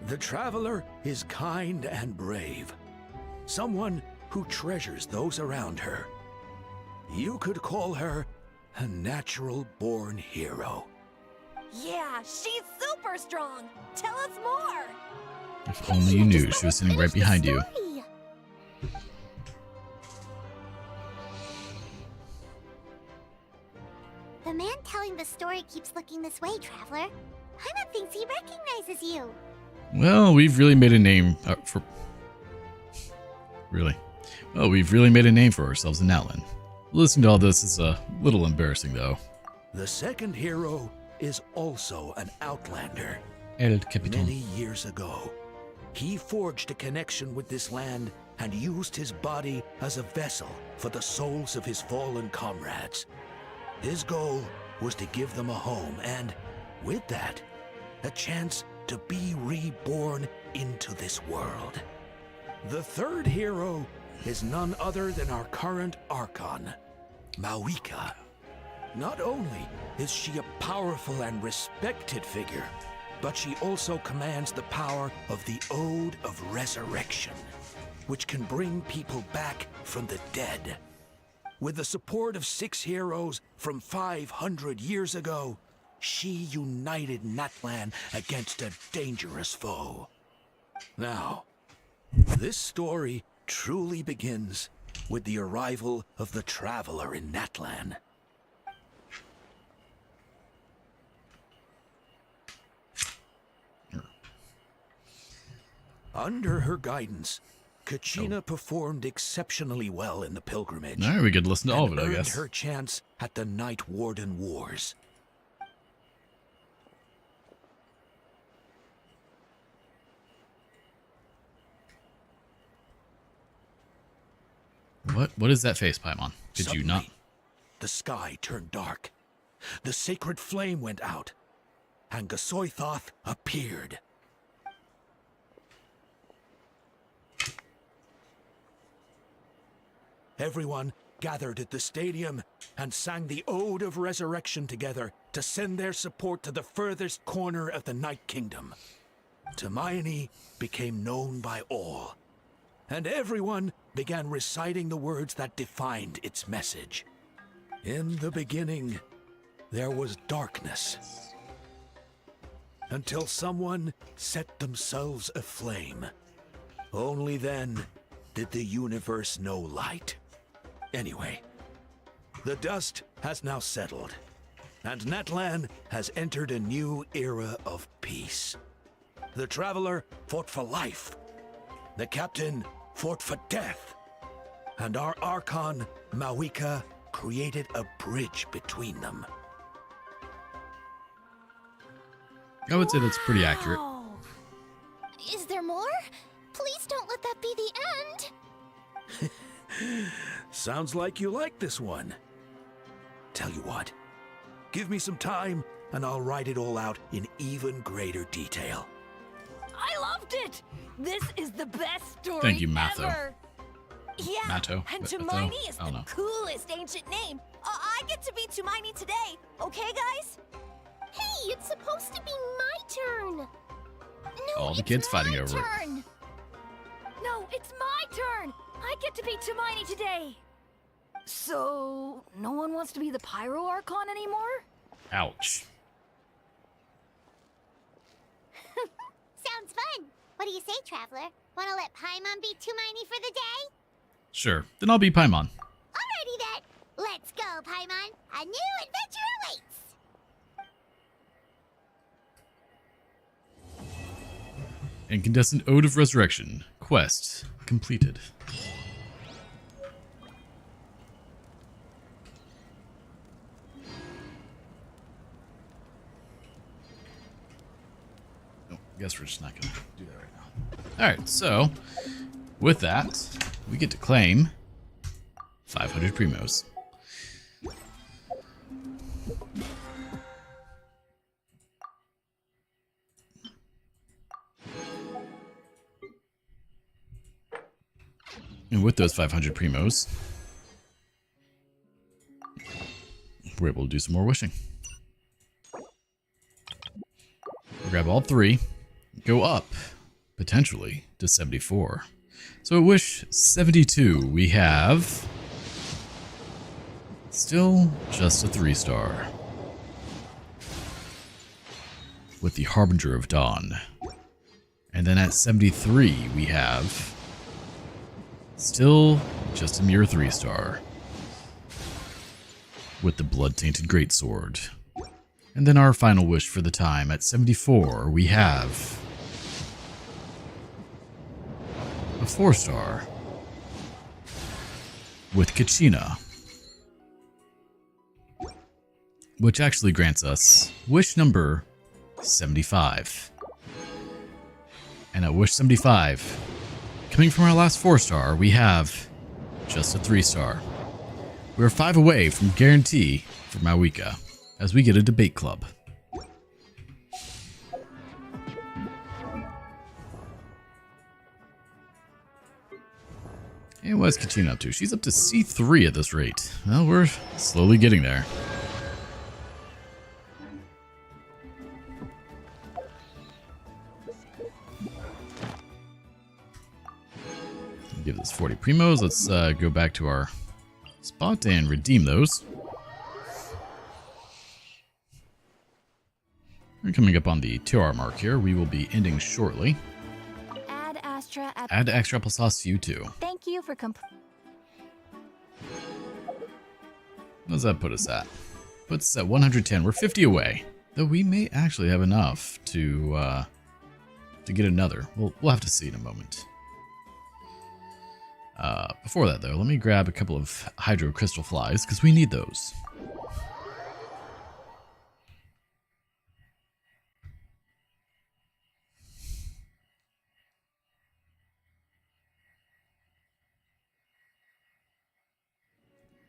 [SPEAKER 9] the Traveler is kind and brave. Someone who treasures those around her. You could call her a natural-born hero.
[SPEAKER 10] Yeah, she's super strong. Tell us more.
[SPEAKER 2] If only you knew she was sitting right behind you.
[SPEAKER 13] The man telling the story keeps looking this way, Traveler. Paimon thinks he recognizes you.
[SPEAKER 2] Well, we've really made a name for... Really? Well, we've really made a name for ourselves in Natlan. Listening to all this is a little embarrassing, though.
[SPEAKER 9] The second hero is also an outlander.
[SPEAKER 2] El Capitan.
[SPEAKER 9] Many years ago, he forged a connection with this land and used his body as a vessel for the souls of his fallen comrades. His goal was to give them a home and, with that, a chance to be reborn into this world. The third hero is none other than our current Archon, Mawika. Not only is she a powerful and respected figure, but she also commands the power of the Ode of Resurrection, which can bring people back from the dead. With the support of 6 heroes from 500 years ago, she united Natlan against a dangerous foe. Now, this story truly begins with the arrival of the Traveler in Natlan. Under her guidance, Kachina performed exceptionally well in the pilgrimage.
[SPEAKER 2] All right, we could listen to all of it, I
[SPEAKER 9] earned
[SPEAKER 2] guess.
[SPEAKER 9] her chance at the Night Warden Wars.
[SPEAKER 2] What is that face, Paimon? Did you not?
[SPEAKER 9] Suddenly, the sky turned dark. The sacred flame went out, and Gasoithoth appeared. Everyone gathered at the stadium and sang the Ode of Resurrection together to send their support to the furthest corner of the Night Kingdom. Hermione became known by all, and everyone began reciting the words that defined its message. In the beginning, there was darkness, until someone set themselves aflame. Only then did the universe know light. Anyway, the dust has now settled, and Natlan has entered a new era of peace. The Traveler fought for life, the Captain fought for death, and our Archon, Mawika, created a bridge between them.
[SPEAKER 2] I would say that's pretty accurate.
[SPEAKER 13] Is there more? Please don't let that be the end.
[SPEAKER 9] Sounds like you like this one. Tell you what, give me some time and I'll write it all out in even greater detail.
[SPEAKER 10] I loved it! This is the best story
[SPEAKER 2] Thank you, Matho.
[SPEAKER 10] ever! Yeah,
[SPEAKER 2] Matto?
[SPEAKER 10] and
[SPEAKER 2] Matho?
[SPEAKER 10] Hermione is
[SPEAKER 2] I don't
[SPEAKER 10] the
[SPEAKER 2] know.
[SPEAKER 10] coolest ancient name. I get to be Hermione today, okay, guys?
[SPEAKER 13] Hey, it's supposed to be my turn. No,
[SPEAKER 2] All the
[SPEAKER 13] it's
[SPEAKER 2] kids
[SPEAKER 13] my
[SPEAKER 2] fighting over it.
[SPEAKER 10] Turn. No, it's my turn. I get to be Hermione today. So, no one wants to be the Pyro Archon anymore?
[SPEAKER 2] Ouch.
[SPEAKER 13] Sounds fun. What do you say, Traveler? Want to let Paimon be Hermione for the day?
[SPEAKER 2] Sure. Then I'll be Paimon.
[SPEAKER 13] Alrighty then. Let's go, Paimon. A new adventure awaits.
[SPEAKER 2] Incandescent Ode of Resurrection. Quest completed. Guess we're just not going to do that right now. Alright, so with that, we get to claim 500 primos. And with those 500 primos, we're able to do some more wishing. We'll grab all three. Go up, potentially, to 74. So at wish 72, we have still just a 3-star. With the Harbinger of Dawn. And then at 73, we have still just a mere 3-star. With the Blood-Tainted Greatsword. And then our final wish for the time at 74, we have a 4-star with Kachina, which actually grants us wish number 75. And at wish 75, coming from our last 4-star, we have just a 3-star. We're 5 away from guarantee for Mawika, as we get a debate club. And what's Kachina up to? She's up to C3 at this rate. Well, we're slowly getting there. Give this 40 primos. Let's go back to our spot and redeem those. We're coming up on the 2-hour mark here. We will be ending shortly.
[SPEAKER 21] Add Astra.
[SPEAKER 2] Add extra applesauce to you too.
[SPEAKER 21] Thank you for
[SPEAKER 2] What does that put us at? Puts us at 110. We're 50 away. Though we may actually have enough to get another. We'll have to see in a moment. Before that, though, let me grab a couple of hydro crystal flies, because we need those.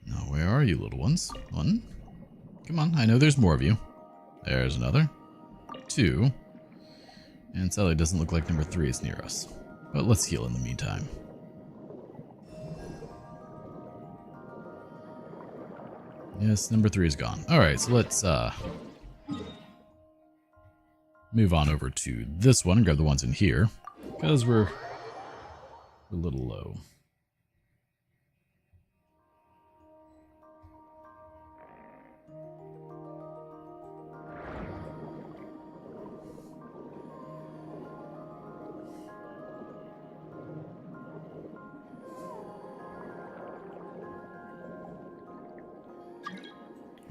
[SPEAKER 2] Now, where are you, little ones? One. Come on, I know there's more of you. There's another. Two. And sadly, it doesn't look like number 3 is near us. But let's heal in the meantime. Yes, number 3 is gone. Alright, so let's move on over to this one and grab the ones in here. Because we're a little low.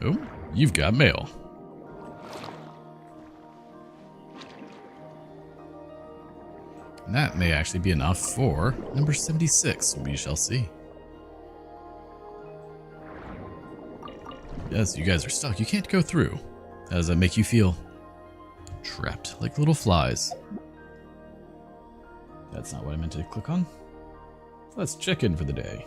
[SPEAKER 2] Oh, you've got mail. And that may actually be enough for number 76. We shall see. Yes, you guys are stuck. You can't go through. How does that make you feel? Trapped like little flies. That's not what I meant to click on. Let's check in for the day.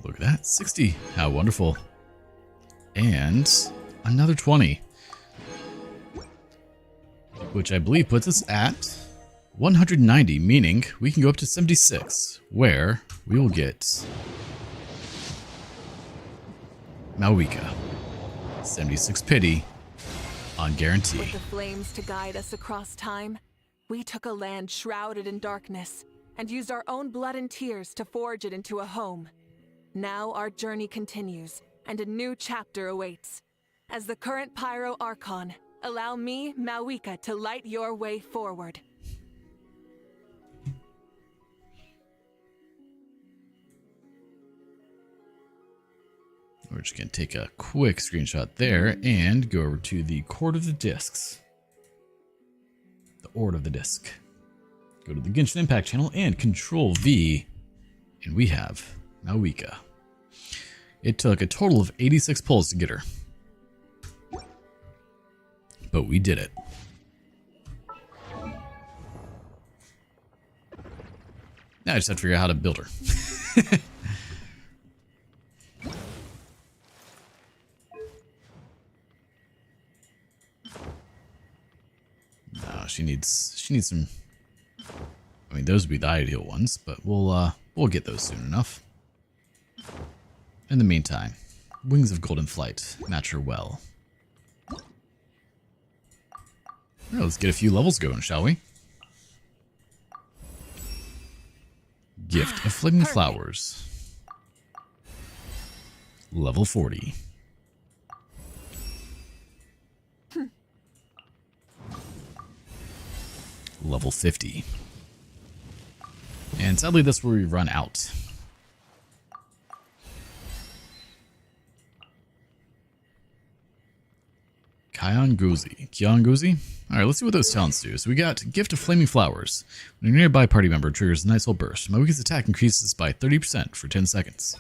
[SPEAKER 2] Look at that, 60. How wonderful. And another 20. Which I believe puts us at 190, meaning we can go up to 76, where we will get Malwika. 76 pity on guarantee.
[SPEAKER 6] With the flames to guide us across time, we took a land shrouded in darkness and used our own blood and tears to forge it into a home. Now our journey continues, and a new chapter awaits. As the current Pyro Archon, allow me, Malwika, to light your way forward.
[SPEAKER 2] We're just going to take a quick screenshot there and go over to the Court of the Discs. The Ord of the Disc. Go to the Genshin Impact channel and Control V, and we have Malwika. It took a total of 86 pulls to get her. But we did it. Now I just have to figure out how to build her. No, she needs some. I mean, those would be the ideal ones, but we'll get those soon enough. In the meantime, Wings of Golden Flight match her well. Well, let's get a few levels going, shall we? Gift of Flaming Flowers. Level 40. Level 50. And sadly, that's where we run out. Kianguzi? Alright, let's see what those talents do. So we got Gift of Flaming Flowers. When a nearby party member triggers a nice little burst, Malwika's attack increases by 30% for 10 seconds.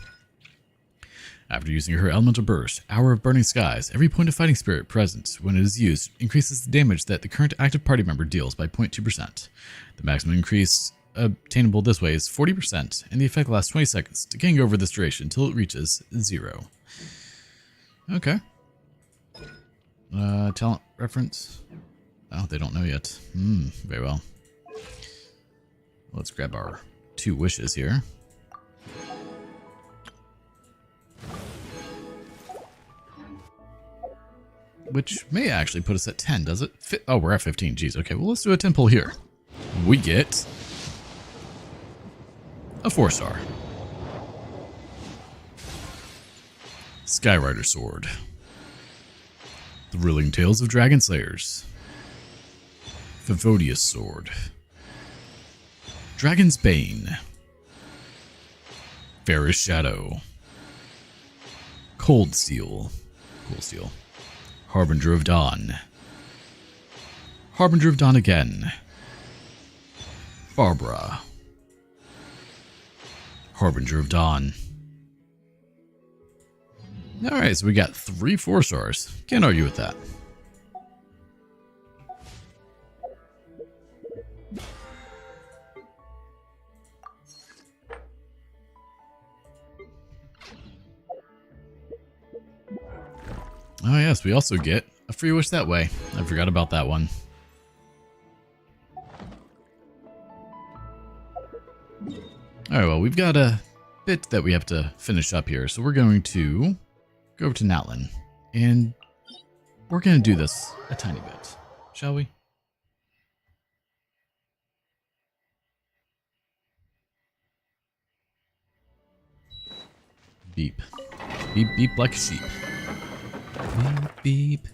[SPEAKER 2] After using her elemental burst, Hour of Burning Skies, every point of fighting spirit present when it is used increases the damage that the current active party member deals by 0.2%. The maximum increase obtainable this way is 40%, and the effect lasts 20 seconds, decaying over this duration until it reaches 0. Okay. Talent reference? Oh, they don't know yet. Very well. Let's grab our 2 wishes here. Which may actually put us at 10, does it? Oh, we're at 15. Jeez, okay. Well, let's do a 10 pull here. We get a 4-star. Skyrider Sword. Thrilling Tales of Dragon Slayers. Favodius Sword. Dragon's Bane. Fairest Shadow. Cold Steel. Cool Steel. Harbinger of Dawn. Harbinger of Dawn again. Barbara. Harbinger of Dawn. Alright, so we got 3 4-stars. Can't argue with that. Oh yes, we also get a free wish that way. I forgot about that one. Alright, well, we've got a bit that we have to finish up here, so we're going to go over to Natlan, and we're going to do this a tiny bit, shall we? Beep. Beep, beep like a sheep. Beep, beep.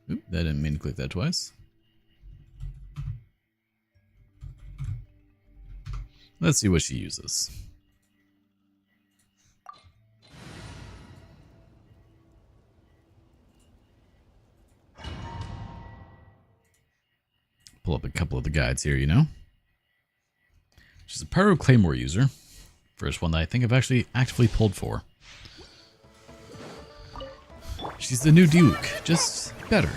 [SPEAKER 2] Oop, that didn't mean to click that twice. Let's see what she uses. Pull up a couple of the guides here, you know. She's a Pyro Claymore user. First one that I think I've actually actively pulled for. She's the new Duke, just better.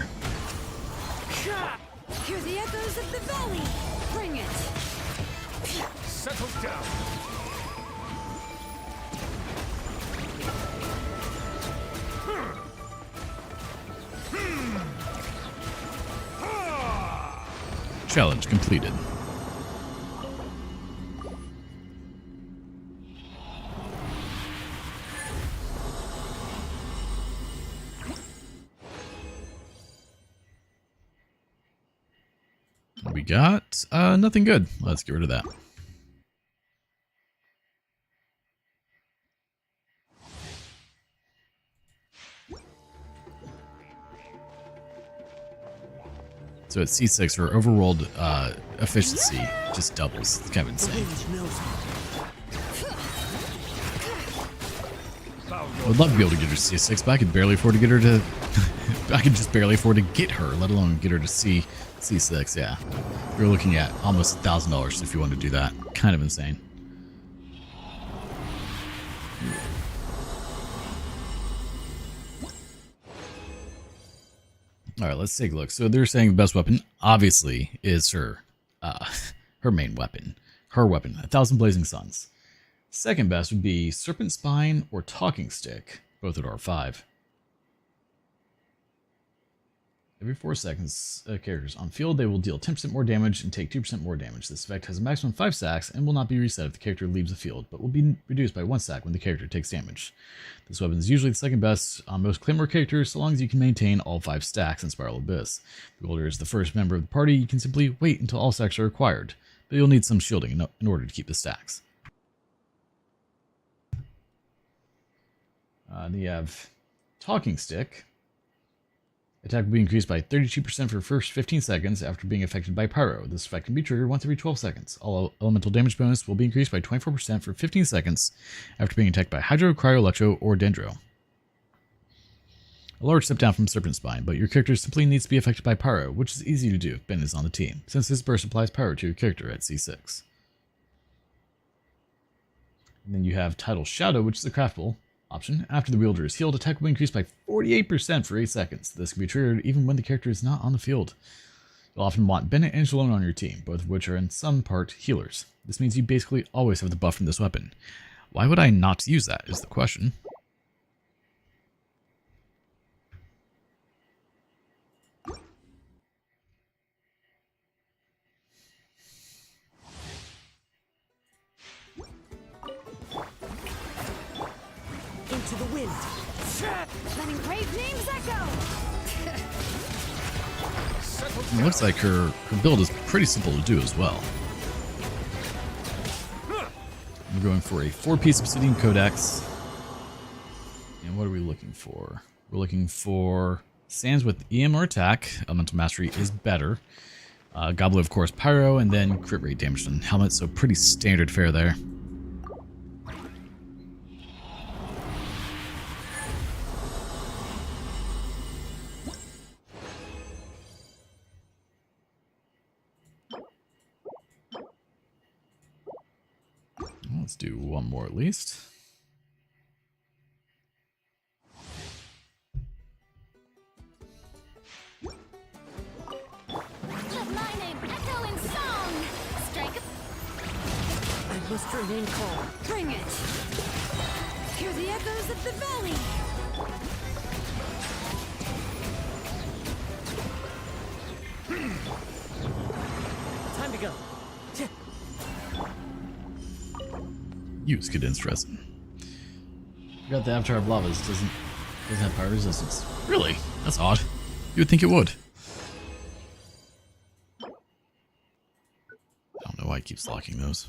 [SPEAKER 10] Hear the echoes of the valley. Bring it.
[SPEAKER 11] Settle down.
[SPEAKER 2] Challenge completed. We got nothing good. Let's get rid of that. So at C6, her overworld efficiency just doubles. It's kind of insane. I would love to be able to get her to C6, but I could barely afford to get her to... I could just barely afford to get her, let alone get her to C6, yeah. You're looking at almost $1,000 if you want to do that. Kind of insane. Alright, let's take a look. So they're saying the best weapon, obviously, is her her main weapon. Her weapon, 1,000 Blazing Suns. Second best would be Serpent Spine or Talking Stick, both at R5. Every 4 seconds, characters on field, they will deal 10% more damage and take 2% more damage. This effect has a maximum 5 stacks and will not be reset if the character leaves the field, but will be reduced by 1 stack when the character takes damage. This weapon is usually the second best on most Claymore characters, so long as you can maintain all 5 stacks in Spiral Abyss. If the Wielder is the first member of the party, you can simply wait until all stacks are acquired, but you'll need some shielding in order to keep the stacks. Then you have Talking Stick. Attack will be increased by 32% for the first 15 seconds after being affected by Pyro. This effect can be triggered once every 12 seconds. All elemental damage bonus will be increased by 24% for 15 seconds after being attacked by Hydro, Cryo, Electro, or Dendro. A large step down from Serpent Spine, but your character simply needs to be affected by Pyro, which is easy to do if Ben is on the team, since his burst applies Pyro to your character at C6. And then you have Tidal Shadow, which is a craftable option. After the wielder is healed, attack will be increased by 48% for 8 seconds. This can be triggered even when the character is not on the field. You'll often want Bennett and Shalone on your team, both of which are in some part healers. This means you basically always have the buff from this weapon. Why would I not use that, is the question.
[SPEAKER 10] Into the wind. Letting brave names echo.
[SPEAKER 2] It looks like her build is pretty simple to do as well. We're going for a 4-piece Obsidian Codex. And what are we looking for? We're looking for Sands with EM or attack. Elemental Mastery is better. Goblet, of course, Pyro, and then crit rate damage on helmet, so pretty standard fare there. Let's do one more at least.
[SPEAKER 10] Let my name echo in song! Strike I must remain calm. Bring it! Hear the echoes of the valley!
[SPEAKER 20] Time to go.
[SPEAKER 2] Use condensed resin. Forgot the Avatar of Lavas doesn't have fire resistance. Really? That's odd. You would think it would. I don't know why it keeps locking those.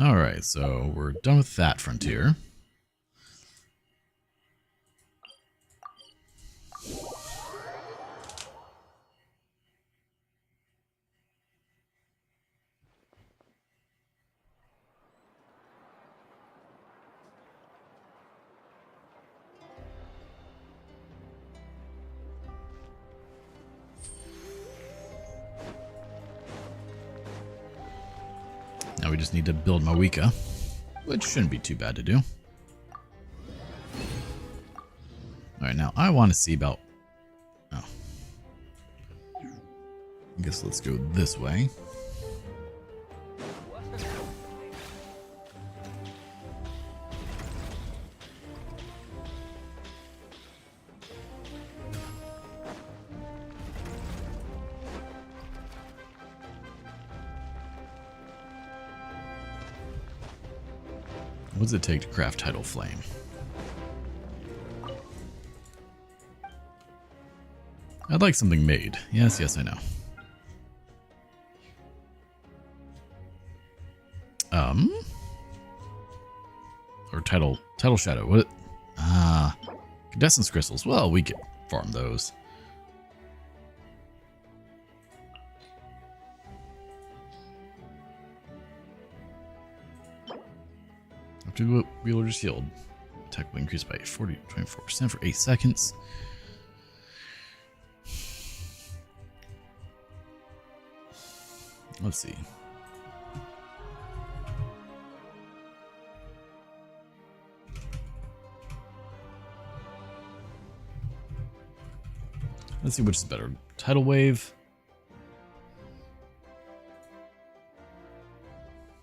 [SPEAKER 2] Alright, so we're done with that frontier. Now we just need to build Mawika, which shouldn't be too bad to do. Alright, now I want to see about... Oh. I guess let's go this way. What does it take to craft Tidal Flame? I'd like something made. Yes, yes, I know. Or Tidal Shadow. What? Condensance crystals. Well, we can farm those. To wielder's shield. Attack will increase by 24% for 8 seconds. Let's see. Let's see which is better. Tidal Wave.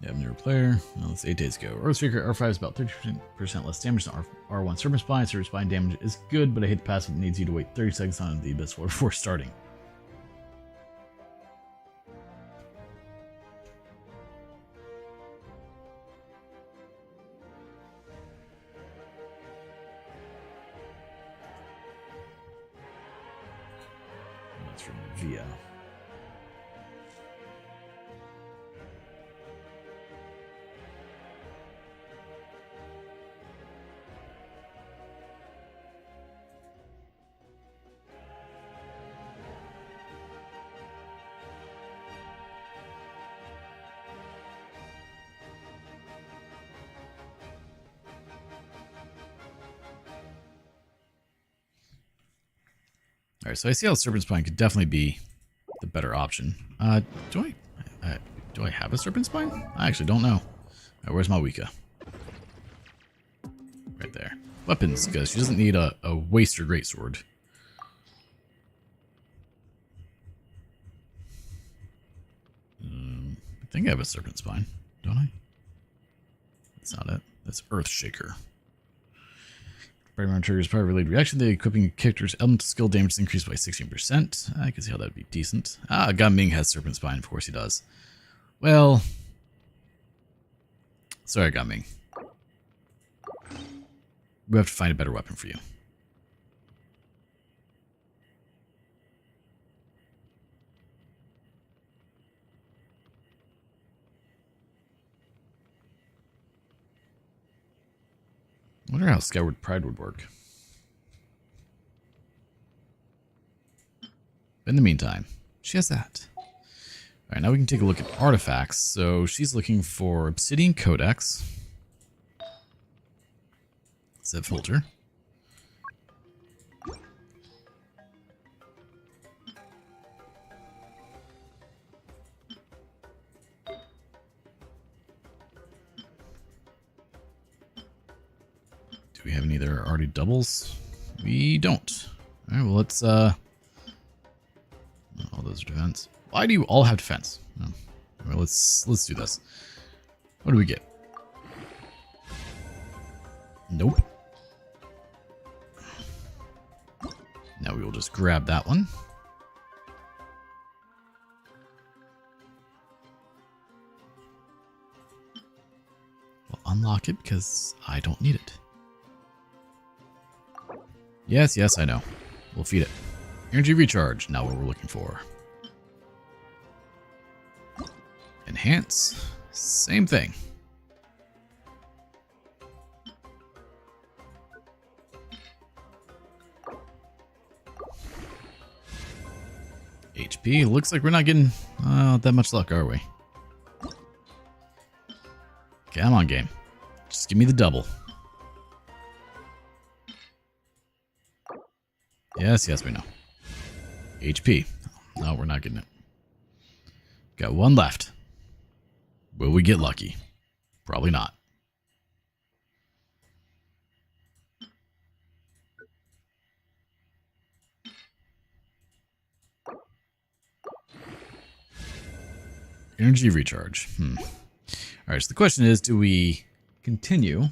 [SPEAKER 2] Yeah, newer player. Well, it's 8 days ago. Earthshaker R5 is about 30% less damage than R1 Serpent Spine. Serpent Spine damage is good, but I hate the passive. It needs you to wait 30 seconds on the Abyss before starting. That's from Via. Alright, so I see how Serpent Spine could definitely be the better option. Do I have a Serpent Spine? I actually don't know. Alright, where's Mawika? Right there. Weapons, because she doesn't need a Waster Greatsword. I think I have a Serpent Spine, don't I? That's not it. That's Earthshaker. Primary triggers power related reaction. The equipping character's elemental skill damage is increased by 16%. I can see how that'd be decent. Gunming has Serpent Spine. Of course he does. Well, sorry, Gunming. We have to find a better weapon for you. I wonder how Skyward Pride would work. In the meantime, she has that. Alright, now we can take a look at artifacts. So she's looking for Obsidian Codex. Zeb Filter. we have any that are already doubles? We don't. All right, well, let's, all those are defense. Why do you all have defense? Oh. Well, let's do this. What do we get? Nope. Now we will just grab that one. We'll unlock it because I don't need it. Yes, yes, I know. We'll feed it. Energy recharge, not what we're looking for. Enhance, same thing. HP, looks like we're not getting that much luck, are we? Come on, game. Just give me the double. Yes, yes, we know. HP. No, we're not getting it. Got one left. Will we get lucky? Probably not. Energy recharge. Alright, so the question is, do we continue?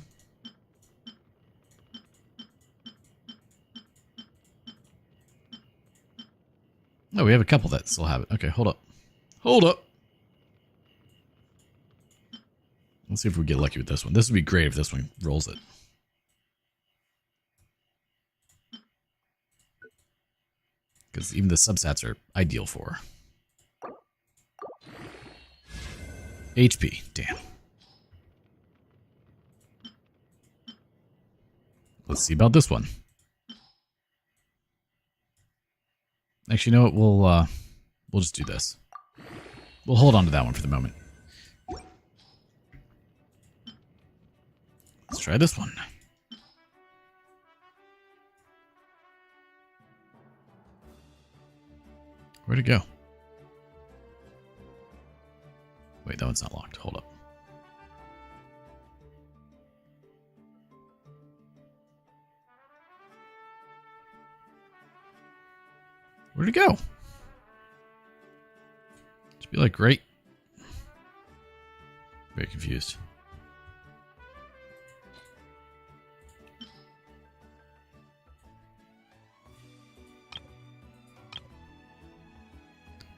[SPEAKER 2] Oh, we have a couple that still have it. Okay, hold up. Hold up. Let's see if we get lucky with this one. This would be great if this one rolls it. Because even the substats are ideal for her. HP. Damn. Let's see about this one. Actually, you know what? We'll just do this. We'll hold on to that one for the moment. Let's try this one. Where'd it go? Wait, that one's not locked. Hold up. Where'd it go? Just be like, great. Very confused.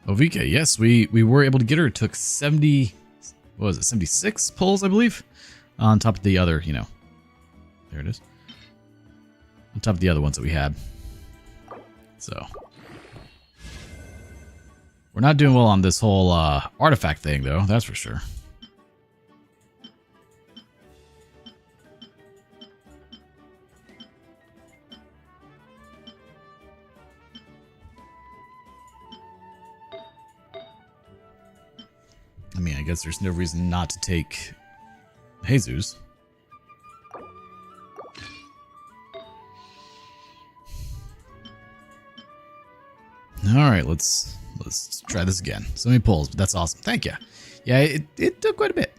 [SPEAKER 2] Ovika, yes, we were able to get her. It took 70, what was it, 76 pulls, I believe, on top of the other, you know, there it is, on top of the other ones that we had. So, we're not doing well on this whole artifact thing, though, that's for sure. I mean, I guess there's no reason not to take Jesus. All right, let's try this again. So many pulls, but that's awesome. Thank you. Yeah, it took quite a bit.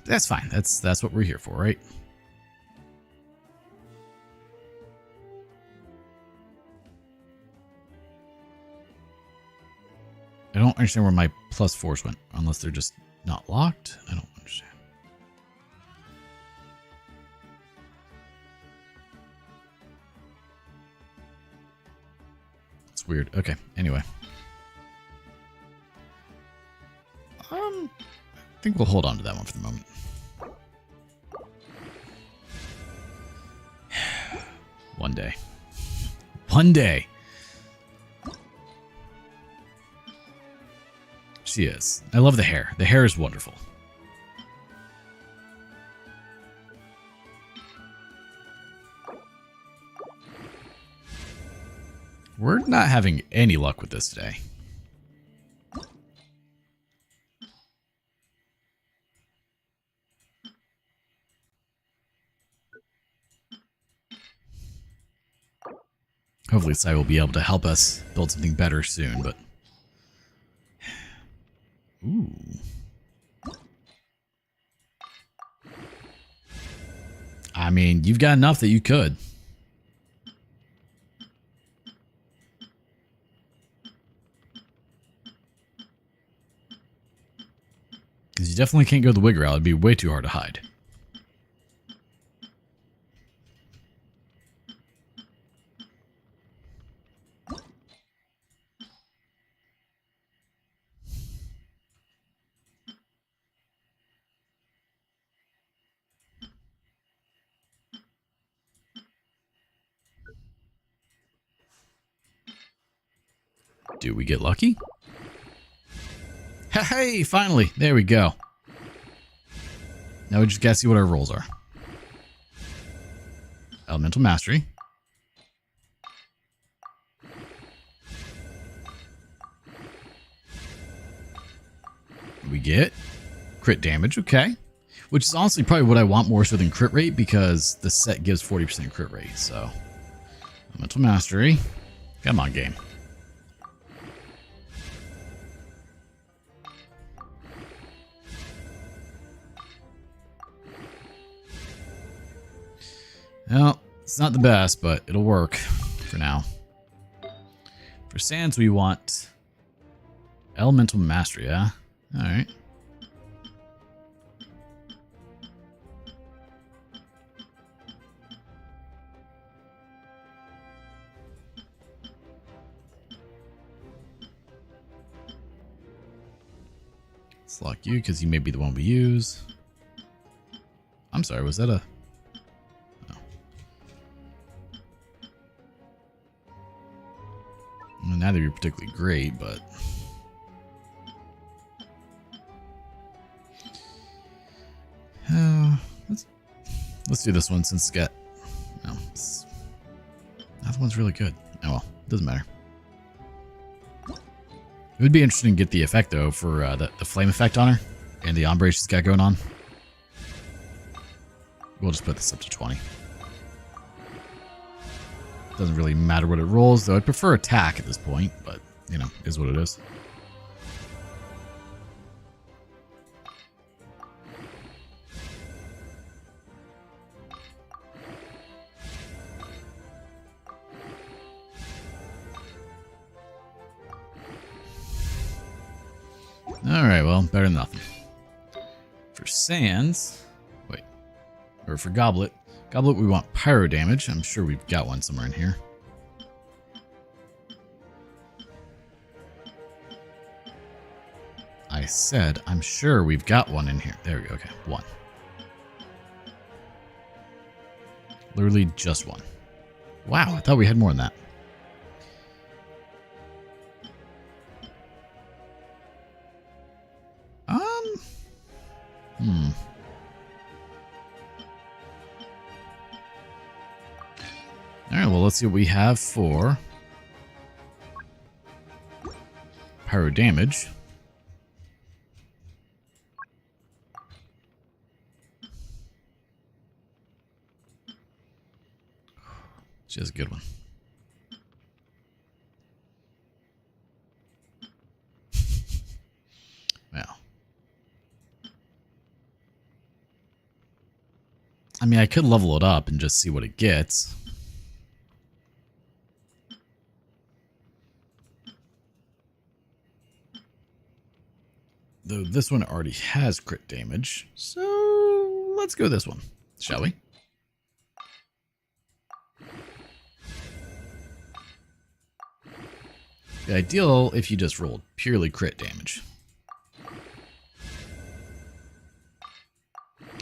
[SPEAKER 2] That's fine. That's what we're here for, right? I don't understand where my +4s went, unless they're just not locked. I don't understand. It's weird. Okay, anyway. I think we'll hold on to that one for the moment. One day. One day. She is. I love the hair. The hair is wonderful. We're not having any luck with this today. Hopefully Sai will be able to help us build something better soon, but... Ooh. I mean, you've got enough that you could. Because you definitely can't go the wig route. It'd be way too hard to hide. Do we get lucky? Hey, finally! There we go. Now we just gotta see what our rolls are. Elemental Mastery. We get crit damage, okay. Which is honestly probably what I want more so than crit rate, because the set gives 40% crit rate, so. Elemental Mastery. Come on, game. Well, it's not the best, but it'll work for now. For Sands, we want Elemental Mastery, yeah? Alright. Let's lock you, because you may be the one we use. I'm sorry, was that a... Neither be particularly great, but let's do this one since it's got. No, that one's really good. Oh well, doesn't matter. It would be interesting to get the effect though for the flame effect on her and the ombre she's got going on. We'll just put this up to 20. Doesn't really matter what it rolls, though. I'd prefer attack at this point, but, you know, is what it is. Alright, well, better than nothing. For Sands... Wait. Or for Goblet... Goblet, we want pyro damage. I'm sure we've got one somewhere in here. I said, I'm sure we've got one in here. There we go. Okay, one. Literally just one. Wow, I thought we had more than that. Alright, well, let's see what we have for pyro damage. She has a good one. Well. I mean, I could level it up and just see what it gets. Though this one already has crit damage, so let's go this one, shall we? The ideal if you just rolled purely crit damage.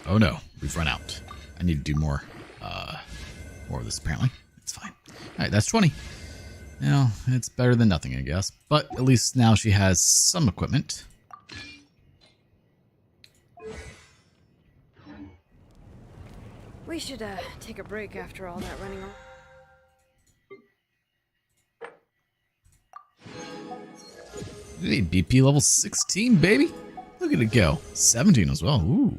[SPEAKER 2] Oh no, we've run out. I need to do more of this apparently. It's fine. Alright, that's 20. Now, it's better than nothing, I guess. But at least now she has some equipment.
[SPEAKER 3] We should take a break after all that running on.
[SPEAKER 2] Hey, BP level 16, baby. Look at it go. 17 as well. Ooh.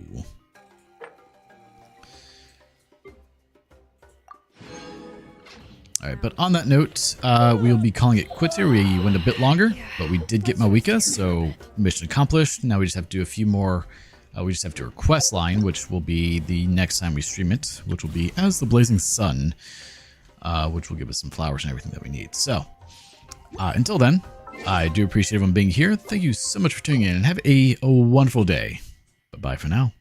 [SPEAKER 2] Alright, but on that note, we'll be calling it quits here. We went a bit longer, but we did get Mawika, so mission accomplished. Now we just have to do a few more We just have to request line, which will be the next time we stream it, which will be As the Blazing Sun, which will give us some flowers and everything that we need. So, until then, I do appreciate everyone being here. Thank you so much for tuning in, and have a wonderful day. Bye-bye for now.